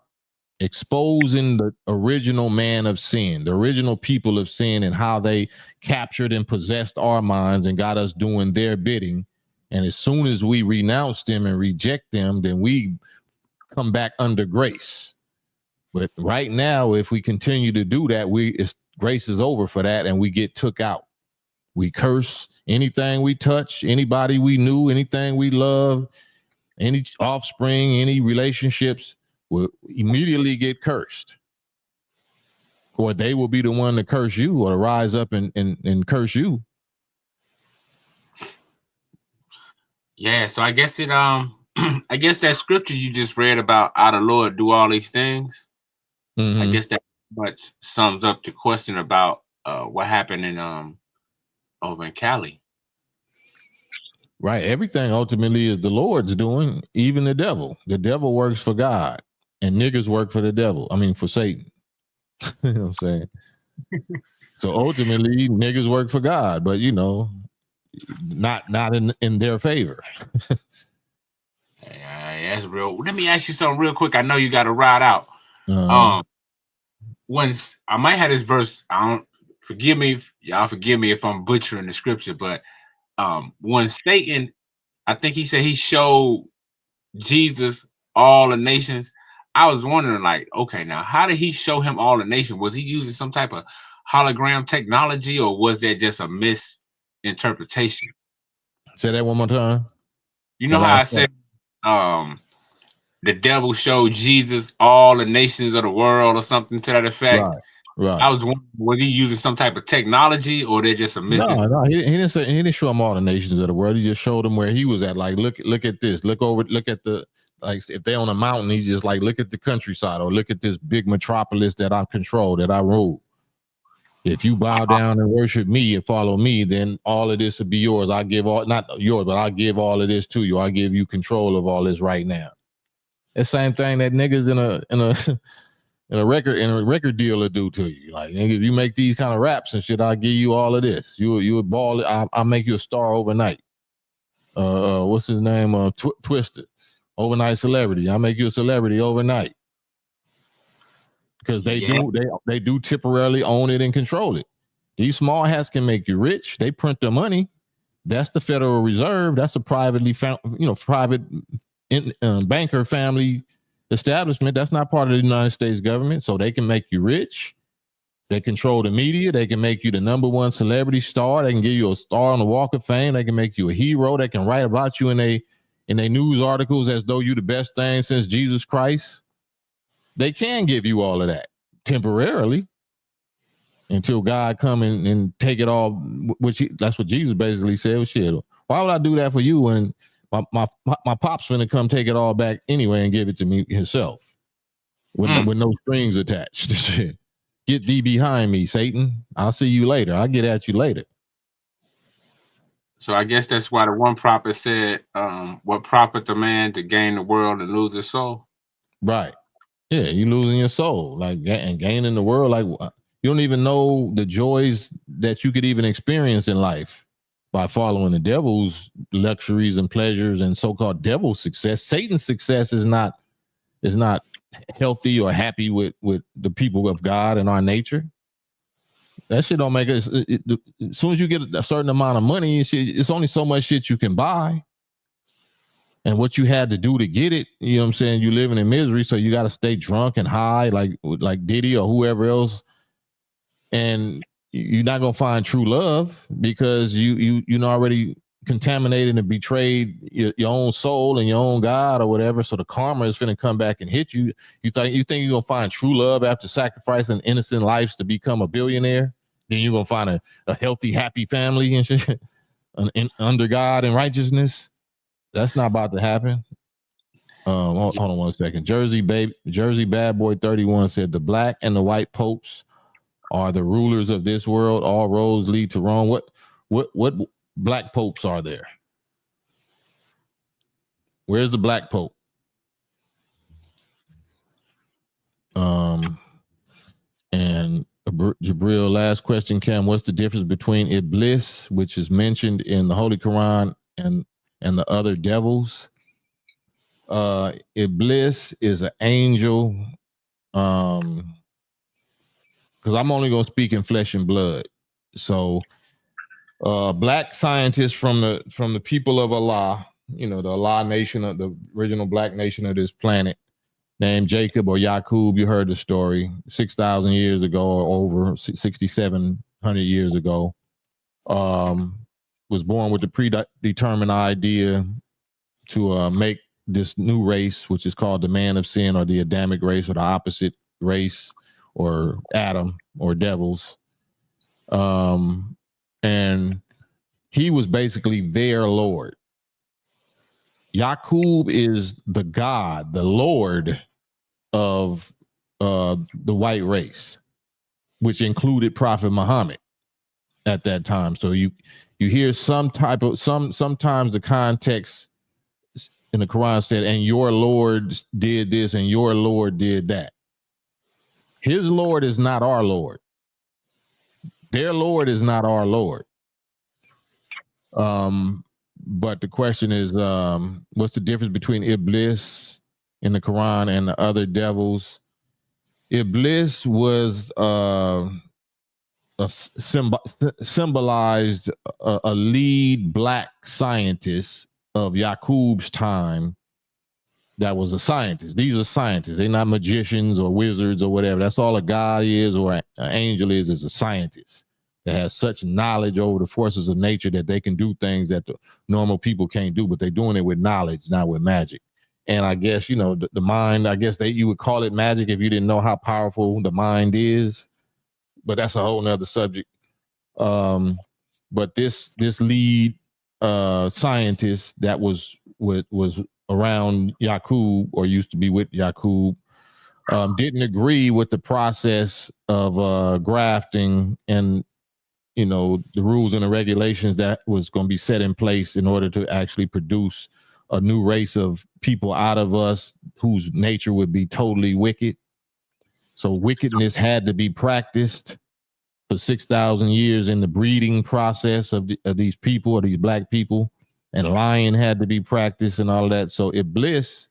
Exposing the original man of sin, the original people of sin, and how they captured and possessed our minds and got us doing their bidding And as soon as we renounce them and reject them, then we come back under grace. But right now, if we continue to do that, grace is over for that, and we get took out. We curse anything we touch, anybody we knew, anything we love, any offspring, any relationships will immediately get cursed. Or they will be the one to curse you, or to rise up and curse you. Yeah, so I guess I guess that scripture you just read about "I the Lord do all these things." I guess that much sums up the question about what happened in over in Cali. Right. Everything ultimately is the Lord's doing, even the devil. The devil works for God, and niggas work for the devil. I mean, for Satan. You know what I'm saying? So ultimately, niggas work for God, but not in their favor. Yeah, that's real. Let me ask you something real quick. I know you got to ride out. Once I might have this verse. Forgive me if I'm butchering the scripture, but when Satan, I think he said he showed Jesus all the nations. I was wondering, like, okay, now how did he show him all the nations? Was he using some type of hologram technology, or was that just a misinterpretation? Say that one more time. You know how I said the devil showed Jesus all the nations of the world, or something to that effect. Right. I was wondering, was he using some type of technology, or they just a misinterpretation? No, he didn't show him all the nations of the world. He just showed him where he was at. Like, look at this. Look at the, like, if they're on a mountain, he's just like, look at the countryside, or look at this big metropolis that I control, that I rule. If you bow down and worship me and follow me, then all of this will be yours. I give all, not yours, but I'll give all of this to you. I give you control of all this right now. The same thing that niggas in a record deal will do to you. Like, if you make these kind of raps and shit, I'll give you all of this. You would ball it. I'll make you a star overnight. What's his name? Twisted, overnight celebrity. I'll make you a celebrity overnight. Because they do temporarily own it and control it. These small hats can make you rich. They print their money. That's the Federal Reserve. That's a privately found, private banker family establishment. That's not part of the United States government. So they can make you rich. They control the media. They can make you the #1 celebrity star. They can give you a star on the Walk of Fame. They can make you a hero. They can write about you in a news articles as though you're the best thing since Jesus Christ. They can give you all of that temporarily until God come and take it all. That's what Jesus basically said. Well, shit, why would I do that for you when my pop's gonna come take it all back anyway and give it to me himself with no strings attached? Get thee behind me, Satan. I'll see you later. I'll get at you later. So I guess that's why the one prophet said, what profit a man to gain the world and lose his soul? Right. Yeah, you losing your soul, like, and gaining the world. Like, you don't even know the joys that you could even experience in life by following the devil's luxuries and pleasures and so-called devil success. Satan's success is not healthy or happy with the people of God and our nature. That shit don't make it. As soon as you get a certain amount of money, it's only so much shit you can buy. And what you had to do to get it, you know what I'm saying? You living in misery, so you got to stay drunk and high, like Diddy or whoever else. And you're not gonna find true love because you already contaminated and betrayed your own soul and your own God or whatever. So the karma is gonna come back and hit you. You think you're gonna find true love after sacrificing innocent lives to become a billionaire? Then you're gonna find a healthy, happy family and shit under God and righteousness. That's not about to happen. Hold on one second. Jersey Bad Boy 31 said the black and the white popes are the rulers of this world. All roads lead to Rome. What black popes are there? Where's the black pope? And Jabril, last question, Cam. What's the difference between Iblis, which is mentioned in the Holy Quran, and the other devils? Iblis is an angel. Because I'm only gonna speak in flesh and blood. So black scientists from the people of Allah, the Allah nation, of the original black nation of this planet, named Jacob or Yakub. You heard the story 6,000 years ago, or over 6,700 years ago. Was born with the predetermined idea to make this new race, which is called the man of sin, or the Adamic race, or the opposite race, or Adam, or devils. And he was basically their Lord. Yakub is the God, the Lord of the white race, which included Prophet Muhammad at that time. So you hear sometimes the context in the Quran said, and your Lord did this and your Lord did that. His Lord is not our Lord. Their Lord is not our Lord. But the question is, what's the difference between Iblis in the Quran and the other devils? Iblis was symbolized a lead black scientist of Yakub's time that was a scientist. These are scientists. They're not magicians or wizards or whatever. That's all a god is, or an angel is a scientist that has such knowledge over the forces of nature that they can do things that the normal people can't do, but they're doing it with knowledge, not with magic. And I guess, the mind, I guess you would call it magic if you didn't know how powerful the mind is, but that's a whole nother subject. But this lead scientist that was around Yakub, or used to be with Yakub, didn't agree with the process of grafting and the rules and the regulations that was going to be set in place in order to actually produce a new race of people out of us whose nature would be totally wicked. So wickedness had to be practiced for 6,000 years in the breeding process of these people, or these black people, and lying had to be practiced and all that. So Iblis,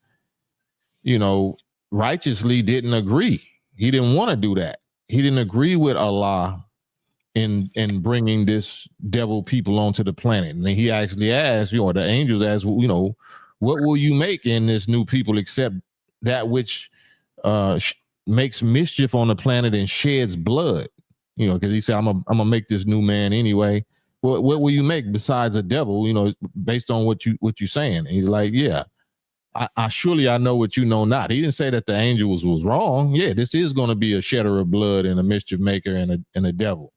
righteously didn't agree. He didn't want to do that. He didn't agree with Allah in bringing this devil people onto the planet. And he actually asked, the angels asked, what will you make in this new people except that which makes mischief on the planet and sheds blood? Because he said, I'm gonna make this new man anyway. What will you make besides a devil? Based on what you're saying. And he's like, yeah, I surely I know what you know not. He didn't say that the angels was wrong. Yeah, this is going to be a shedder of blood and a mischief maker and a devil.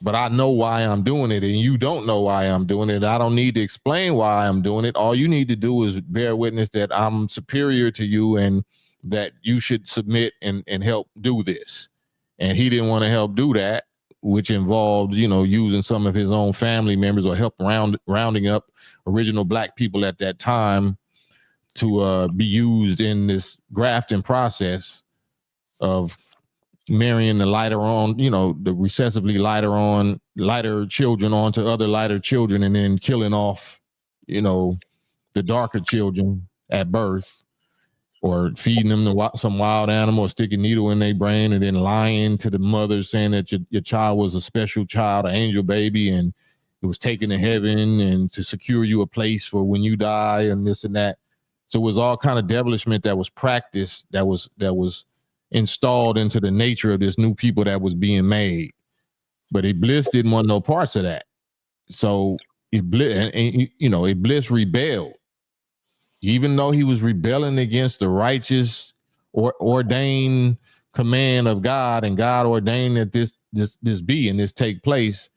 But I know why I'm doing it, and you don't know why I'm doing it. I don't need to explain why I'm doing it. All you need to do is bear witness that I'm superior to you and that you should submit and help do this. And he didn't want to help do that, which involved, using some of his own family members or help rounding up original black people at that time to be used in this grafting process of marrying the lighter on, the recessively lighter children onto other lighter children, and then killing off, the darker children at birth, or feeding them to some wild animal, or stick a needle in their brain, and then lying to the mother saying that your child was a special child, an angel baby, and it was taken to heaven and to secure you a place for when you die, and this and that. So it was all kind of devilishment that was practiced, that was installed into the nature of this new people that was being made. But Iblis didn't want no parts of that. So Iblis rebelled. Even though he was rebelling against the righteous or ordained command of God, and God ordained that this be and this take place,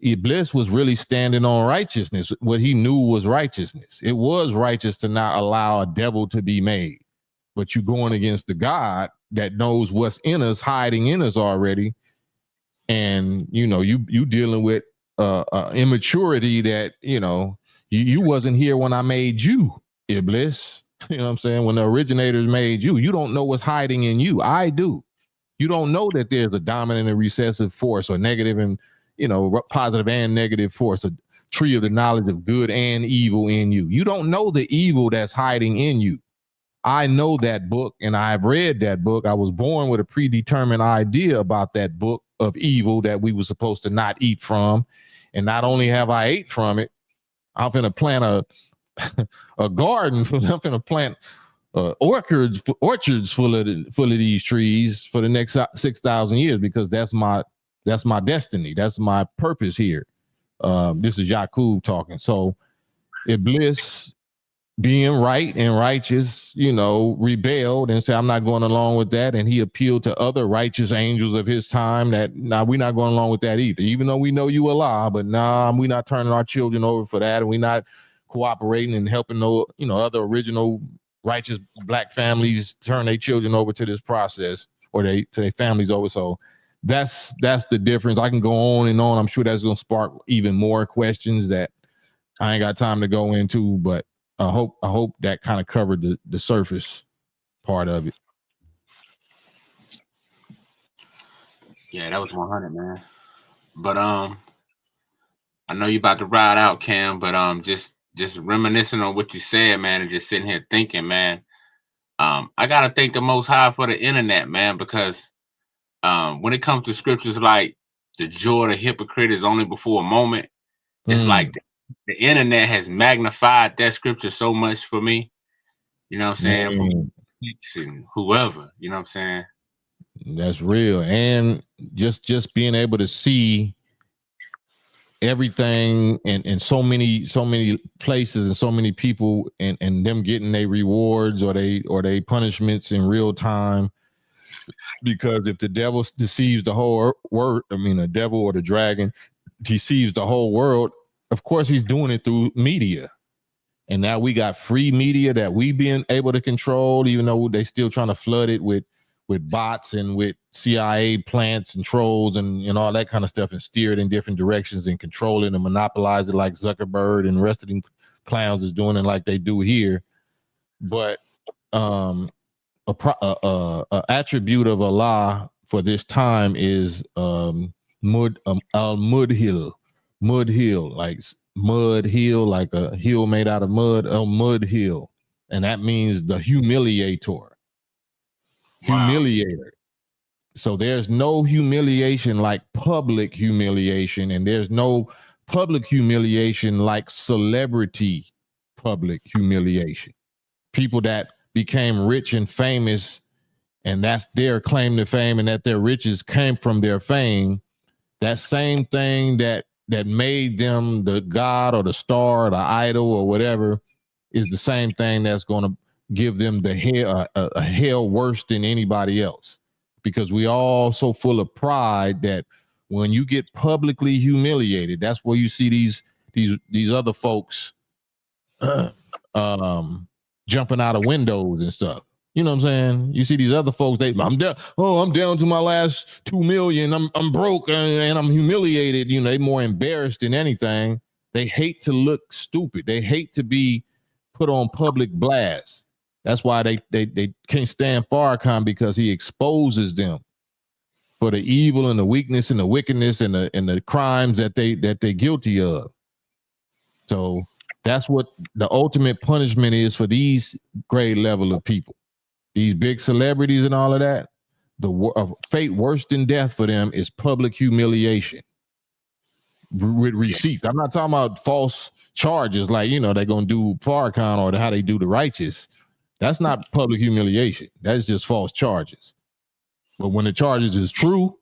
Iblis was really standing on righteousness. What he knew was righteousness. It was righteous to not allow a devil to be made. But you're going against the God that knows what's in us, hiding in us already. And, you dealing with immaturity that, you wasn't here when I made you, Iblis. You know what I'm saying? When the originators made you, you don't know what's hiding in you. I do. You don't know that there's a dominant and recessive force, or negative and, positive and negative force, a tree of the knowledge of good and evil in you. You don't know the evil that's hiding in you. I know that book, and I've read that book. I was born with a predetermined idea about that book of evil that we were supposed to not eat from. And not only have I ate from it, I'm finna plant a garden. I'm finna plant orchards full of these trees for the next 6,000 years, because that's my destiny. That's my purpose here. This is Yakub talking. So Iblis, being right and righteous, rebelled and said, I'm not going along with that. And he appealed to other righteous angels of his time that, we're not going along with that either. Even though we know you Allah, but we're not turning our children over for that. And we're not cooperating and helping other original righteous black families turn their children over to this process, or to their families over. So that's the difference. I can go on and on. I'm sure that's going to spark even more questions that I ain't got time to go into, but I hope that kind of covered the surface part of it. Yeah, that was 100, man. But I know you about to ride out, Cam, but just reminiscing on what you said, man, and just sitting here thinking, man. I gotta thank the Most High for the internet, man, because when it comes to scriptures like the joy of the hypocrite is only before a moment, it's like the internet has magnified that scripture so much for me. You know what I'm saying? From and whoever, you know what I'm saying? That's real. And just being able to see everything in so many places and so many people, and them getting their rewards or they punishments in real time. Because if the devil deceives the whole world, the devil or the dragon deceives the whole world, of course he's doing it through media. And now we got free media that we been able to control, even though they still trying to flood it with bots and with CIA plants and trolls and all that kind of stuff, and steer it in different directions and control it and monopolize it like Zuckerberg and the rest of them clowns is doing it like they do here. But a attribute of Allah for this time is al-mudhil, like mud hill, like a hill made out of mud, al-mudhil, and that means the humiliator. Humiliator. So there's no humiliation like public humiliation, and there's no public humiliation like celebrity public humiliation. People that became rich and famous, and that's their claim to fame, and that their riches came from their fame. That same thing that made them the god or the star or the idol or whatever is the same thing that's going to give them the hell, a hell worse than anybody else, because we all so full of pride that when you get publicly humiliated, that's where you see these other folks jumping out of windows and stuff. You know what I'm saying? You see these other folks, I'm down to my last 2 million. I'm broke and I'm humiliated. They more embarrassed than anything. They hate to look stupid. They hate to be put on public blast. That's why they can't stand Farrakhan, because he exposes them for the evil and the weakness and the wickedness and the crimes that they're guilty of. So that's what the ultimate punishment is for these grade level of people, these big celebrities and all of that. The fate worse than death for them is public humiliation with receipts. I'm not talking about false charges like they're gonna do Farrakhan or how they do the righteous. That's not public humiliation. That's just false charges. But when the charges is true,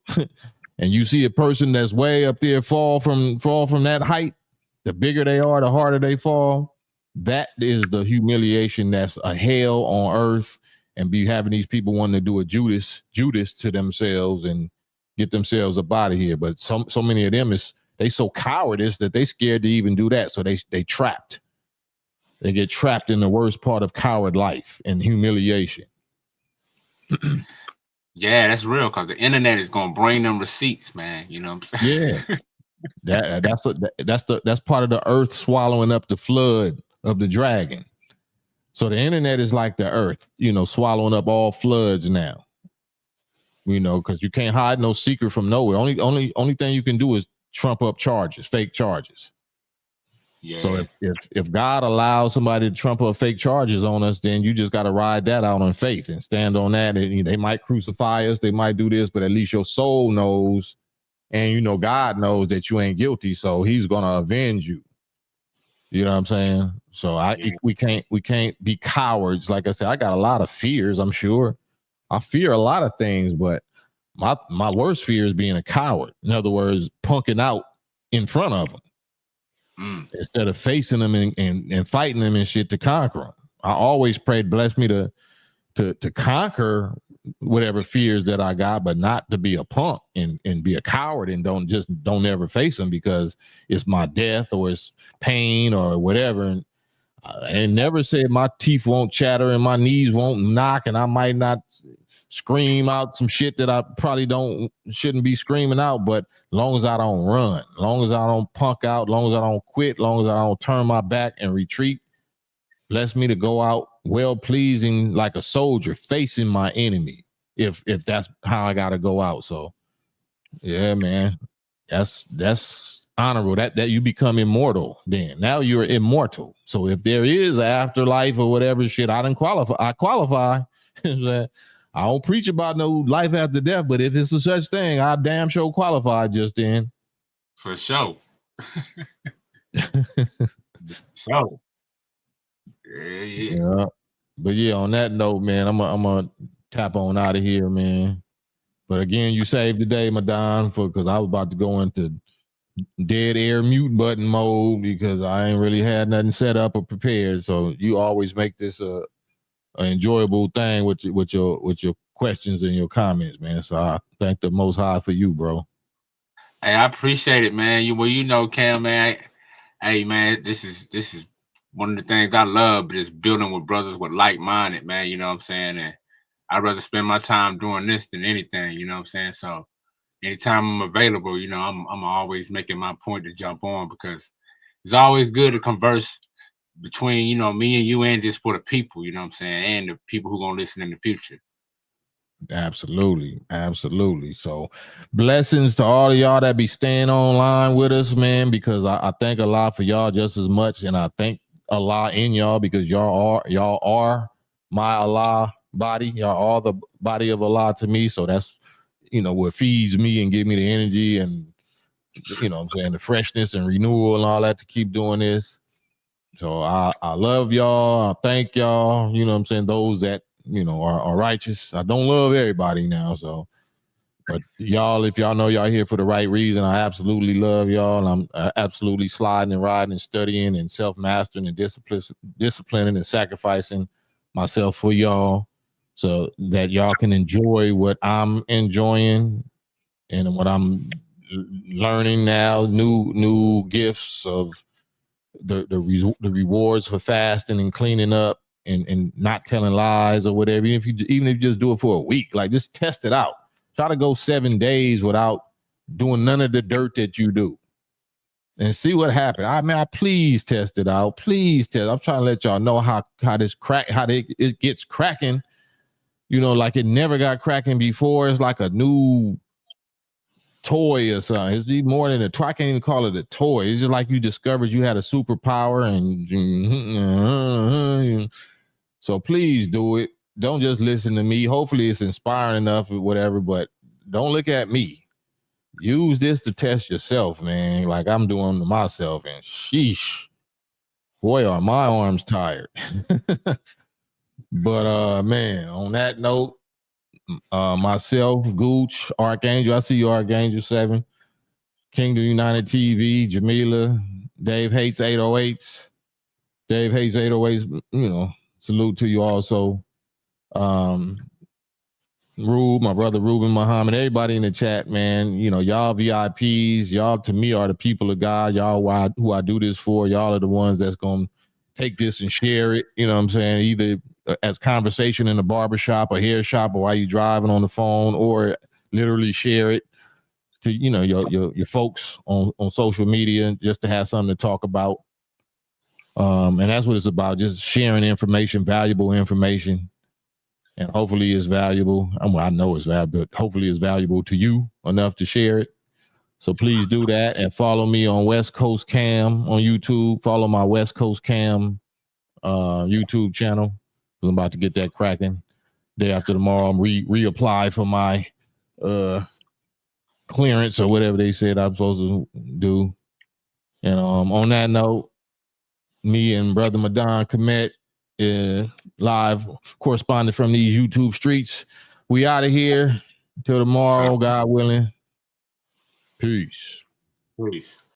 and you see a person that's way up there fall from that height, the bigger they are, the harder they fall. That is the humiliation. That's a hell on earth, and be having these people wanting to do a Judas to themselves and get themselves up out of here. But so many of them they so cowardice that they scared to even do that. So they trapped. They get trapped in the worst part of coward life and humiliation. Yeah, that's real, because the internet is gonna bring them receipts, man. You know what I'm saying? Yeah. That's part of the earth swallowing up the flood of the dragon. So the internet is like the earth, swallowing up all floods now. Because you can't hide no secret from nowhere. Only thing you can do is trump up charges, fake charges. Yeah. So if God allows somebody to trump up fake charges on us, then you just got to ride that out on faith and stand on that. And they might crucify us, they might do this, but at least your soul knows And you know, God knows that you ain't guilty, so he's gonna avenge you. You know what I'm saying? So we can't be cowards. Like I said, I got a lot of fears, I'm sure. I fear a lot of things, but my worst fear is being a coward. In other words, punking out in front of them instead of facing them and fighting them and shit to conquer them. I always prayed, bless me to conquer whatever fears that I got, but not to be a punk and be a coward and don't ever face them because it's my death or it's pain or whatever. And I never said my teeth won't chatter and my knees won't knock and I might not scream out some shit that I probably shouldn't be screaming out, but as long as I don't run, as long as I don't punk out, as long as I don't quit, as long as I don't turn my back and retreat, bless me to go out well-pleasing like a soldier facing my enemy, if that's how I gotta go out. So yeah, man, that's honorable. That you become immortal. Then now you're immortal. So if there is an afterlife or whatever shit, I qualify. I don't preach about no life after death, but if it's a such thing, I damn sure qualify just then. For sure. So yeah. But yeah, on that note, man, I'm gonna tap on out of here, man. But again, you saved the day, Madon, because I was about to go into dead air mute button mode because I ain't really had nothing set up or prepared. So you always make this an enjoyable thing with your questions and your comments, man. So I thank the Most High for you, bro. Hey, I appreciate it, man. You know, Cam, man. Hey, man, this is one of the things I love, is building with brothers with like-minded, man. You know what I'm saying? And I'd rather spend my time doing this than anything. You know what I'm saying? So anytime I'm available, you know, I'm always making my point to jump on because it's always good to converse between, you know, me and you and just for the people, you know what I'm saying, and the people who gonna listen in the future. Absolutely. So blessings to all of y'all that be staying online with us, man, because I thank Allah for y'all just as much, and I thank Allah in y'all because y'all are my Allah body. Y'all are the body of Allah to me. So that's, you know, what feeds me and give me the energy and, you know what I'm saying, the freshness and renewal and all that to keep doing this. So I love y'all. I thank y'all. You know what I'm saying? Those that, you know, are righteous. I don't love everybody now. So, but y'all, if y'all know y'all here for the right reason, I absolutely love y'all. And I'm absolutely sliding and riding and studying and self-mastering and disciplining and sacrificing myself for y'all so that y'all can enjoy what I'm enjoying and what I'm learning now, new gifts of the rewards for fasting and cleaning up and not telling lies or whatever. Even if you just do it for a week, like just test it out. Try to go 7 days without doing none of the dirt that you do and see what happens. I please test it out. Please test. I'm trying to let y'all know how it gets cracking. You know, like it never got cracking before. It's like a new toy or something. It's even more than a toy. I can't even call it a toy. It's just like you discovered you had a superpower, and so please do it. Don't just listen to me. Hopefully it's inspiring enough or whatever, but don't look at me. Use this to test yourself, man. Like I'm doing to myself, and sheesh, boy, are my arms tired. But man, on that note, myself, Gooch, Archangel. I see you, Archangel 7. Kingdom United TV, Jamila, Dave Hates 808s. Dave Hates 808s, you know, salute to you also. Rube, my brother Ruben Muhammad, everybody in the chat, man. You know, y'all VIPs, y'all to me are the people of God. Y'all who I do this for. Y'all are the ones that's gonna take this and share it. You know what I'm saying? Either as conversation in a barbershop or hair shop, or while you driving on the phone, or literally share it to, you know, your folks on social media just to have something to talk about. And that's what it's about, just sharing information, valuable information. And hopefully it's valuable. I know it's valuable, but hopefully it's valuable to you enough to share it. So please do that and follow me on West Coast Cam on YouTube. Follow my West Coast Cam YouTube channel. I'm about to get that cracking. Day after tomorrow, I'm reapply for my clearance or whatever they said I'm supposed to do. And on that note, me and brother Madon Komet, live correspondent from these YouTube streets. We out of here. Till tomorrow, God willing. Peace. Peace.